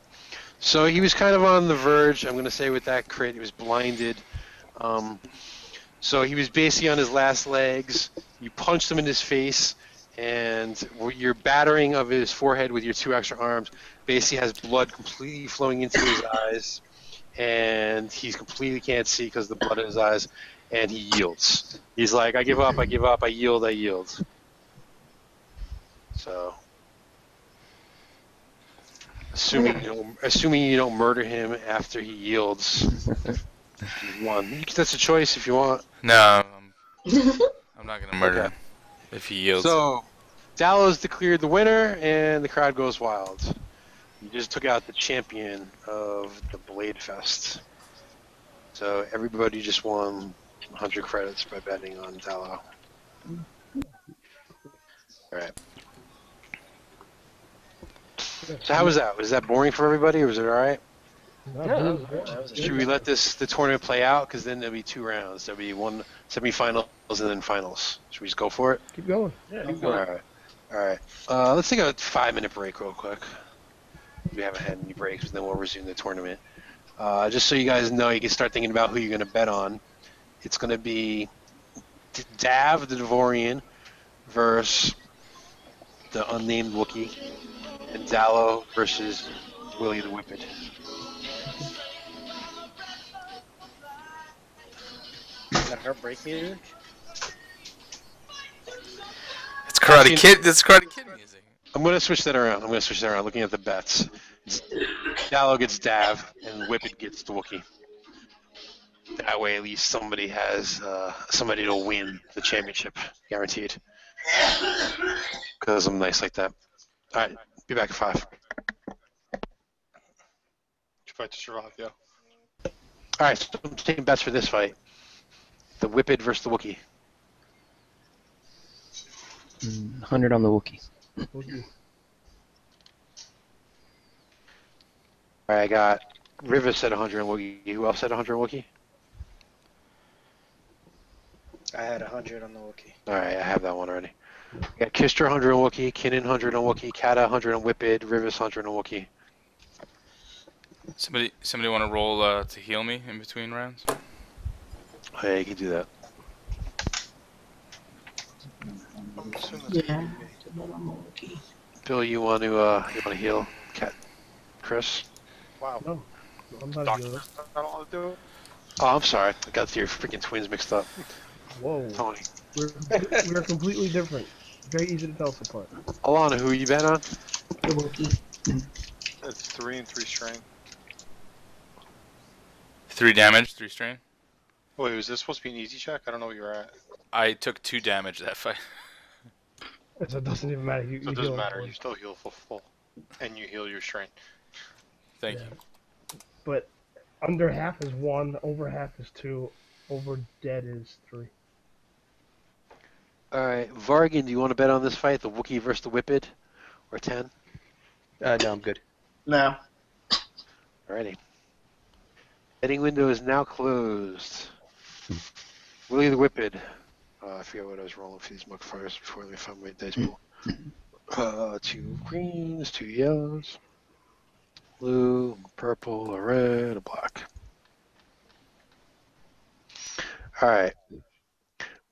so he was kind of on the verge, I'm going to say with that crit, he was blinded. So he was basically on his last legs. You punched him in his face, and your battering of his forehead with your 2 extra arms basically has blood completely flowing into his eyes, and he completely can't see because of the blood in his eyes, and he yields. He's like, I give up, I yield. So, assuming you don't murder him after he yields, you won. That's a choice if you want. No, I'm not gonna murder him if he yields. So, Dallo's declared the winner, and the crowd goes wild. You just took out the champion of the Blade Fest. So everybody just won 100 credits by betting on Dallo. Alright. So how was that? Was that boring for everybody, or was it alright? Should we let the tournament play out? Because then there'll be 2 rounds. There'll be 1 semifinals and then finals. Should we just go for it? Keep going. Alright. Let's take a 5-minute break real quick. We haven't had any breaks, but then we'll resume the tournament. Just so you guys know, you can start thinking about who you're going to bet on. It's going to be Dav the Devorian versus the unnamed Wookiee, and Dallo versus Willie the Whippet. Is that heartbreak music? It's Karate Kid. It's Karate Kid music. I'm going to switch that around. Looking at the bets. Dallo gets Dav, and Whippet gets the Wookiee. That way, at least somebody has somebody to win the championship, guaranteed. Because I'm nice like that. All right, be back at 5. Fight to survive, yeah. All right, so I'm taking bets for this fight. The Whippet versus the Wookiee. 100 on the Wookiee. All right, I got Rivas said 100 on Wookiee. Who else said 100 on Wookiee? I had 100 on the Wookiee. All right, I have that one already. I got Kister 100 on Wookiee, Kinon 100 on Wookiee, Kata 100 on Whippet, Rivas 100 on Wookiee. Somebody want to roll to heal me in between rounds? Hey, you can do that. Yeah. Bill, you want to heal Chris? Wow. No, I'm not a Doctor, healer. I don't want to do it. Oh, I'm sorry. I got your freaking twins mixed up. Whoa. Tony. We're completely different. Very easy to tell us apart. Alana, who you bet on? The Wookiee. It's 3 and 3 strain. 3 damage, 3 strain. Wait, was this supposed to be an easy check? I don't know where you're at. I took 2 damage that fight. So it doesn't even matter. So it doesn't matter. You still heal for full. And you heal your strain. Thank you. But under half is 1, over half is 2, over dead is 3. All right, Vargan, do you want to bet on this fight, the Wookiee versus the Whippet, or 10? No, I'm good. No. Alrighty. Betting window is now closed. Willie the Whipped. I forget what I was rolling for these mugfires before they found my dice pool. 2 greens, 2 yellows, blue, purple, a red, a black. Alright.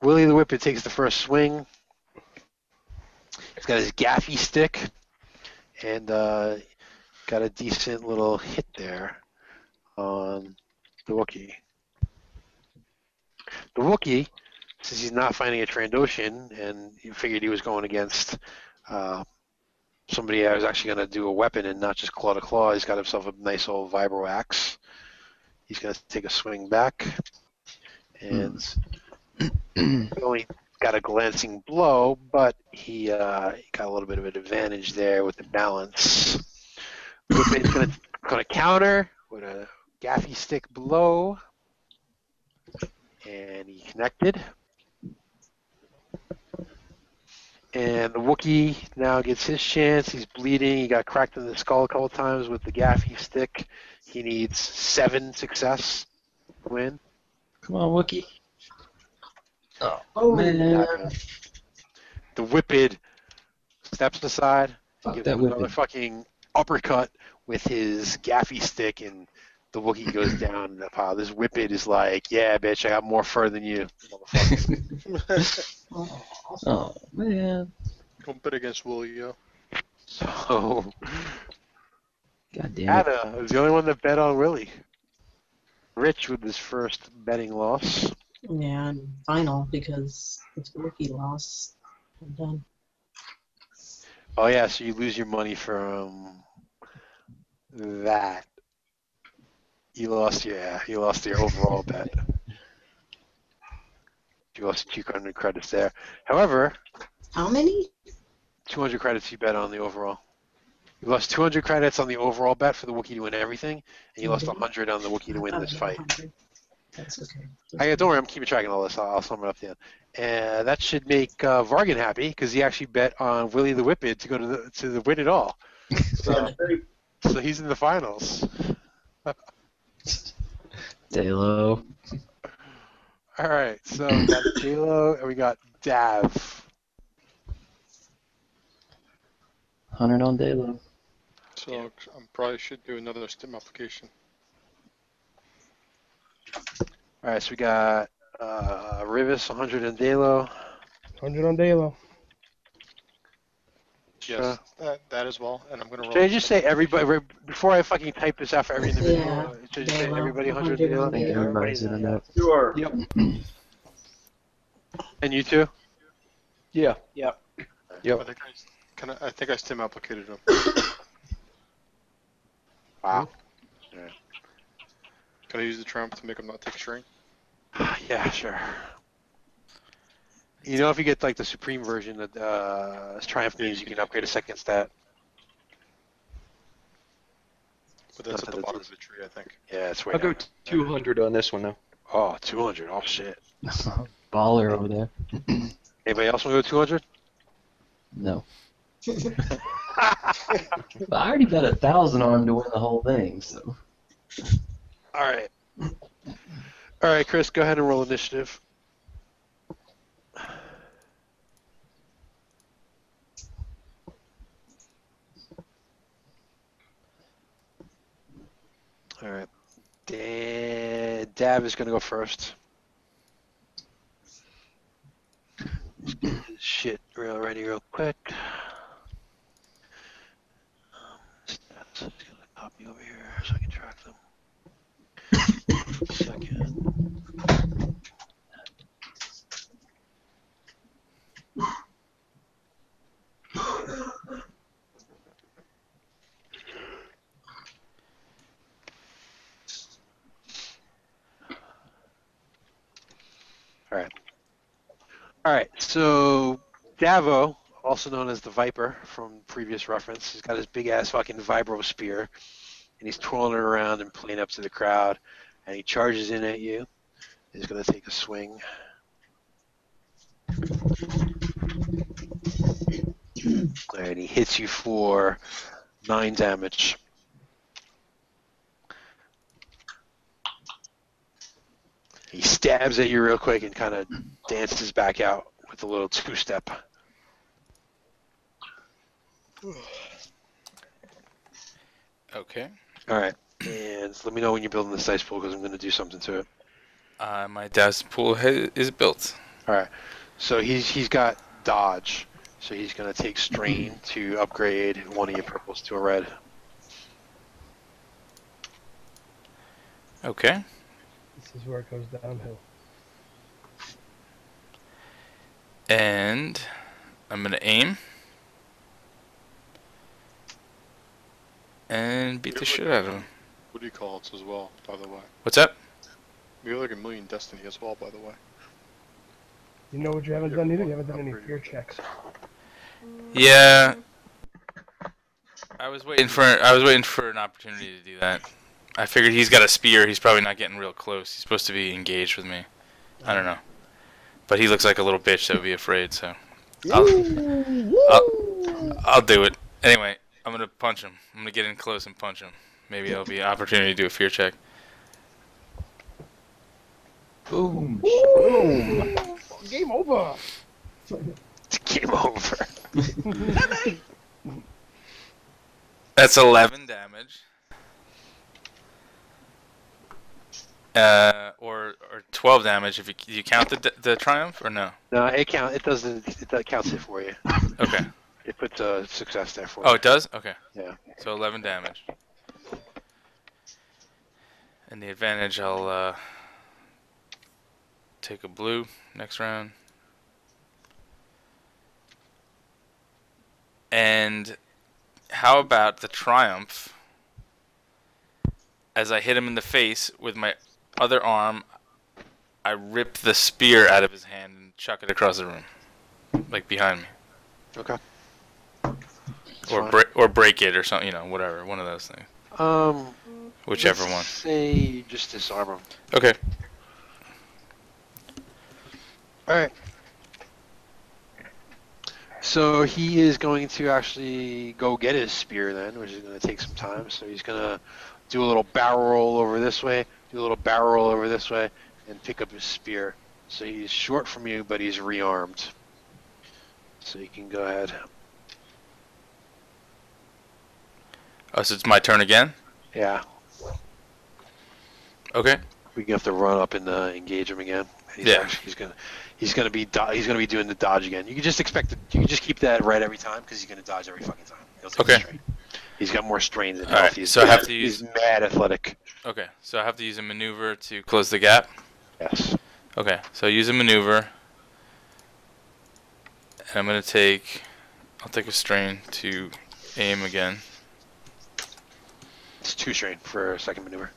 Willie the Whippet takes the first swing. He's got his gaffy stick and got a decent little hit there on the Wookiee. The Wookiee, since he's not finding a Trandoshan, and he figured he was going against somebody that was actually going to do a weapon and not just claw to claw, he's got himself a nice old vibro axe. He's going to take a swing back, and only got a glancing blow, but he got a little bit of an advantage there with the balance. Whippet's going to counter with a gaffy stick blow, and he connected. And the Wookiee now gets his chance. He's bleeding. He got cracked in the skull a couple times with the gaffy stick. He needs 7 success to win. Come on, Wookie. Oh, man. The Whipped steps aside, Fuck gives that him another Whipped. fucking uppercut with his gaffy stick, and the Wookiee goes down in the pile. This Whipped is like, yeah, bitch, I got more fur than you, motherfucker. Oh, man. Don't bet against Willie, yo. So, God damn it. Anna is the only one that bet on Willie. Rich with his first betting loss. yeah, and final because if the rookie lost, I'm done. Oh yeah, so you lose your money from that. You lost your overall bet. You lost 200 credits there. However, How many? 200 credits you bet on the overall. You lost 200 credits on the overall bet for the Wookiee to win everything, and you lost 100 on the Wookiee to win this fight. 100. That's okay. Don't worry, I'm keeping track of all this. I'll sum it up at the end. And that should make Vargan happy because he actually bet on Willie the Whippet to go to the win it all. So he's in the finals. Dalo. All right, so we got J-Lo and we got Dav. 100 on Dalo. So I probably should do another stim application. All right, so we got Rivas 100 and Dalo. 100 on Dalo. Yes, that as well. And I'm gonna roll. Should I just say everybody before I fucking type this out for every individual? Yeah, Should I just say Dalo, everybody 100 100 Dalo? on I think Dalo. everybody's in that. Sure. Yep. And you too? Yeah. Yep. Yep. I think I stim applicated him. Wow. Can I use the trump to make him not take strain? Yeah, sure. You know, if you get like the Supreme version of Triumph means you can upgrade a second stat. But that's at the bottom of the tree, I think. Yeah, it's way I'll go down. 200 on this one, though. Oh, 200. Oh, shit. Baller over there. Anybody else want to go 200? No. But I already bet 1,000 on him to win the whole thing, so. All right. All right, Chris, go ahead and roll initiative. All right. Dab is going to go first. Just get his shit ready real quick. Stats. I'm just going to copy over here so I can track them. Second. All right, so Davo, also known as the Viper from previous reference, he's got his big-ass fucking vibro spear, and he's twirling it around and playing up to the crowd, and he charges in at you. He's going to take a swing. And he hits you for 9 damage. He stabs at you real quick and kind of dances back out with a little two-step. Okay. All right, and let me know when you're building this dice pool because I'm going to do something to it. My dice pool is built. All right, so he's got dodge, so he's going to take strain to upgrade one of your purples to a red. Okay. This is where it goes downhill. And I'm going to aim. And beat the shit out of him. What do you call it as well, by the way? What's up? You're like a million Destiny as well, by the way. You know what you haven't done either? You haven't done any fear checks. Yeah. I was waiting for an opportunity to do that. I figured he's got a spear. He's probably not getting real close. He's supposed to be engaged with me. I don't know. But he looks like a little bitch that would be afraid, so I'll do it. Anyway, I'm going to punch him. I'm going to get in close and punch him. Maybe there'll be an opportunity to do a fear check. Boom. Boom. Game over. It's game over. That's 11 damage. Or 12 damage if you count the triumph or no? No, it doesn't. It counts it for you. Okay. It puts a success there for you. Oh, it does? Okay. Yeah. So 11 damage. And the advantage, I'll take a blue next round. And how about the triumph? As I hit him in the face with my other arm, I rip the spear out of his hand and chuck it across the room, like behind me. Okay. Or break it or something, you know, whatever, one of those things. Whichever one. Say you just disarm him. Okay. All right. So he is going to actually go get his spear then, which is going to take some time. So he's going to do a little barrel roll over this way, do a little barrel roll over this way, and pick up his spear. So he's short from you, but he's rearmed. So you can go ahead. Oh, so it's my turn again? Yeah. Okay. We have to run up and engage him again. He's gonna be doing the dodge again. You can just keep that right every time because he's gonna dodge every fucking time. He'll take a strain. He's got more strain than health. Right, so I have to use. He's mad athletic. Okay, so I have to use a maneuver to close the gap. Yes. Okay, so use a maneuver, and I'm gonna take. I'll take a strain to aim again. It's 2 strain for a second maneuver.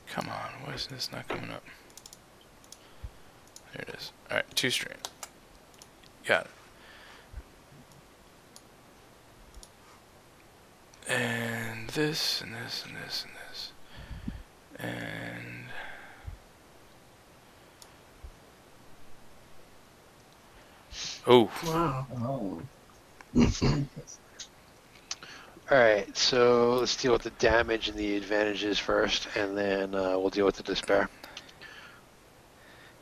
Come on, why is this not coming up? There it is. Alright, 2 strain. Got it. And this, and this, and this, and this. And... Oh. Wow. Oh. Alright, so let's deal with the damage and the advantages first, and then we'll deal with the despair.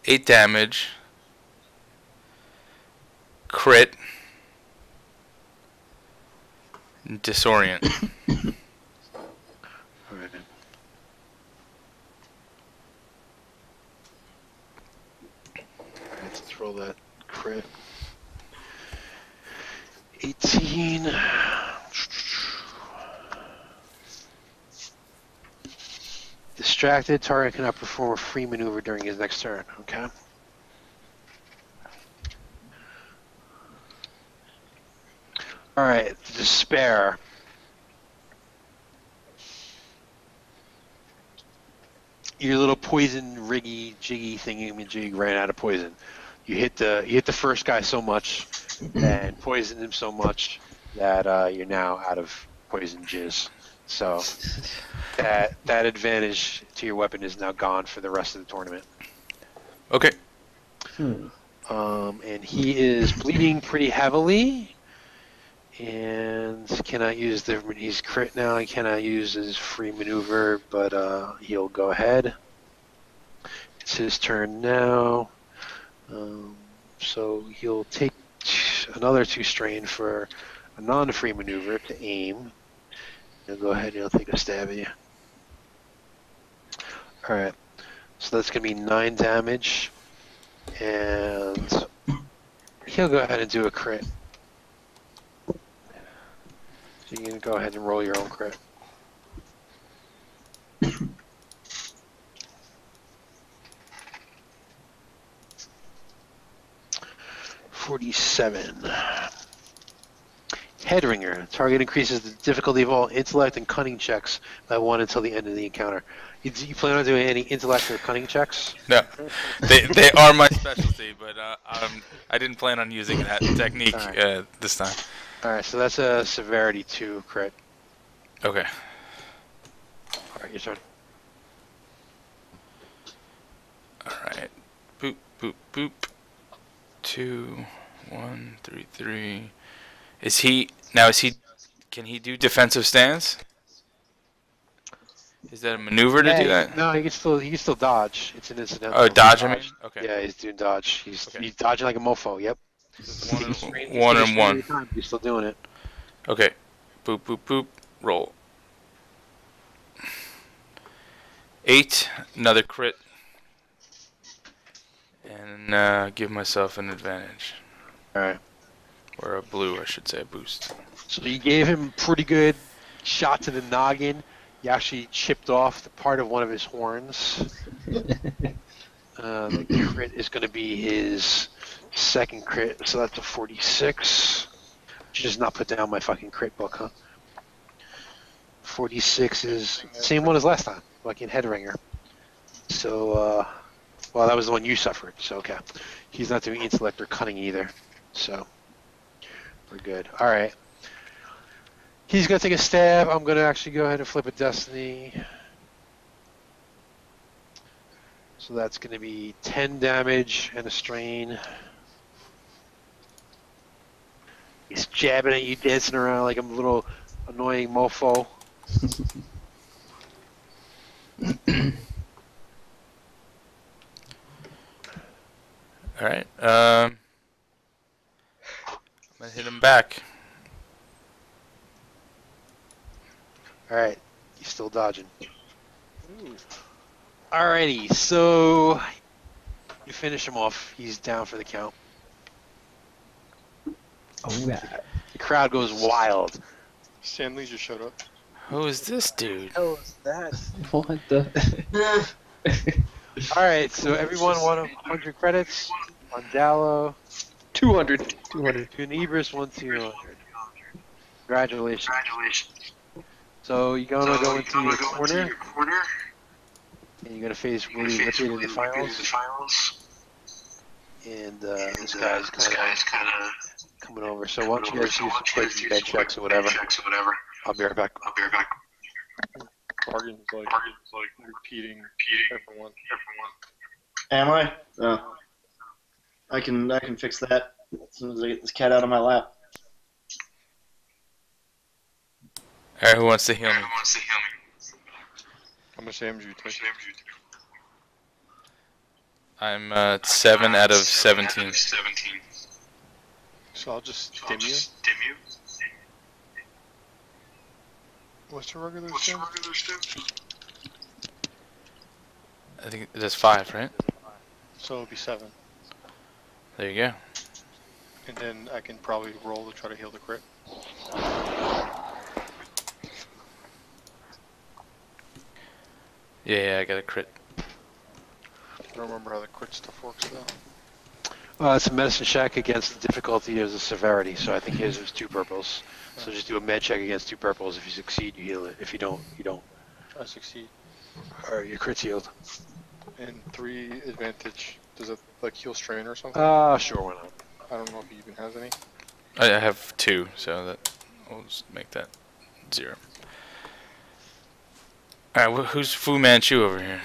8 damage. Crit. Disorient. Alright. Let's roll that crit. 18. Distracted, target cannot perform a free maneuver during his next turn. Okay. Alright, despair. Your little poison riggy jiggy thingy ran out of poison. You hit the first guy so much and poisoned him so much that you're now out of poison jizz. So that advantage to your weapon is now gone for the rest of the tournament. Okay. And he is bleeding pretty heavily. And cannot use the. He's crit now. He cannot use his free maneuver, but he'll go ahead. It's his turn now. So he'll take another 2 strain for a non-free maneuver to aim. He'll go ahead and he'll take a stab at you. Alright. So that's going to be 9 damage. And he'll go ahead and do a crit. So you can go ahead and roll your own crit. 47. Headringer. Target increases the difficulty of all intellect and cunning checks by 1 until the end of the encounter. You plan on doing any intellect or cunning checks? No, they are my specialty, but I didn't plan on using that technique this time. Alright, so that's a severity 2 crit. Okay. Alright, your turn. Alright. Boop, boop, boop. 2, 1, 3, 3. Is he can he do defensive stance? Is that a maneuver to do that? No, he can still dodge. It's an incidental. Oh, dodge, I mean? Okay. Yeah, he's doing dodge. He's dodging like a mofo, yep. One and one. He's still doing it. Okay. Boop, boop, boop. Roll. 8, another crit. And give myself an advantage. Alright. Or a blue, I should say, a boost. So you gave him pretty good shot to the noggin. You actually chipped off the part of one of his horns. The crit is going to be his second crit, so that's a 46. Should just not put down my fucking crit book, huh? 46 is the same one as last time, fucking Headringer. So, well, that was the one you suffered, so okay. He's not doing intellect or cunning either, so we're good. Alright. He's going to take a stab. I'm going to actually go ahead and flip a destiny. So that's going to be 10 damage and a strain. He's jabbing at you, dancing around like a little annoying mofo. Alright, I'm gonna hit him back. Alright, he's still dodging. Alrighty, so you finish him off. He's down for the count. Oh, yeah. The crowd goes wild. Stanley just showed up. Who is this dude? Hell is that? What the? Alright, so everyone won 100 credits. On Dallo. 200. 200. Tunebris won 200. Congratulations. So you're gonna go into your corner. And you're gonna face Willie Whippet in the finals. And this guy's kind of coming over. So why don't you guys use some quick med checks or whatever. I'll be right back. Bargain's like repeating everyone. Am I? I can fix that as soon as I get this cat out of my lap. Alright, who wants to heal me? How much damage do you take? I'm 7 out of 17. So I'll just dim you. What's your regular stim? I think that's 5, right? So it'll be 7. There you go. And then I can probably roll to try to heal the crit. Yeah, I got a crit. I don't remember how the crit stuff works though. It's a medicine check against the difficulty or the severity, so I think his was 2 purples. So just do a med check against 2 purples. If you succeed, you heal it. If you don't, you don't. I succeed. Alright, your crit's healed. And 3 advantage. Does it like heal strain or something? Sure, why not? I don't know if he even has any. I have 2, so that we'll just make that 0. Alright, who's Fu Manchu over here?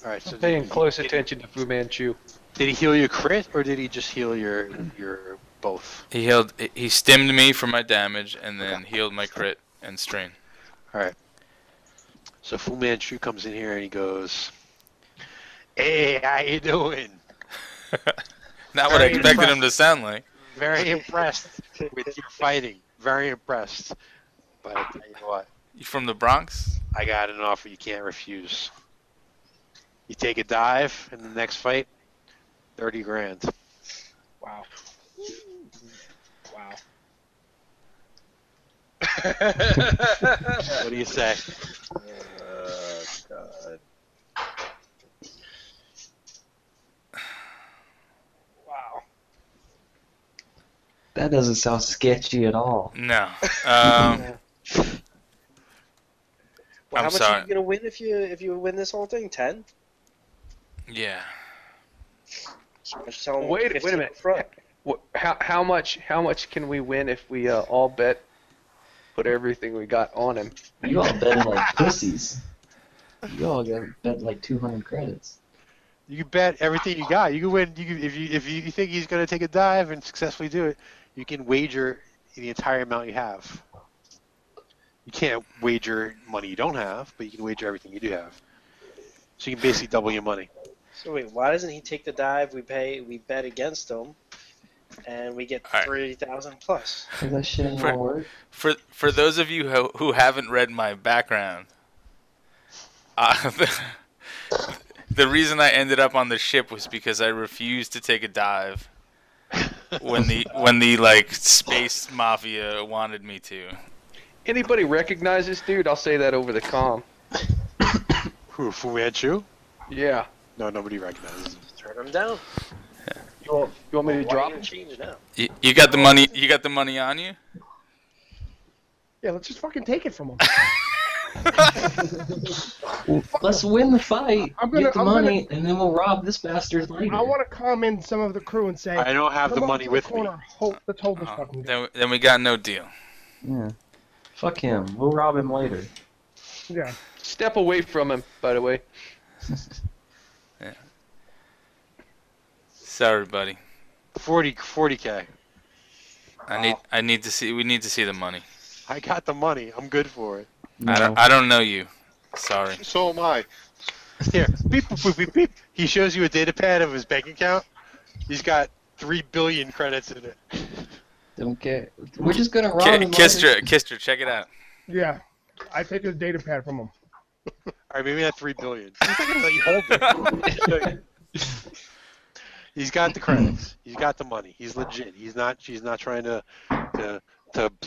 Alright, so I'm paying close attention to Fu Manchu. Did he heal your crit, or did he just heal your both? He stimmed me for my damage, and then healed my crit and strain. All right. So Fu Manchu comes in here and he goes, "Hey, how you doing?" Not what I expected him to sound like. Very impressed with your fighting. Very impressed. But I tell you what. You from the Bronx? I got an offer you can't refuse. You take a dive in the next fight, 30 grand. Wow. Wow. What do you say? God. Wow. That doesn't sound sketchy at all. No. Well, I'm how much sorry. are you gonna win if you win this whole thing? 10? Yeah. Wait a minute. How much can we win if we all put everything we got on him? You all bet like pussies. You all got bet like 200 credits. You can bet everything you got. You can win. If you think he's going to take a dive and successfully do it, you can wager the entire amount you have. You can't wager money you don't have, but you can wager everything you do have. So you can basically double your money. So wait, why doesn't he take the dive? We bet against him, and we get 30,000 plus. That shit ain't gonna work. For those of you who haven't read my background, the reason I ended up on the ship was because I refused to take a dive when the like space mafia wanted me to. Anybody recognize this dude? I'll say that over the comm. Who, Fu Manchu? Yeah. No, nobody recognizes him. Turn him down. You want me to drop him? Change now. You got the money. You got the money on you. Yeah, let's just fucking take it from him. Let's win the fight, get the money, and then we'll rob this bastard later. I want to come in some of the crew and say, I don't have the "Come money over to with the corner. Let's hold this Uh-huh. fucking guy." Then we got no deal. Yeah. Fuck him. We'll rob him later. Yeah. Step away from him, by the way. Yeah. Sorry, buddy. 40K. I need to see. We need to see the money. I got the money. I'm good for it. No. I don't know you. Sorry. So am I. Here, beep, boop, boop, beep, beep. He shows you a data pad of his bank account. He's got 3 billion credits in it. Don't care. We're just gonna rob him later. Kister, check it out. Yeah. I take his data pad from him. All right, maybe not 3 billion. He's not gonna let you hold it. He's got the credits. He's got the money. He's legit. She's not trying to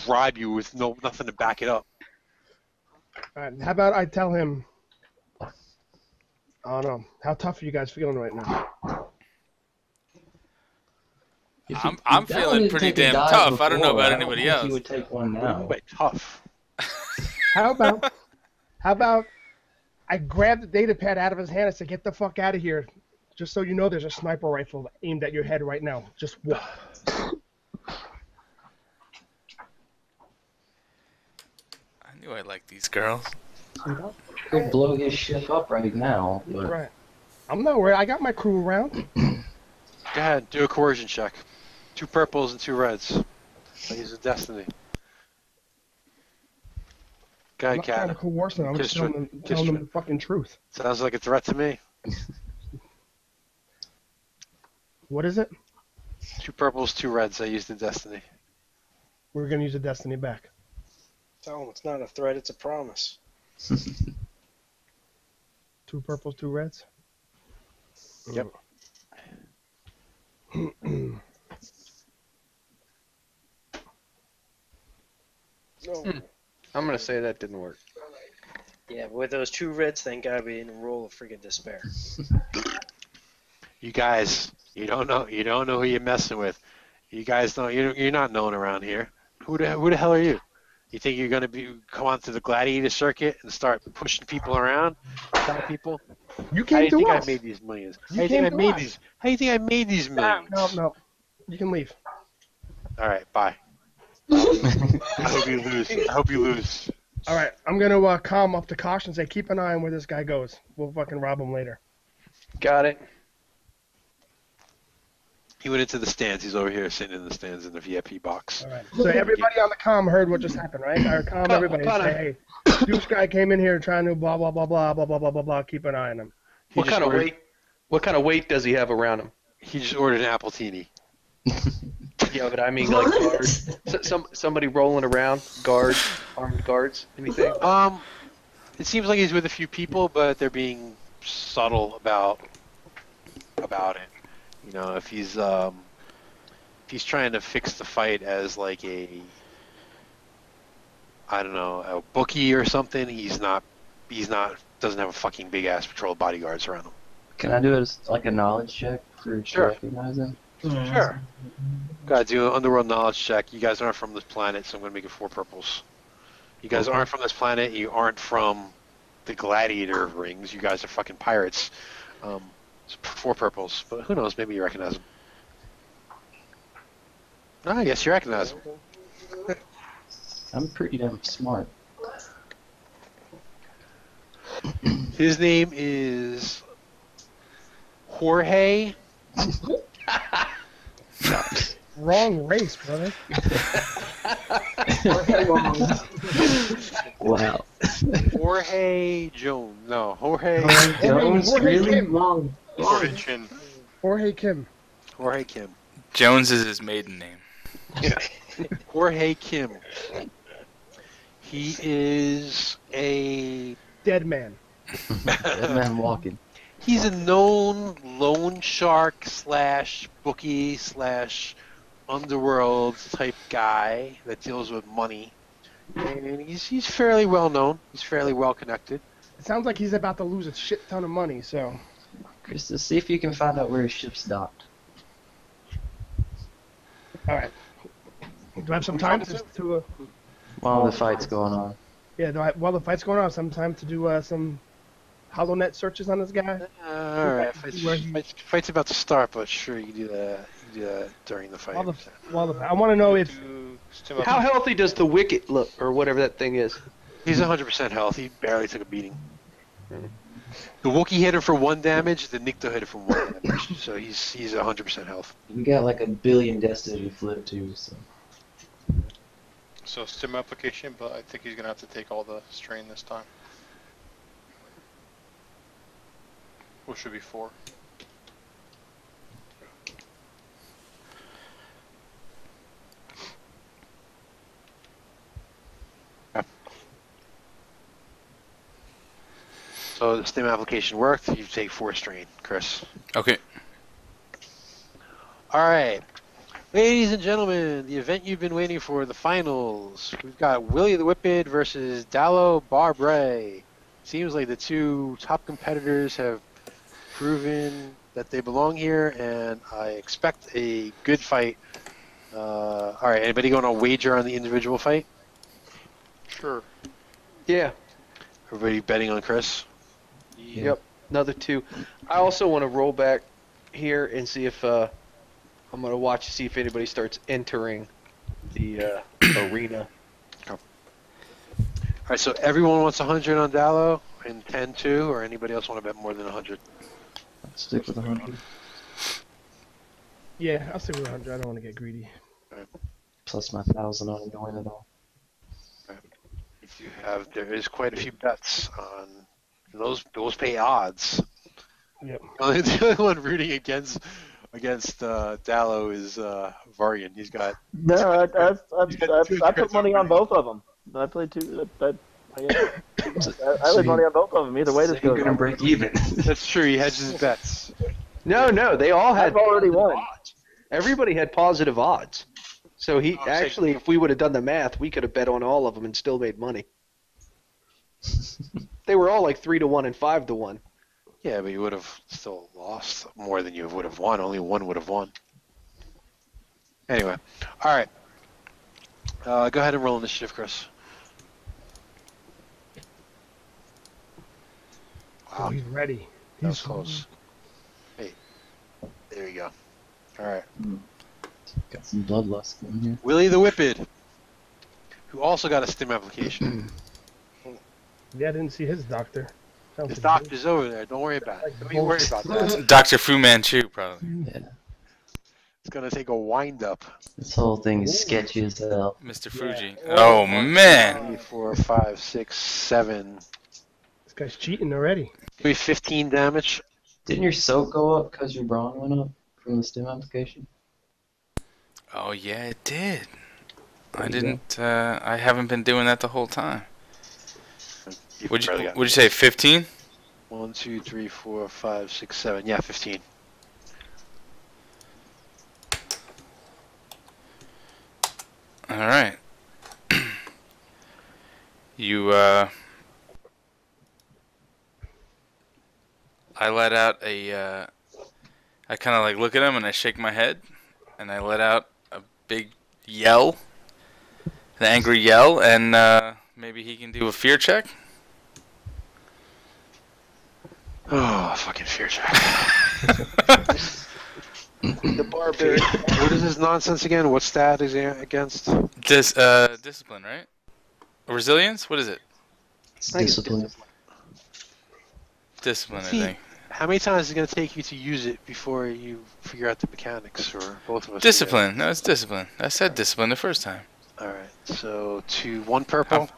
bribe you with nothing to back it up. All right, how about I tell him, I don't know, how tough are you guys feeling right now? I'm feeling pretty damn tough. I don't know about anybody else. He would take one What do you now. mean by tough? How about I grab the data pad out of his hand and say, "Get the fuck out of here." Just so you know, there's a sniper rifle aimed at your head right now. Just walk. I knew I liked these girls. He'll blow his ship up right now. But Right. I'm not worried. I got my crew around. Go ahead, do a coercion check. 2 purples and 2 reds. I use a destiny. Go I'm ahead, not trying to Cat. coerce them. I'm just telling them the fucking truth. Sounds like a threat to me. What is it? 2 purples, 2 reds. I used in destiny. We're gonna use a destiny back. Tell him it's not a threat, it's a promise. 2 purples, 2 reds. Yep. No. I'm gonna say that didn't work. Yeah, but with those 2 reds, thank God we didn't roll a friggin' despair. You guys, you don't know who you're messing with. You guys don't. You're not known around here. Who the hell are you? You think you're gonna come onto the gladiator circuit and start pushing people around, telling people? You How do came you to think us. I made these millions? You How do you think came I to made us. these? How do you think I made these millions? No. You can leave. All right, bye. I hope you lose. I hope you lose. All right, I'm gonna calm up the caution and say, keep an eye on where this guy goes. We'll fucking rob him later. Got it. He went into the stands. He's over here sitting in the stands in the VIP box. All right. So everybody on the comm heard what just happened, right? Our comm, everybody say, hey, douche guy came in here trying to blah blah blah blah blah blah blah blah blah. Keep an eye on him. What kind of weight? What kind of weight does he have around him? He just ordered an appletini. Yeah, but I mean like guards. Somebody rolling around, guards, armed guards, anything? It seems like he's with a few people, but they're being subtle about it. You know, if he's trying to fix the fight as like a, I don't know, a bookie or something, he's not doesn't have a fucking big ass patrol of bodyguards around him. Can I do it as like a knowledge check for Sure. recognizing? Sure. Gotta do an underworld knowledge check. You guys aren't from this planet, so I'm gonna make it 4 purples. You guys aren't from this planet. You aren't from the gladiator rings. You guys are fucking pirates. It's 4 purples, but who knows? Maybe you recognize them. Oh, I guess you recognize him. I'm pretty damn smart. His name is Jorge. Wrong race, brother. Wow. Jorge Jones. No, Jorge. Jones, really? Kim. Wrong. Jorge Chin. Jorge Kim. Jorge Kim. Jones is his maiden name. Jorge Kim. He is a Dead man. Dead man walking. He's a known loan shark / bookie / underworld type guy that deals with money, and he's fairly well known. He's fairly well connected. It sounds like he's about to lose a shit ton of money. So, Krista, see if you can find out where his ship's docked. all right. Do I have some time to While the fight's going on. yeah? While the fight's going on, some time to do some HoloNet searches on this guy? All right, fight's about to start, but sure, you can do that. You can do that during the fight. I want to know if How healthy does the Wicket look, or whatever that thing is? He's 100% health. He barely took a beating. The Wookiee hit him for 1 damage. The Nikto hit him for 1 damage. So he's 100% health. We got like a billion destiny to flip to, so. So stim application, but I think he's gonna have to take all the strain this time. Which should be 4. So the stim application worked. You take 4 strain, Chris. Okay. All right. Ladies and gentlemen, the event you've been waiting for, the finals. We've got Willie the Whippet versus Dallo Barbre. Seems like the 2 top competitors have proven that they belong here, and I expect a good fight. All right, anybody going to wager on the individual fight? Sure. Yeah. Everybody betting on Chris? Yeah. Yep. Another 2. I also want to roll back here and see if I'm gonna watch to see if anybody starts entering the arena. All right, so everyone wants 100 on Dallo and 10 too, or anybody else want to bet more than 100? Stick with 100. yeah, I'll stick with 100. I don't want to get greedy. Plus my 1,000 on going it all. If you have, there is quite a few bets on those pay odds. Yep. The only one rooting against Dallo is Varian. He's got. No, I put money on both of them. I played 2. I laid money on both of them. Either way, this You're goes. gonna break even. That's true. He hedges his bets. No, they all had I've already won. odds. Everybody had positive odds. So he actually, if we would have done the math, we could have bet on all of them and still made money. They were all like 3-1 and 5-1. Yeah, but you would have still lost more than you would have won. Only one would have won. Anyway, all right. Go ahead and roll initiative, Chris. Oh, Wow, he's ready. that was close. Hey, there you go. All right. Got some bloodlust going here. Willie the Whippet, who also got a stim application. Yeah, I didn't see his doctor. Sounds His like doctor's over there. Don't worry about it. Don't you worry about that. Dr. Fu Manchu, probably. Yeah. It's gonna take a wind up. This whole thing is sketchy as hell. Mr. Fuji. Yeah. Oh, One, man. 2, 3, 4, 5, 6, 7. This guy's cheating already. Maybe 15 damage. Didn't your soak go up because your brawn went up from the stim application? Oh, yeah, it did. There I you didn't, I haven't been doing that the whole time. Would barely you, got would you say 15? 1, 2, 3, 4, 5, 6, 7. Yeah, 15. Alright. You, I let out a, I kind of like look at him and I shake my head and I let out a big yell, an angry yell, and maybe he can do a fear check. Oh, fucking fear check. The barbarian. What is this nonsense again? What stat is it against? Discipline, right? Resilience? What is it? It's discipline. Discipline, I See, think. How many times is it going to take you to use it before you figure out the mechanics, or both of us? Discipline. No, it's discipline. I said discipline the first time. Alright, so to 1 purple.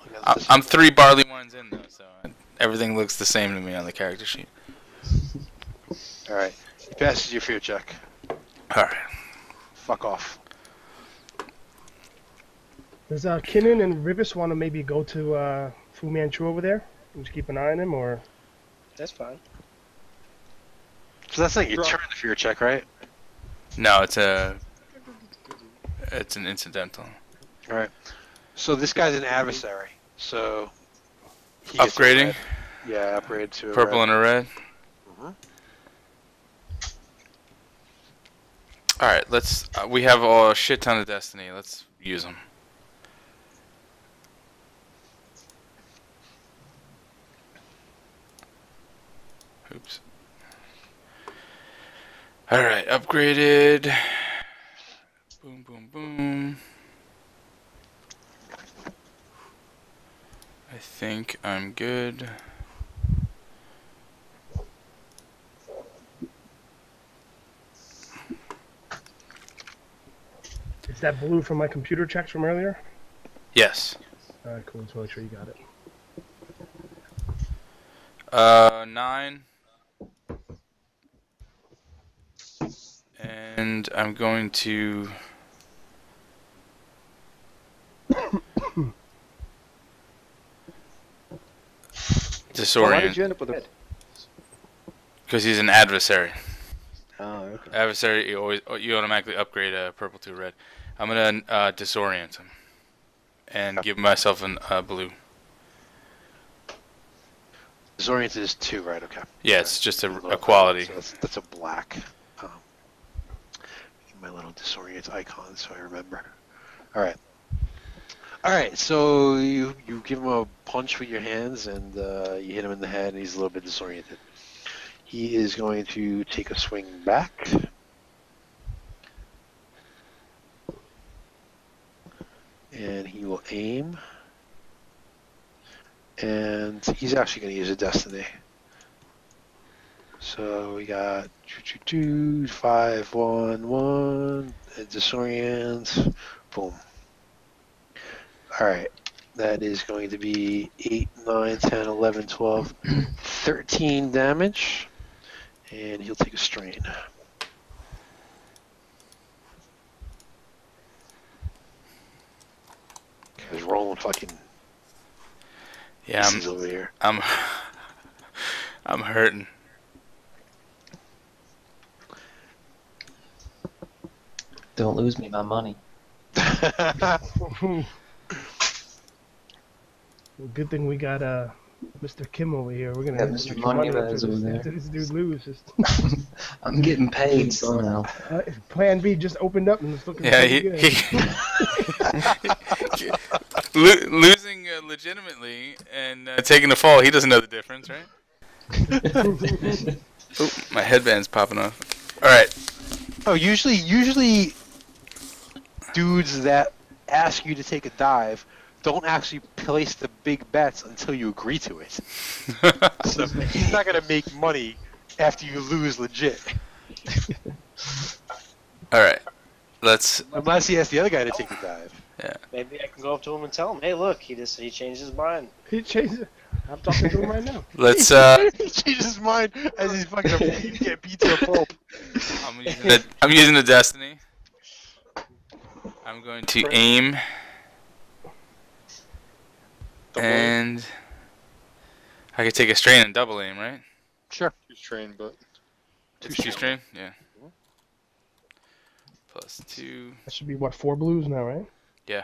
I'm 3 barley wines in, though, so everything looks the same to me on the character sheet. Alright, he passes your fear check. Alright. Fuck off. Does Kinon and Rivas want to maybe go to Fu Manchu over there and just keep an eye on him, or? That's fine. So that's not your turn, the fear check, right? No, it's an incidental. Alright. So this guy's an adversary, so... he gets a Upgrading? red. Yeah, upgrade to a Purple red. and a red. Mhm. Alright, let's. We have a shit ton of destiny. Let's use them. Oops. Alright, upgraded. Boom, boom, boom. I think I'm good. Is that blue from my computer checks from earlier? Yes. Alright, cool. Just want to make sure you got it. 9. And I'm going to Why did disorient you end up with a red? because he's an adversary. Oh, okay. Adversary, you automatically upgrade a purple to red. I'm gonna disorient him and give myself a blue. Disoriented is 2, right? Okay. Yeah, it's just a quality. So that's a black. My little disorient icon, so I remember. All right. All right. So you give him a punch with your hands, and you hit him in the head, and he's a little bit disoriented. He is going to take a swing back. And he will aim. And he's actually going to use a destiny. So we got 2, 5, 1, 1, disorient, boom. Alright, that is going to be 8, 9, 10, 11, 12, 13 damage. And he'll take a strain. He's rolling fucking Yeah, pieces over here. I'm hurting. Don't lose me my money. Well, good thing we got Mr. Kim over here. We're gonna Yeah, have Mr. to Moneybags over there. after this dude loses. I'm getting paid somehow. Plan B just opened up and it's looking Yeah, pretty good. Losing legitimately and taking the fall, he doesn't know the difference, right? Oop, my headband's popping off. All right. Oh, usually dudes that ask you to take a dive don't actually place the big bets until you agree to it. So he's not gonna make money after you lose legit. All right. let's. Unless he asked the other guy to take a dive. Yeah. Maybe I can go up to him and tell him, hey, look, he changed his mind. He changed it. I'm talking to him right now. Let's. He changed his mind as he's fucking get beat to a pulp. I'm using the destiny. I'm going to aim. And I could take a strain and double aim, right? Sure. 2 strain, but It's 2 strain? Yeah. Plus 2. That should be what, 4 blues now, right? Yeah.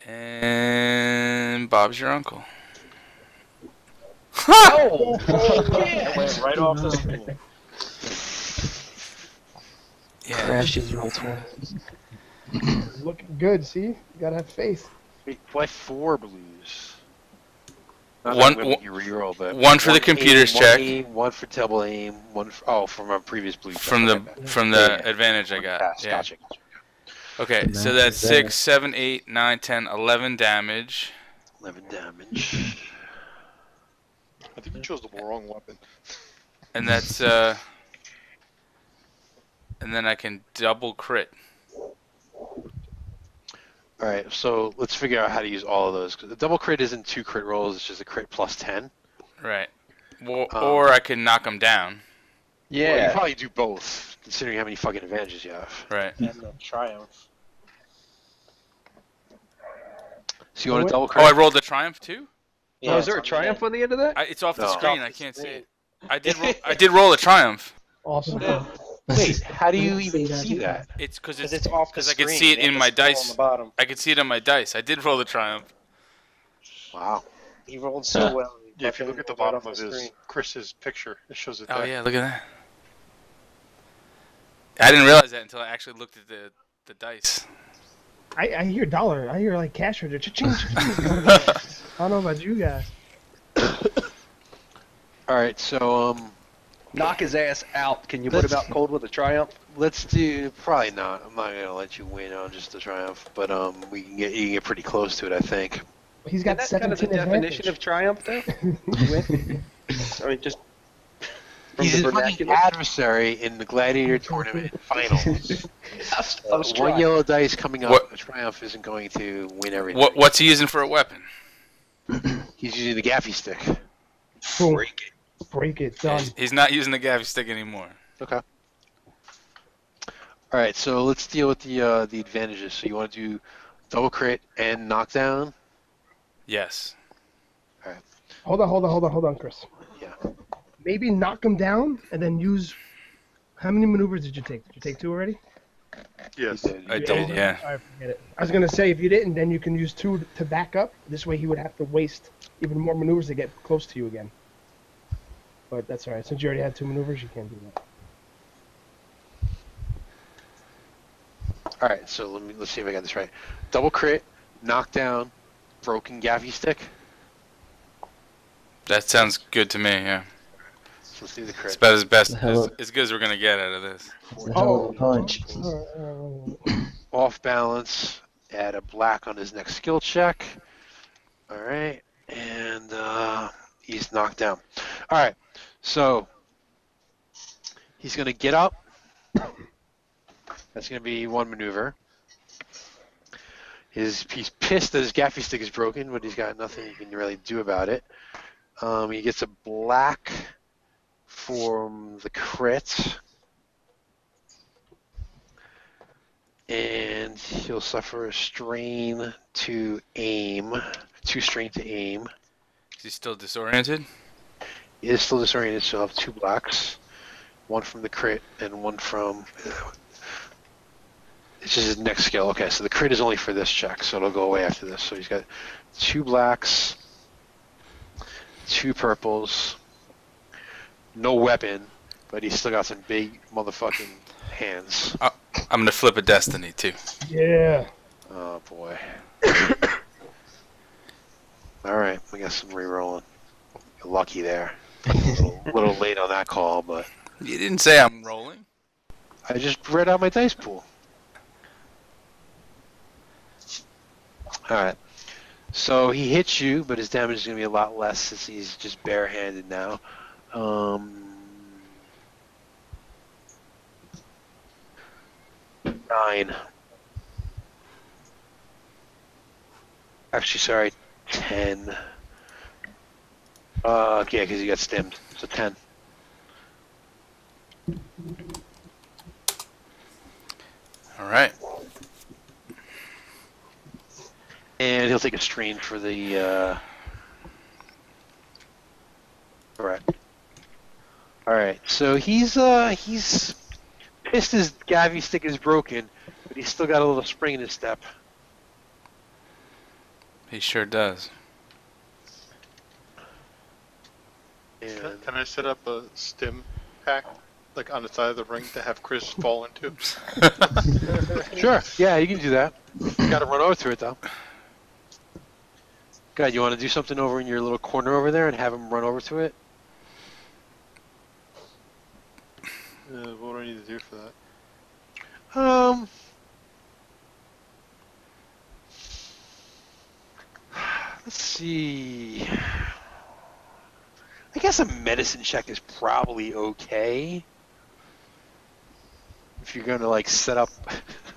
And Bob's your uncle. Oh! It went right off the screen. Yeah. Crashes roll 20. Looking good, see? You gotta have faith. Wait, why 4 blues? One for the computer's check. Aim, 1 for double aim, 1 for, from our previous blue. From the advantage I got. Yeah. Gotcha. Okay, so that's 6, 7, 8, 9, 10, 11 damage. 11 damage. I think you chose the wrong weapon. And that's and then I can double crit. Alright, so let's figure out how to use all of those. 'Cause the double crit isn't 2 crit rolls, it's just a crit plus 10. Right. Or I can knock them down. Yeah. Well, you probably do both, considering how many fucking advantages you have. Right. And the triumph. So you want to double crit? Oh, I rolled the triumph too? Yeah, is there a triumph on the end of that? It's off the No. screen. I can't see it. I did roll a triumph. Awesome. Wait, how do you even see that? It's because it's off the I can screen. see it They in have my the scroll on dice. the bottom. I can see it on my dice. I did roll the triumph. Wow. He rolled so well. Yeah, if you look at the fucking bottom rolled of off the his Chris's picture, it shows it Oh there. yeah, look at that. I didn't realize that until I actually looked at the dice. I hear dollar. I hear like cash register. Cha-ching, cha-ching. I don't know about you guys. Alright, so, Knock his ass out. Can you put him out cold with a triumph? let's do, probably not. I'm not gonna let you win on just the triumph, but, you can get pretty close to it, I think. He's got Isn't that kind of the 17 definition of triumph, though? I mean, just from He's the a fucking vernacular. adversary in the Gladiator Tournament finals. I was One trying. yellow dice coming up, What- a triumph isn't going to win everything. What's he using for a weapon? He's using the gaffy stick. Boom. Break it. Break it. Done. He's not using the gaffy stick anymore. Okay. Alright, so let's deal with the advantages. So you want to do double crit and knockdown? Yes. Hold on, Chris. Yeah. Maybe knock him down and then use. How many maneuvers did you take? Did you take 2 already? Yes. I did, yeah. Alright, forget it. I was gonna say if you didn't, then you can use 2 to back up. This way he would have to waste even more maneuvers to get close to you again. But that's alright. Since you already had 2 maneuvers, you can't do that. Alright, so let's see if I got this right. Double crit, knockdown, broken gaffy stick. That sounds good to me, yeah. So let's do the It's crit. about as best Hello. as good as we're gonna get out of this. It's a hell of a punch. Off balance, add a black on his next skill check. Alright, and he's knocked down. Alright, so he's going to get up. That's going to be 1 maneuver. He's pissed that his gaffy stick is broken, but he's got nothing he can really do about it. He gets a black from the crit. And he'll suffer a strain to aim. 2 strain to aim. Is he still disoriented? He is still disoriented, so he'll have 2 blacks. 1 from the crit and 1 from... It's just his next skill. Okay, so the crit is only for this check, so it'll go away after this. So he's got 2 blacks, 2 purples, no weapon, but he's still got some big motherfucking hands. I'm gonna flip a destiny too. Yeah. Oh boy. Alright, I guess I'm re-rolling. You're lucky there. A little late on that call, but... You didn't say I'm rolling. I just read out my dice pool. Alright. So he hits you, but his damage is going to be a lot less since he's just barehanded now. 9. Actually, sorry, 10. Yeah, because you got stimmed. So 10. All right. And he'll take a strain for the. Correct. All right. So he's pissed his Gavi stick is broken, but he's still got a little spring in his step. He sure does. And Can I set up a stim pack, like on the side of the ring, to have Chris fall into? sure. Yeah, you can do that. You got to run over to it though. God, you want to do something over in your little corner over there and have him run over to it? What do I need to do for that? Let's see. I guess a medicine check is probably okay. If you're gonna like set up,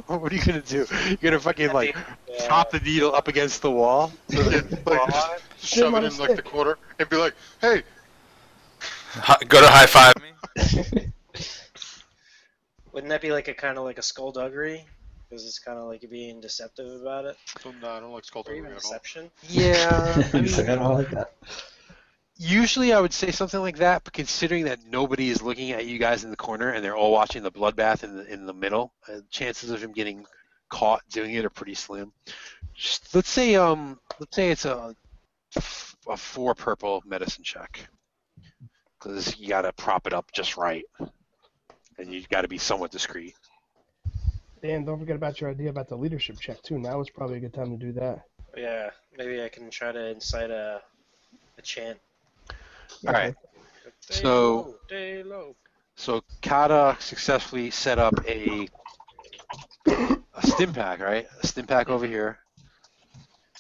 what are you gonna do? You're gonna fucking like prop the needle up against the wall? So Like just shove it in like the corner and be like, "Hey, Go to high five me. Wouldn't that be like a kind of like a skullduggery? Because it's kind of like you're being deceptive about it. no, I don't like Or skullduggery even at all." deception. Yeah. He's like, I don't like that. Usually I would say something like that, but considering that nobody is looking at you guys in the corner and they're all watching the bloodbath in the middle, chances of him getting caught doing it are pretty slim. Just, let's say it's a 4 purple medicine check, because you gotta prop it up just right, and you gotta be somewhat discreet. Dan, don't forget about your idea about the leadership check too. Now is probably a good time to do that. Yeah, maybe I can try to incite a chant. All right. Stay low. So Kata successfully set up a stim pack, right? A stim pack over here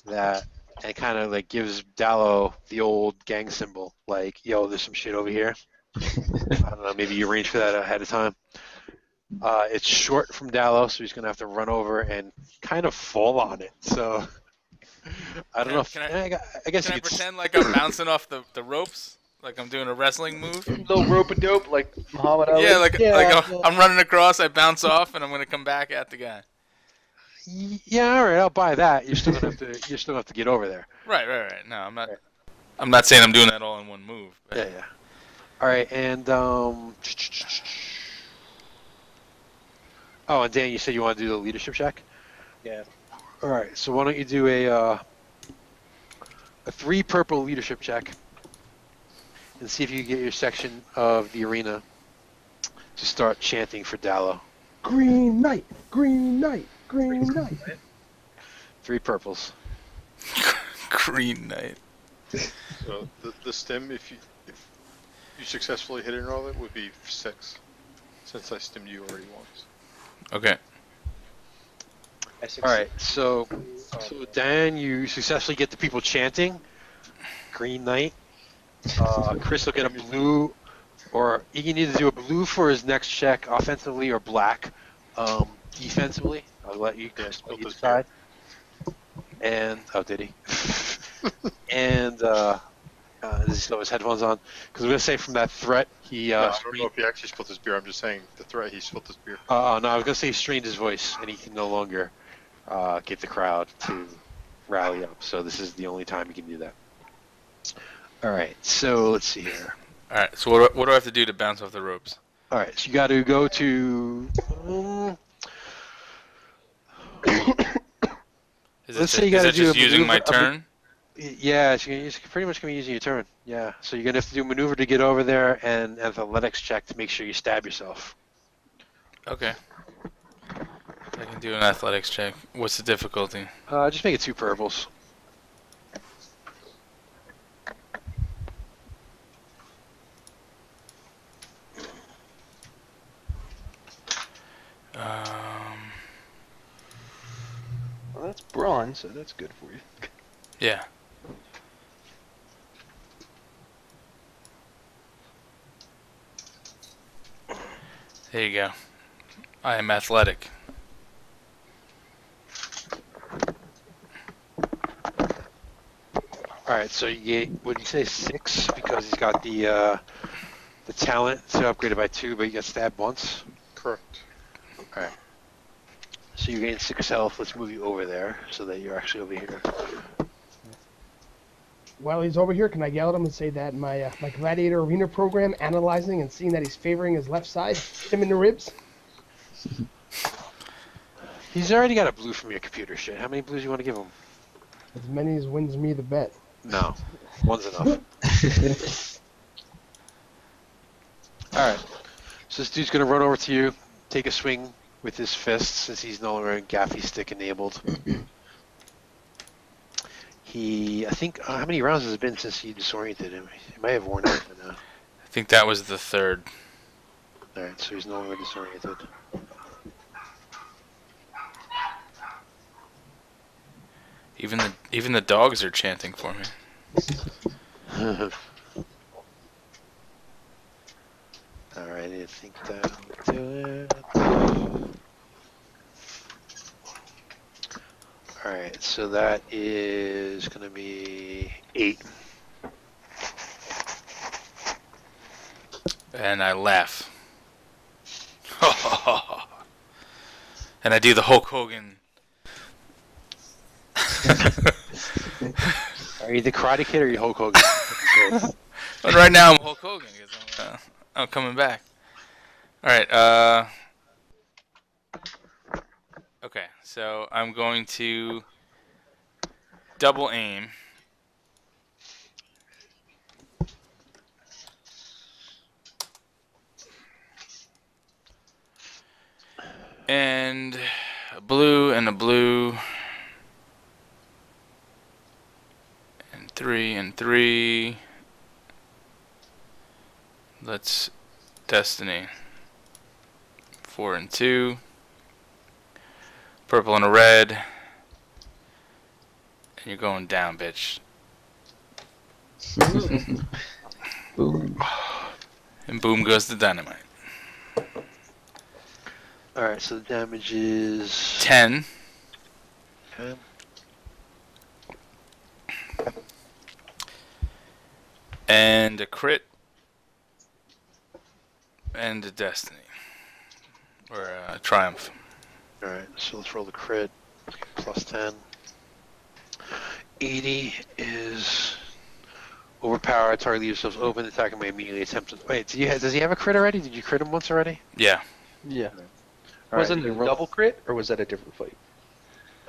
that and kind of like gives Dallo the old gang symbol, like, yo, there's some shit over here. I don't know, maybe you arrange for that ahead of time. It's short from Dallo, so he's gonna have to run over and kind of fall on it. So I don't know. I guess Can you I could pretend like I'm bouncing off the ropes, like I'm doing a wrestling move? Little rope a dope like Muhammad Ali. Yeah, like I'm running across, I bounce off, and I'm gonna come back at the guy. Yeah, all right, I'll buy that. You're still gonna have to get over there. Right. No, I'm not saying I'm doing that all in one move. But... Yeah. All right, and oh, and Dan, you said you want to do the leadership check. Yeah. All right, so why don't you do a 3 purple leadership check, and see if you can get your section of the arena to start chanting for Dallo. Green Knight, Green Knight, Green Knight. 3 purples. Green Knight. So the stim, if you successfully hit it and all that, would be 6, since I stimmed you already once. Okay. All right, so Dan, you successfully get the people chanting. Green Knight. Chris will get a blue, or he can either do a blue for his next check, offensively, or black, defensively. I'll let you decide. And did he? And does he still have his headphones on? Because I'm gonna say from that threat, he. I don't know if he actually spilled his beer. I'm just saying the threat. He spilled his beer. No, I was gonna say he strained his voice, and he can no longer get the crowd to rally up. So this is the only time he can do that. All right, so let's see here. All right, so what do I have to do to bounce off the ropes? All right, so you got to go to. Let's say you got to do just using my turn? Yeah, you're pretty much going to be using your turn. Yeah, so you're going to have to do a maneuver to get over there and an athletics check to make sure you stab yourself. Okay. I can do an athletics check. What's the difficulty? Just make it 2 purples. Well, that's bronze, so that's good for you. Yeah. There you go. I am athletic. All right, so you get, would you say 6 because he's got the talent to upgrade it by 2, but you got stabbed once? Correct. All right. So you're getting 6 health. Let's move you over there so that you're actually over here. While he's over here, can I yell at him and say that my Gladiator Arena program, analyzing and seeing that he's favoring his left side, hit him in the ribs? He's already got a blue from your computer shit. How many blues do you want to give him? As many as wins me the bet. No. One's enough. Alright. So this dude's going to run over to you, take a swing with his fist since he's no longer gaffy stick enabled. I think, how many rounds has it been since you disoriented him? He might have worn out by now. I think that was the 3rd. Alright, so he's no longer disoriented. Even the dogs are chanting for me. Alright, I think that'll do it. Alright, so that is going to be 8. And I laugh. And I do the Hulk Hogan. Are you the Karate Kid or you Hulk Hogan? But right now I'm Hulk Hogan because I'm coming back. All right. Okay, so I'm going to double aim. And a blue and a blue. And 3 and 3. Let's Destiny. 4 and 2. Purple and a red. And you're going down, bitch. Boom. And boom goes the dynamite. Alright, so the damage is 10. Okay. And a crit. And a destiny. Or a triumph. Alright, so let's roll the crit. Plus 10. 80 is overpowered. Target leaves themselves open. Attack him by immediately attempt to... Wait, does he have a crit already? Did you crit him once already? Yeah. Yeah. All Wasn't right, it a double crit, or was that a different fight?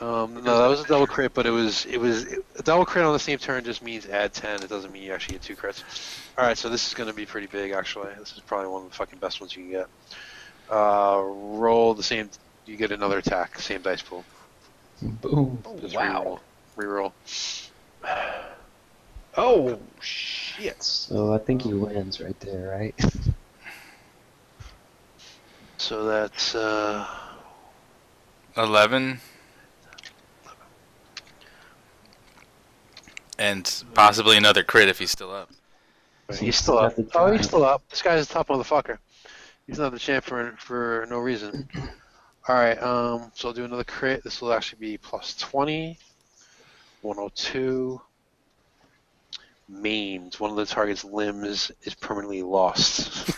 No, that was a double crit, but it was a double crit on the same turn just means add 10. It doesn't mean you actually get 2 crits. All right, so this is going to be pretty big actually. This is probably one of the fucking best ones you can get. Roll the same. You get another attack, same dice pool. Boom. Just Wow. Reroll. Oh shit! So I think he wins right there, right? So that's 11. And possibly another crit if he's still up. He's still up. Oh, he's still up. This guy's a tough motherfucker. He's not the champ for no reason. Alright, so I'll do another crit. This will actually be plus 20. 102. Maimed. One of the target's limbs is permanently lost.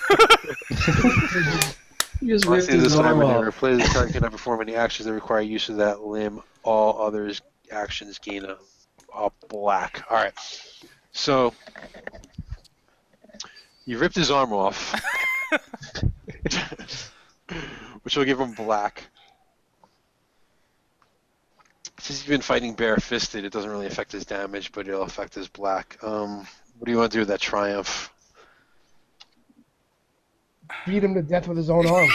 You just ripped his arm off. Players the target cannot perform any actions that require use of that limb. All others actions gain a black. Alright. So you ripped his arm off. Which will give him black. Since he's been fighting bare-fisted, it doesn't really affect his damage, but it'll affect his black. What do you want to do with that triumph? Beat him to death with his own arm.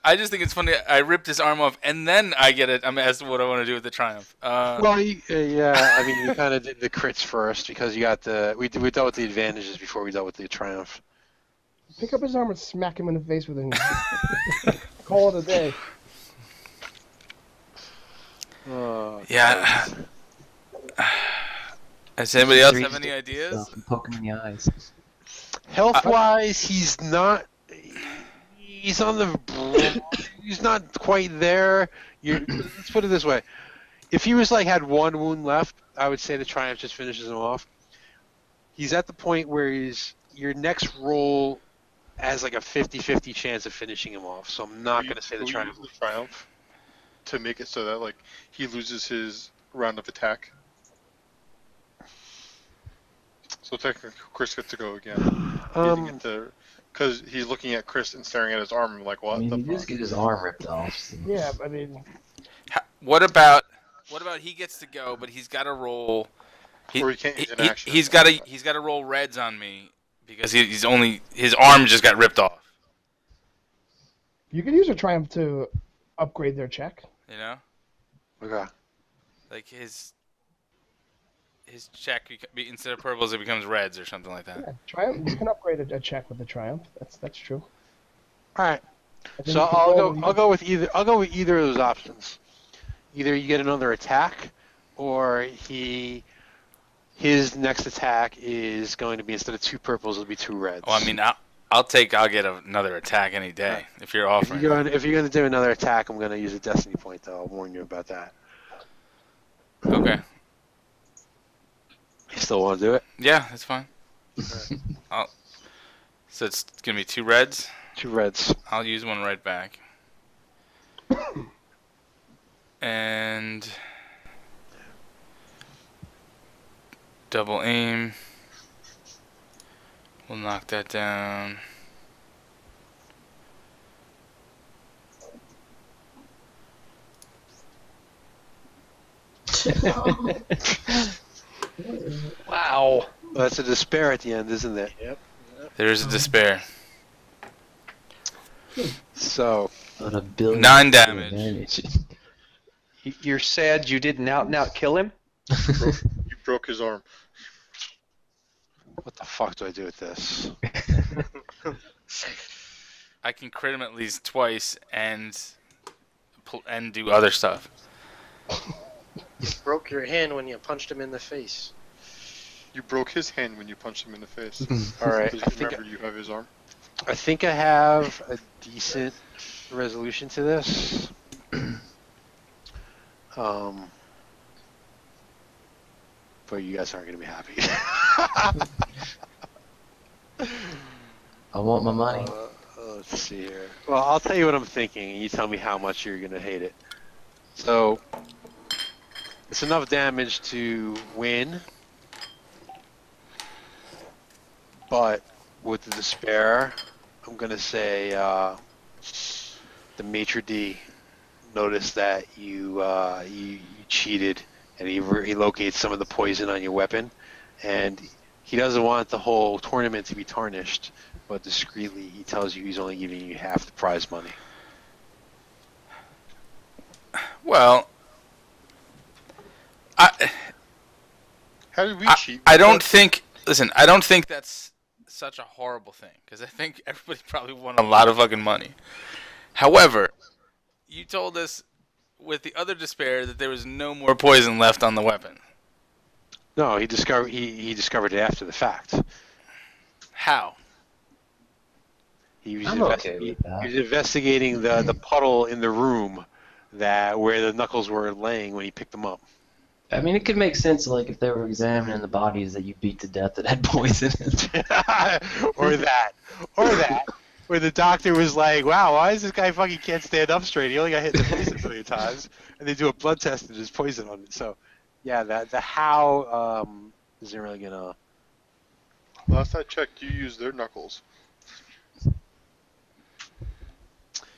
I just think it's funny. I ripped his arm off, and then I get it. I'm asked what I want to do with the triumph. Well, yeah. I mean, you kind of did the crits first because you got the. We dealt with the advantages before we dealt with the triumph. Pick up his arm and smack him in the face with it. Call it a day. Yeah. Does anybody else have any ideas? Poke him in the eyes. Health-wise, he's not. He's on the. He's not quite there. Let's put it this way. if he was like had one wound left, I would say the triumph just finishes him off. He's at the point where your next roll has like a 50-50 chance of finishing him off. So I'm not going to say the triumph. Use the triumph to make it so that like he loses his round of attack. So technically, Chris gets to go again. Because he's looking at Chris and staring at his arm like, what? I mean, the he fuck? just get his arm ripped off. So. Yeah, I mean, What about he gets to go, but he's got to roll. Or he can't use an action. He's got to roll reds on me because his arm just got ripped off. you could use a triumph to upgrade their check. You know, Okay. like his check instead of purples it becomes reds or something like that. Yeah, triumph. You can upgrade a check with the triumph. That's true. All right. And then So you can roll I'll go with either of those options. Either you get another attack, or his next attack is going to be, instead of 2 purples, it'll be 2 reds. Well, I mean, I'll get another attack any day if you're offering. If you're going to do another attack, I'm going to use a destiny point, though. I'll warn you about that. Okay. You still want to do it? Yeah, that's fine. So it's gonna be 2 reds. 2 reds. I'll use 1 right back. And double aim. We'll knock that down. Wow. Well, that's a despair at the end, isn't it? Yep. There is a despair. So, But a billion 9 damage. You're sad you didn't out kill him? You broke his arm. what the fuck do I do with this? I can crit him at least twice and do other stuff. You broke your hand when you punched him in the face. You broke his hand when you punched him in the face. All right. Because remember, you have his arm. I think I have a decent resolution to this. But you guys aren't going to be happy. I want my money. Let's see here. Well, I'll tell you what I'm thinking, and you tell me how much you're going to hate it. So, it's enough damage to win, but with the despair, I'm going to say the maitre d' noticed that you cheated, and he locates some of the poison on your weapon, and he doesn't want the whole tournament to be tarnished, but discreetly he tells you he's only giving you half the prize money. Well, How did we cheat? I don't think. Listen, I don't think that's such a horrible thing, because I think everybody probably won a lot of fucking money. However, you told us with the other despair that there was no more poison left on the weapon. No, he discovered it after the fact. How? He was, I'm okay with that. he was investigating the puddle in the room where the knuckles were laying when he picked them up. I mean, it could make sense, like, if they were examining the bodies that you beat to death that had poison in it. or that, where the doctor was like, "Wow, why is this guy fucking can't stand up straight? He only got hit in the face a million times." And they do a blood test and there's poison on it. So, yeah, the how isn't really gonna. Last I checked, you used their knuckles.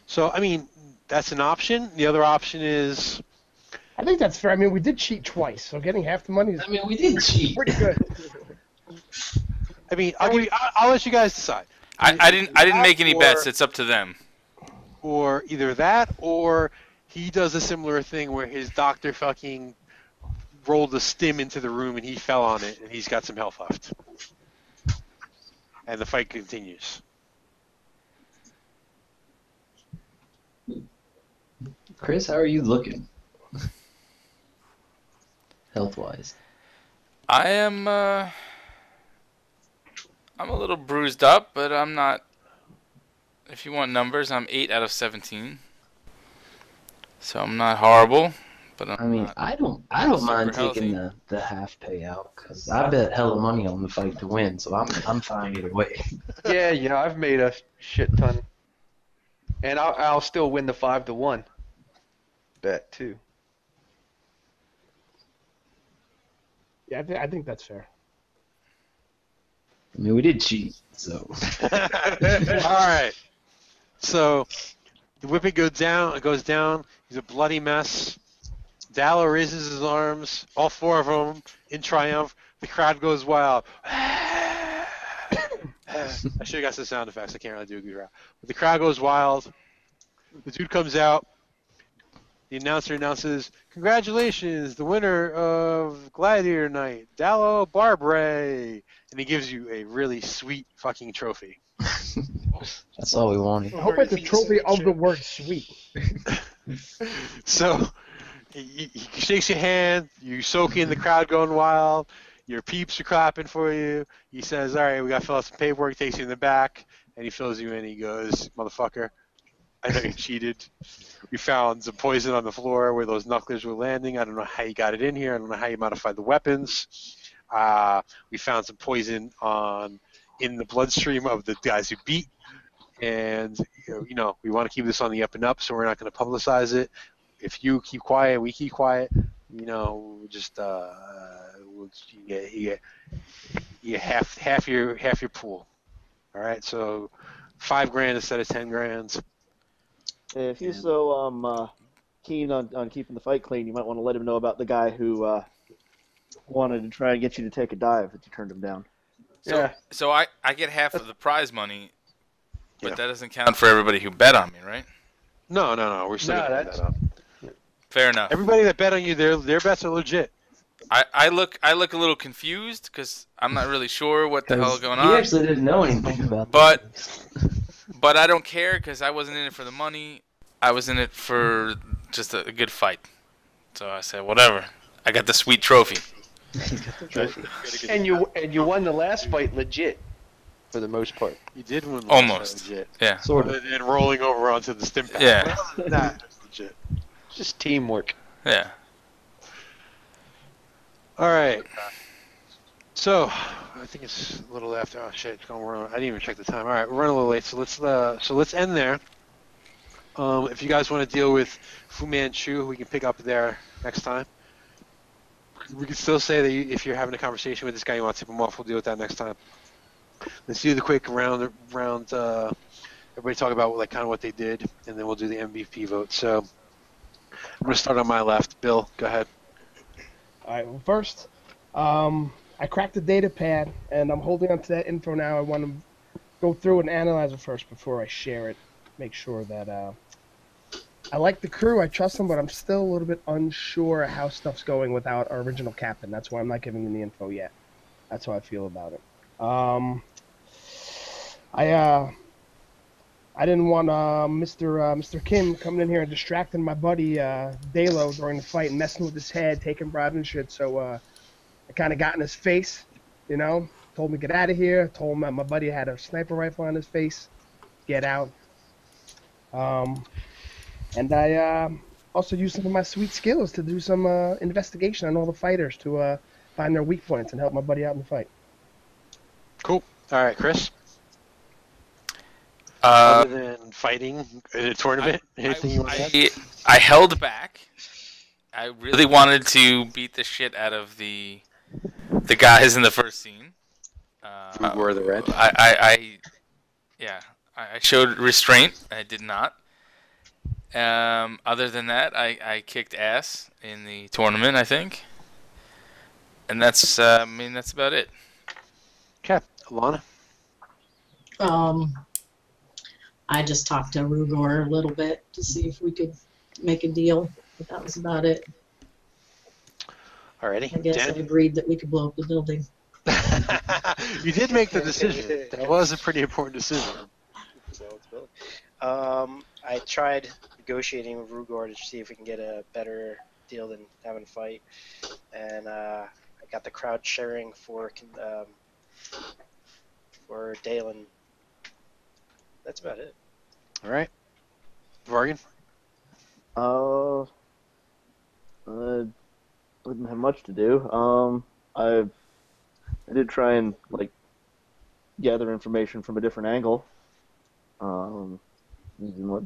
So, I mean, that's an option. The other option is. I think that's fair. I mean, we did cheat twice, so getting half the money is I mean, we did cheat. pretty good. I mean, I'll let you guys decide. I didn't make any Or- bets. It's up to them. Or either that, or he does a similar thing where his doctor fucking rolled a stim into the room and he fell on it and he's got some health left. And the fight continues. Chris, how are you looking? Health-wise. I am. I'm a little bruised up, but I'm not. If you want numbers, I'm 8 out of 17. So I'm not horrible, but I'm I mean, not. I don't mind super taking the half payout because I bet hella money on the fight to win, so I'm fine either way. Yeah, I've made a shit ton, and I'll still win the 5-1 bet too. Yeah, I think that's fair. I mean, we did cheat, so. All right. So the whipping goes down. It goes down. He's a bloody mess. Dallo raises his arms, all four of them in triumph. The crowd goes wild. I should have got some sound effects. I can't really do a good job. But the crowd goes wild. The dude comes out. The announcer announces, "Congratulations, the winner of Gladiator Night, Dallo Barbray," and he gives you a really sweet fucking trophy. That's all we wanted. I hope it's a trophy of the word sweet. So he shakes your hand. You soak in the crowd going wild. Your peeps are clapping for you. He says, "All right, we got to fill out some paperwork." Takes you in the back, and he fills you in. He goes, "Motherfucker, I know you cheated. We found some poison on the floor where those knucklers were landing. I don't know how you got it in here. I don't know how you modified the weapons. We found some poison in the bloodstream of the guys who beat. And, we want to keep this on the up and up, so we're not going to publicize it. If you keep quiet, we keep quiet. You get half your pool. All right, so $5,000 instead of $10,000. If you're so keen on keeping the fight clean, you might want to let him know about the guy who wanted to try and get you to take a dive, but you turned him down. So I get half of the prize money, but that doesn't count for everybody who bet on me, right? No. We're still gonna that up. Fair enough. Everybody that bet on you, their bets are legit. I look a little confused because I'm not really sure what the hell is going on. He actually didn't know anything about But I don't care because I wasn't in it for the money. I was in it for just a good fight. So I said, whatever. I got the sweet trophy. And you won the last fight legit, for the most part. You did win the Almost. last fight legit. Yeah. Sort of. And rolling over onto the stim pad. Yeah. That's legit. Just teamwork. Yeah. All right. So, I think it's a little after. Oh shit! I didn't even check the time. All right, we're running a little late, so let's end there. If you guys want to deal with Fu Manchu, we can pick up there next time. We can still say that if you're having a conversation with this guy, you want to tip him off. We'll deal with that next time. Let's do the quick round. Everybody talk about kind of what they did, and then we'll do the MVP vote. So, I'm gonna start on my left. Bill, go ahead. All right. Well, first, I cracked the data pad, and I'm holding on to that info now. I want to go through and analyze it first before I share it. Make sure that I like the crew. I trust them, but I'm still a little bit unsure how stuff's going without our original captain. That's why I'm not giving them the info yet. That's how I feel about it. I didn't want Mr. Kim coming in here and distracting my buddy Dalo during the fight and messing with his head, taking bribes and shit. So I kind of got in his face, told me get out of here. Told him that my buddy had a sniper rifle on his face. Get out. And I also used some of my sweet skills to do some investigation on all the fighters to find their weak points and help my buddy out in the fight. Cool. All right, Chris. Other than fighting in a tournament, anything you want to add? I held back. I really wanted to beat the shit out of the guys in the first scene. Rugor the Red. I showed restraint. I did not. Other than that, I kicked ass in the tournament, I think. And that's about it. Okay, Alana. I just talked to Rugor a little bit to see if we could make a deal, but that was about it. Alrighty. I guess I agreed that we could blow up the building. You did make the decision. That was a pretty important decision. I tried negotiating with Rugor to see if we can get a better deal than having a fight, and I got the crowd sharing for Dalen. That's about it. All right, Vargan. didn't have much to do. I did try and like gather information from a different angle, using what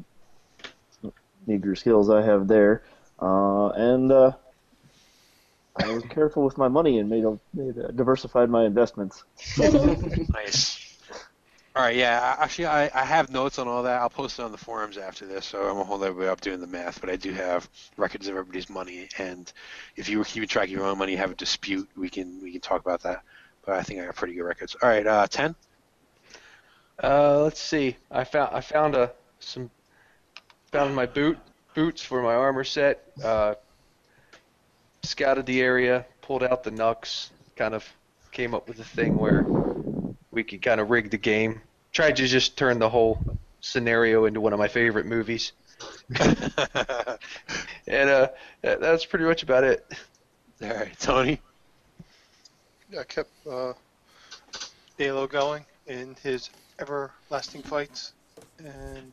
meager skills I have there, and I was careful with my money and diversified my investments. Nice. All right, yeah. Actually, I have notes on all that. I'll post it on the forums after this, so I won't hold everybody up doing the math. But I do have records of everybody's money, and if you were keeping track of your own money, have a dispute, we can talk about that. But I think I got pretty good records. All right, 10. Let's see. I found my boots for my armor set. Scouted the area, pulled out the knucks, kind of came up with a thing where we could kind of rig the game. Tried to just turn the whole scenario into one of my favorite movies. And that's pretty much about it. All right, Tony. Yeah, I kept Dalo going in his everlasting fights, and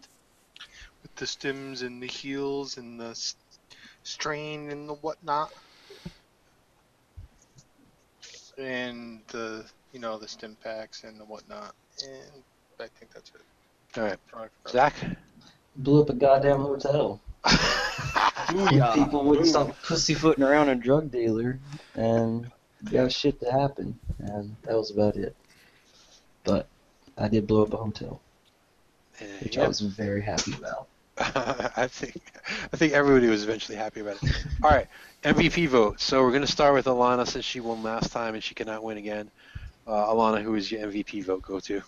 with the stims and the heals and the strain and the whatnot, and the the stim packs and the whatnot, and I think that's it. All right, Zach. Blew up a goddamn hotel. People wouldn't stop pussyfooting around a drug dealer, and got shit to happen, and that was about it. But I did blow up a hotel, which I was very happy about. I think everybody was eventually happy about it. All right, MVP vote. So we're going to start with Alana since she won last time and she cannot win again. Alana, who is your MVP vote go to?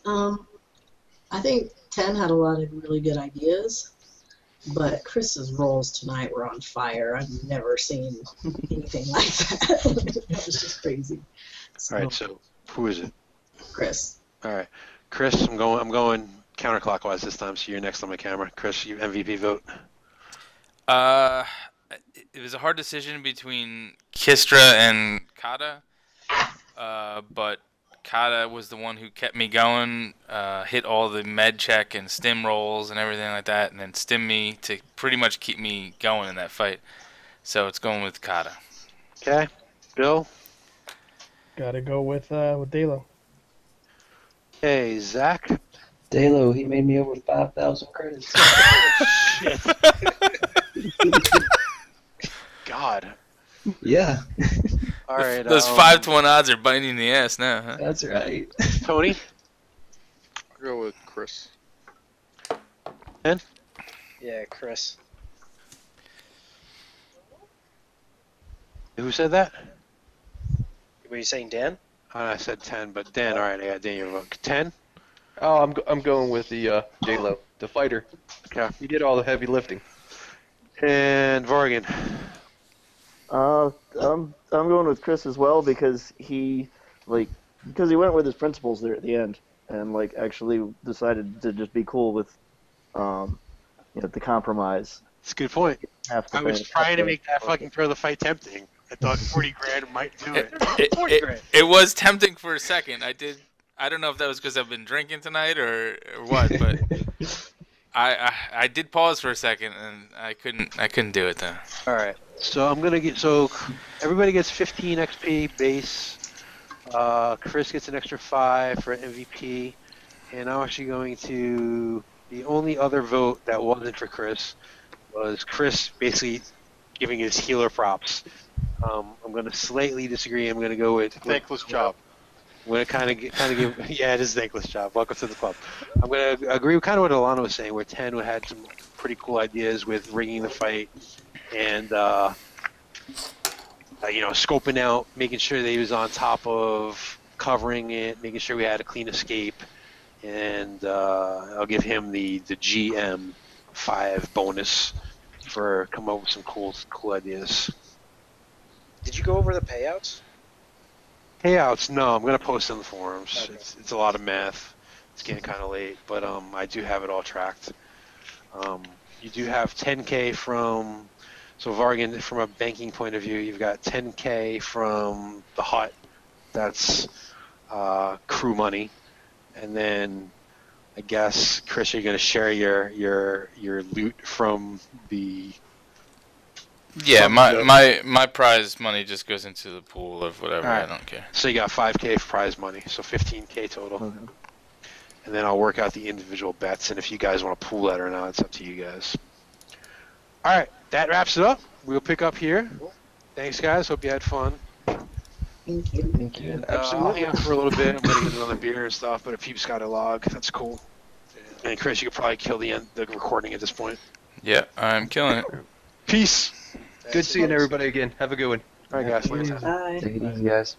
I think 10 had a lot of really good ideas, but Chris's rolls tonight were on fire. I've never seen anything like that. It was just crazy. All right, so who is it? Chris. All right, Chris. I'm going counterclockwise this time, so you're next on my camera. Chris, your MVP vote. It was a hard decision between Kistra and Kata, but Kata was the one who kept me going, hit all the med check and stim rolls and everything like that, and then stim me to pretty much keep me going in that fight. So it's going with Kata. Okay, Bill. Gotta go with Dalo. Hey, Zach. Dalo, he made me over 5,000 credits. Shit. God. Yeah. All right. Those 5-to-1 odds are biting in the ass now, huh? That's right. Tony. I'll go with Chris. Ben. Yeah, Chris. Who said that? Were you saying Dan? I said 10, but Dan. All right, I got Dan your vote. 10. Oh, I'm going with the J-Lo, the fighter. Okay. He did all the heavy lifting. And Vorgan. I'm going with Chris as well because he went with his principles there at the end and actually decided to just be cool with the compromise. That's a good point. I was trying to make that fucking throw the fight tempting. I thought 40 grand might do it. 40 grand. It was tempting for a second. I don't know if that was because I've been drinking tonight or what, but I did pause for a second and I couldn't do it though. All right. So everybody gets 15 XP base. Chris gets an extra 5 for MVP, and I'm actually going to the only other vote that wasn't for Chris was Chris basically giving his healer props. I'm going to slightly disagree. I'm going to go with thankless job. I'm going to kind of give yeah, it is a thankless job. Welcome to the club. I'm going to agree with kind of what Alana was saying, where 10 had some pretty cool ideas with rigging the fight and scoping out, making sure that he was on top of covering it, making sure we had a clean escape, and I'll give him the GM 5 bonus for coming up with some cool ideas. Did you go over the payouts? Payouts? No, I'm gonna post in the forums. Okay. It's a lot of math. It's getting kind of late, but I do have it all tracked. You do have 10K from. So Vargan, from a banking point of view, you've got 10K from the Hutt. That's crew money, and then I guess Chris, you're gonna share your loot from the Yeah, my prize money just goes into the pool of whatever. Alright. I don't care. So you got 5K prize money, so 15K total. Okay. And then I'll work out the individual bets, and if you guys want to pool that or not, it's up to you guys. All right, that wraps it up. We'll pick up here. Thanks, guys. Hope you had fun. Thank you. Thank you. I'll hang out for a little bit. I'm going to get another beer and stuff, but if Peeps got a log, that's cool. And Chris, you could probably kill the recording at this point. Yeah, I'm killing it. Peace. Good seeing everybody again. Have a good one. All right, guys. Later. Bye. Take it easy, guys.